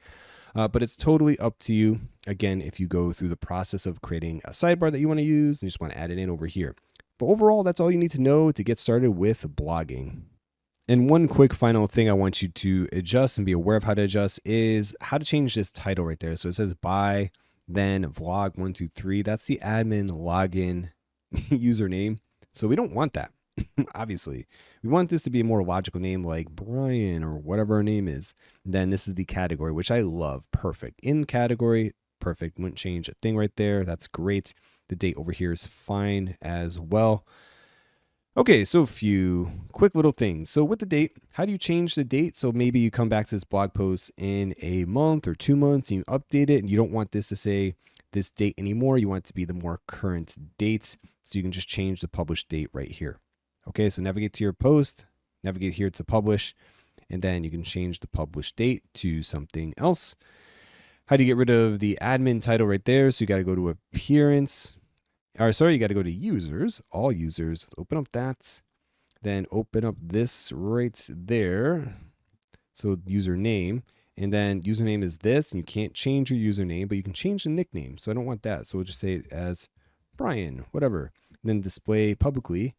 But it's totally up to you. Again, if you go through the process of creating a sidebar that you want to use, and you just want to add it in over here. But overall, that's all you need to know to get started with blogging. And one quick final thing I want you to adjust and be aware of how to adjust is how to change this title right there. So it says by then vlog 123. That's the admin login username. So we don't want that. Obviously, we want this to be a more logical name like Brian or whatever our name is. Then this is the category, which I love. Perfect. In category, perfect. Wouldn't change a thing right there. That's great. The date over here is fine as well. Okay, so a few quick little things. So with the date, how do you change the date? So maybe you come back to this blog post in a month or 2 months and you update it and you don't want this to say this date anymore. You want it to be the more current date. So you can just change the published date right here. Okay, so navigate to your post, navigate here to publish, and then you can change the published date to something else. How do you get rid of the admin title right there? So you got to go to appearance. You got to go to users, all users. Let's open up that. Then open up this right there. So username. And then username is this. And you can't change your username, but you can change the nickname. So I don't want that. So we'll just say it as Brian, whatever. And then display publicly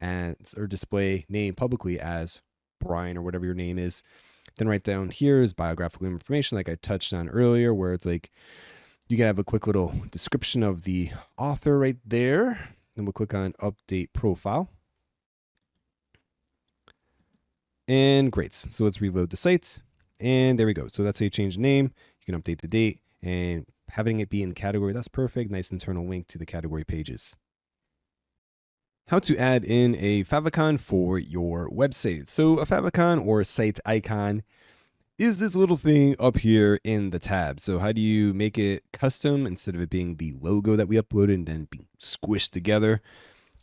or display name publicly as Brian or whatever your name is. Then right down here is biographical information like I touched on earlier, where it's like, you can have a quick little description of the author right there. Then we'll click on update profile. And great. So let's reload the site. And there we go. So that's how you change the name. You can update the date and having it be in the category. That's perfect. Nice internal link to the category pages. How to add in a favicon for your website. So a favicon or site icon is this little thing up here in the tab. So how do you make it custom instead of it being the logo that we uploaded and then being squished together?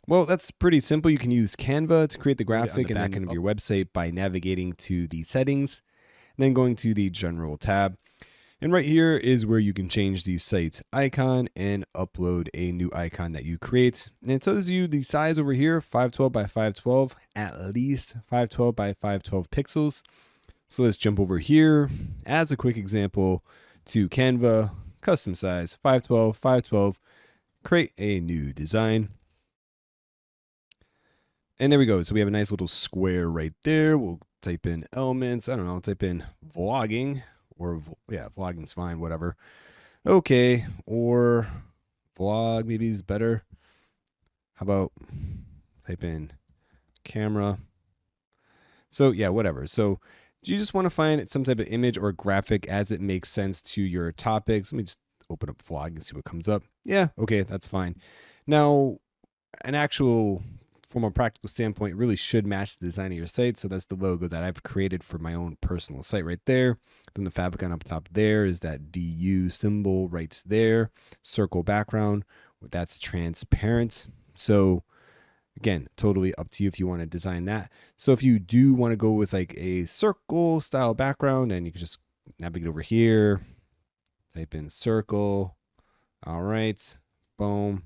Well, that's pretty simple. You can use Canva to create the graphic and the back end of your website by navigating to the settings, and then going to the general tab. And right here is where you can change the site icon and upload a new icon that you create. And it tells you the size over here, 512 by 512, at least 512 by 512 pixels. So let's jump over here as a quick example to Canva, custom size, 512, 512, create a new design. And there we go. So we have a nice little square right there. We'll type in elements. I don't know, type in vlogging or yeah, vlogging's fine, whatever. Okay. Or vlog maybe is better. How about type in camera? So yeah, whatever. So you just want to find some type of image or graphic as it makes sense to your topics. Let me just open up vlog and see what comes up. Yeah, okay, that's fine. Now, from a practical standpoint, it really should match the design of your site. So that's the logo that I've created for my own personal site right there. Then the favicon up top there is that DU symbol right there. Circle background, that's transparent. So Again, totally up to you if you want to design that. So if you do want to go with like a circle style background, and you can just navigate over here, type in circle. All right, boom,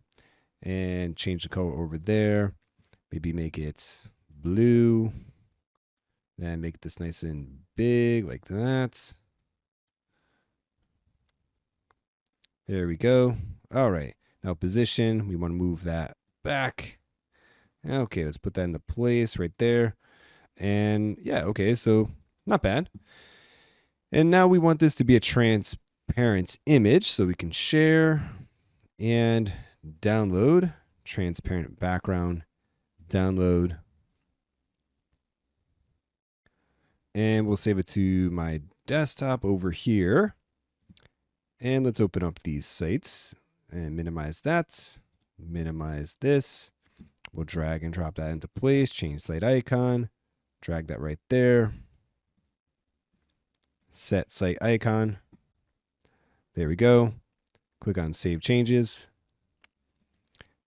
and change the color over there. Maybe make it blue. Then make this nice and big like that. There we go. All right, now position, we want to move that back. Okay, let's put that into place right there. And yeah, okay, so not bad. And now we want this to be a transparent image, so we can share and download. Transparent background, download. And we'll save it to my desktop over here. And let's open up these sites and minimize that. Minimize this. We'll drag and drop that into place, change site icon, drag that right there. Set site icon. There we go. Click on Save Changes.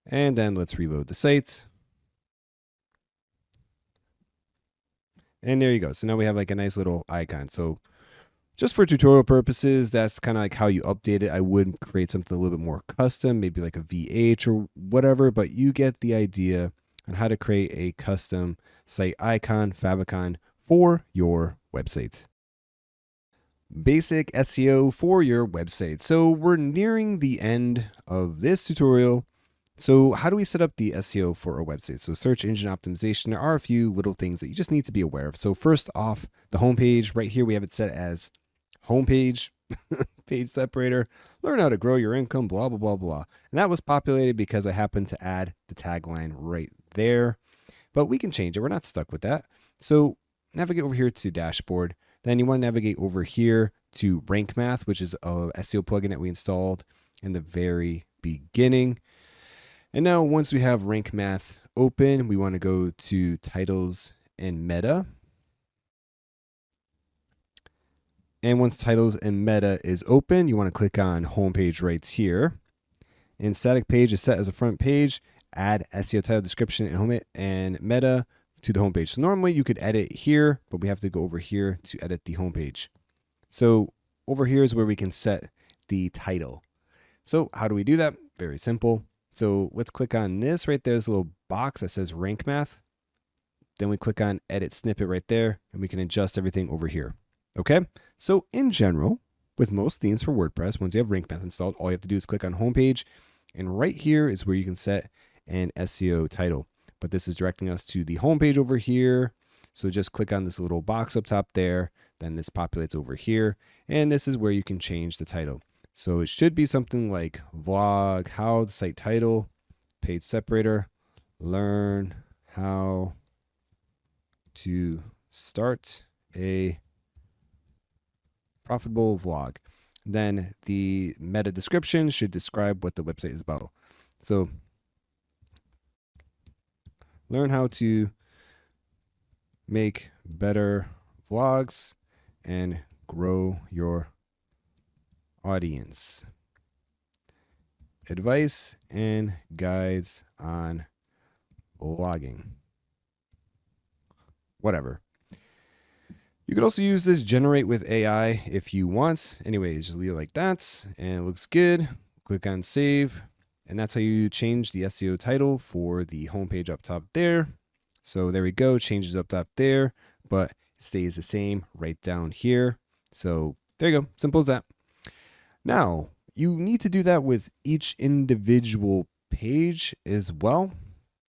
And then let's reload the site. And there you go. So now we have like a nice little icon. So just for tutorial purposes, that's kind of like how you update it. I would create something a little bit more custom, maybe like a VH or whatever, but you get the idea on how to create a custom site icon, Favicon, for your website. Basic SEO for your website. So we're nearing the end of this tutorial. So how do we set up the SEO for our website? So search engine optimization, there are a few little things that you just need to be aware of. So first off, the homepage, right here we have it set as homepage, page separator, learn how to grow your income, blah, blah, blah, blah. And that was populated because I happened to add the tagline right there, but we can change it. We're not stuck with that. So navigate over here to dashboard. Then you want to navigate over here to Rank Math, which is a SEO plugin that we installed in the very beginning. And now once we have Rank Math open, we want to go to titles and meta. And once titles and meta is open, you want to click on homepage right here. And static page is set as a front page. Add SEO title, description, and home and meta to the homepage. So normally you could edit here, but we have to go over here to edit the homepage. So over here is where we can set the title. So how do we do that? Very simple. So let's click on this right there, this little box that says Rank Math. Then we click on Edit Snippet right there, and we can adjust everything over here. Okay, so in general, with most themes for WordPress, once you have Rank Math installed, all you have to do is click on Homepage, and right here is where you can set an SEO title. But this is directing us to the homepage over here. So just click on this little box up top there, then this populates over here, and this is where you can change the title. So it should be something like vlog, how, the site title, page separator, learn how to start a profitable vlog. Then the meta description should describe what the website is about. So learn how to make better vlogs and grow your audience. Advice and guides on vlogging. Whatever. You could also use this generate with AI if you want. Anyways, just leave it like that and it looks good. Click on save. And that's how you change the SEO title for the homepage up top there. So there we go, changes up top there, but it stays the same right down here. So there you go, simple as that. Now, you need to do that with each individual page as well.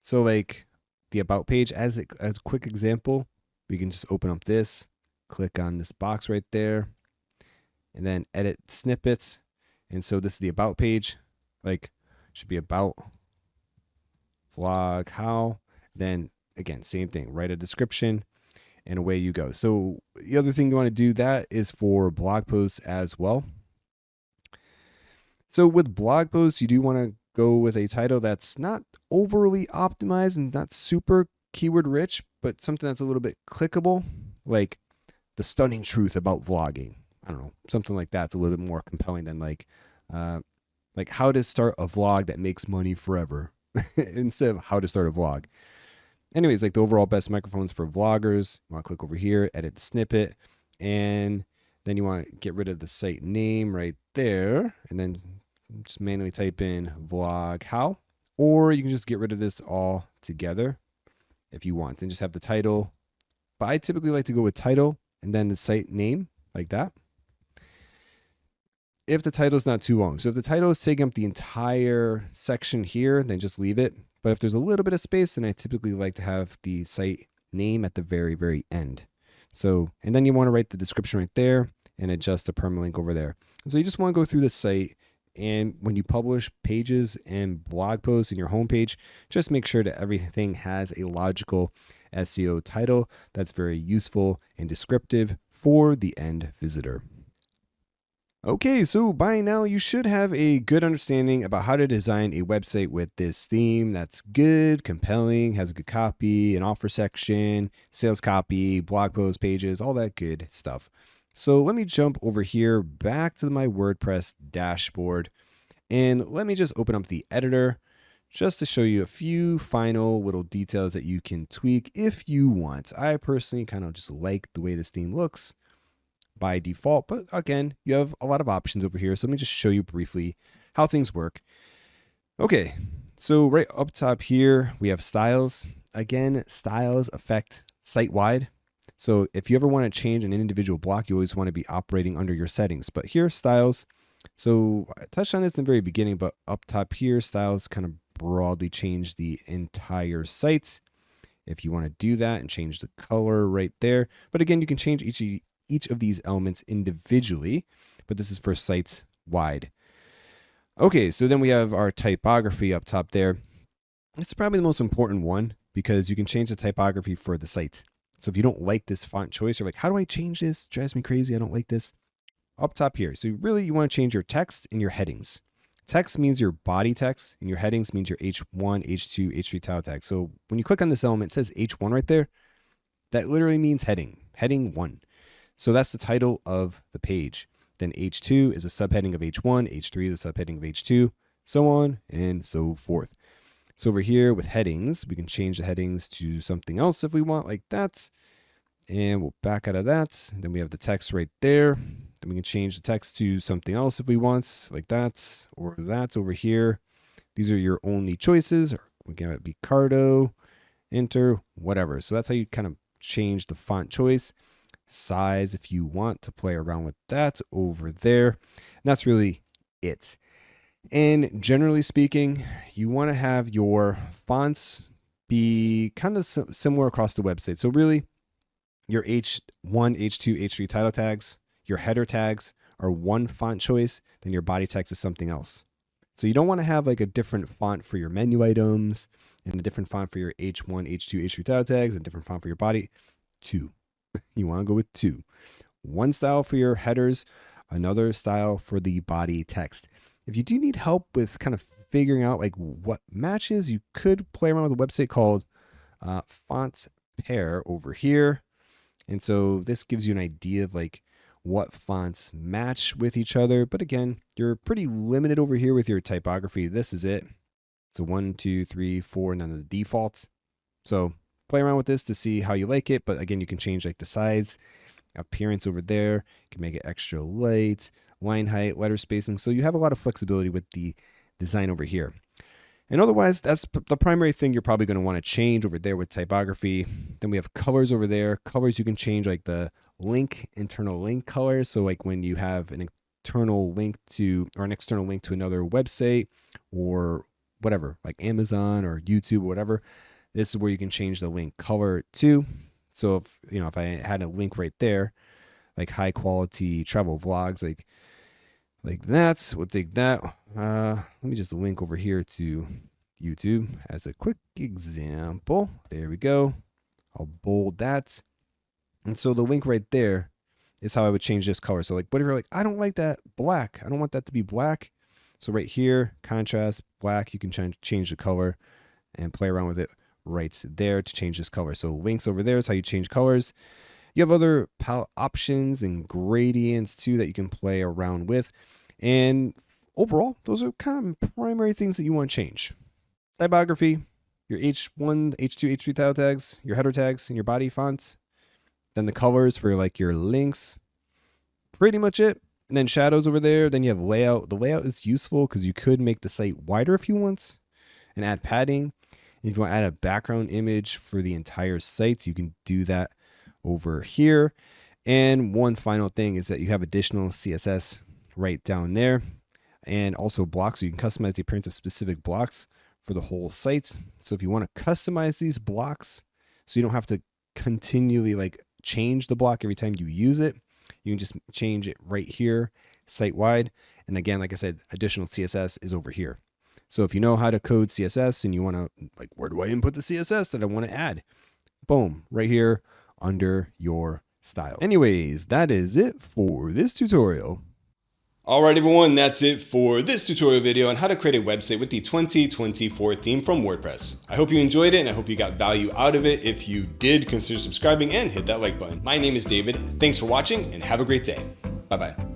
So like the about page, as a quick example, we can just open up this, click on this box right there, and then edit snippets. And so this is the about page, like should be about vlog how, then again, same thing, write a description and away you go. So the other thing you want to do that is for blog posts as well. So with blog posts, you do want to go with a title that's not overly optimized and not super keyword rich, but something that's a little bit clickable, like the stunning truth about vlogging. I don't know, something like that's a little bit more compelling than like how to start a vlog that makes money forever. instead of how to start a vlog. Anyways, like the overall best microphones for vloggers. You want to click over here, edit the snippet, and then you want to get rid of the site name right there, and then just manually type in vlog how, or you can just get rid of this all together if you want and just have the title. But I typically like to go with title and then the site name like that. If the title is not too long. So if the title is taking up the entire section here, then just leave it. But if there's a little bit of space, then I typically like to have the site name at the very, very end. So, and then you want to write the description right there and adjust the permalink over there. And so you just want to go through the site, and when you publish pages and blog posts in your homepage, just make sure that everything has a logical SEO title that's very useful and descriptive for the end visitor. Okay, so by now you should have a good understanding about how to design a website with this theme that's good, compelling, has a good copy, an offer section, sales copy, blog post pages, all that good stuff. So let me jump over here back to my WordPress dashboard, and let me just open up the editor just to show you a few final little details that you can tweak if you want. I personally kind of just like the way this theme looks by default, but again, you have a lot of options over here. So let me just show you briefly how things work. Okay, so right up top here, we have styles. Again, styles affect site-wide. So if you ever want to change an individual block, you always want to be operating under your settings. But here, styles. So I touched on this in the very beginning, but up top here, styles kind of broadly change the entire site. If you want to do that and change the color right there. But again, you can change each of these elements individually, but this is for sites wide. Okay, so then we have our typography up top there. It's probably the most important one because you can change the typography for the site. So if you don't like this font choice, you're like, how do I change this? It drives me crazy. I don't like this. Up top here. So really you want to change your text and your headings. Text means your body text, and your headings means your H1, H2, H3 title tag. So when you click on this element, it says H1 right there. That literally means heading 1. So that's the title of the page. Then H2 is a subheading of H1, H3 is a subheading of H2, so on and so forth. So over here with headings, we can change the headings to something else if we want, like that. And we'll back out of that. Then we have the text right there. Then we can change the text to something else if we want, like that, or that over here. These are your only choices. We can have it be Cardo, enter, whatever. So that's how you kind of change the font choice. Size if you want to play around with that over there. And that's really it. And generally speaking, you want to have your fonts be kind of similar across the website. So really your H1, H2, H3 title tags, your header tags are one font choice, then your body text is something else. So you don't want to have like a different font for your menu items and a different font for your H1, H2, H3 title tags, and a different font for your body. 2. You want to go with 2. One style for your headers, another style for the body text. If you do need help with kind of figuring out like what matches, you could play around with a website called Font Pair over here. And so this gives you an idea of like what fonts match with each other. But again, you're pretty limited over here with your typography. This is it. So 1, 2, 3, 4, none of the defaults. So play around with this to see how you like it. But again, you can change like the size, appearance over there. You can make it extra light, line height, letter spacing. So you have a lot of flexibility with the design over here. And otherwise, that's the primary thing you're probably going to want to change over there with typography. Then we have colors over there. Colors, you can change like the link, internal link colors. So like when you have an internal link to, or an external link to another website or whatever, like Amazon or YouTube or whatever, this is where you can change the link color to. So if, you know, if I had a link right there, like high quality travel vlogs, like that, we'll take that. Let me just link over here to YouTube as a quick example. There we go. I'll bold that. And so the link right there is how I would change this color. So like, whatever, you're like, I don't like that black. I don't want that to be black. So right here, contrast, black, you can change the color and play around with it right there to change this color. So links over there is how you change colors. You have other palette options and gradients too that you can play around with. And overall, those are kind of primary things that you want to change. typography, your H1, H2, H3 title tags, your header tags, and your body fonts. Then the colors for like your links. Pretty much it. And then shadows over there. Then you have layout. The layout is useful because you could make the site wider if you want and add padding. And if you want to add a background image for the entire site, you can do that over here. And one final thing is that you have additional CSS right down there, and also blocks. So you can customize the appearance of specific blocks for the whole site. So if you want to customize these blocks so you don't have to continually like change the block every time you use it, you can just change it right here site wide. And again, like I said, additional CSS is over here. So if you know how to code CSS and you want to, like, where do I input the CSS that I want to add? Boom, right here under your styles. Anyways, that is it for this tutorial. Alright everyone, that's it for this tutorial video on how to create a website with the 2024 theme from WordPress. I hope you enjoyed it and I hope you got value out of it. If you did, consider subscribing and hit that like button. My name is David. Thanks for watching and have a great day. Bye bye.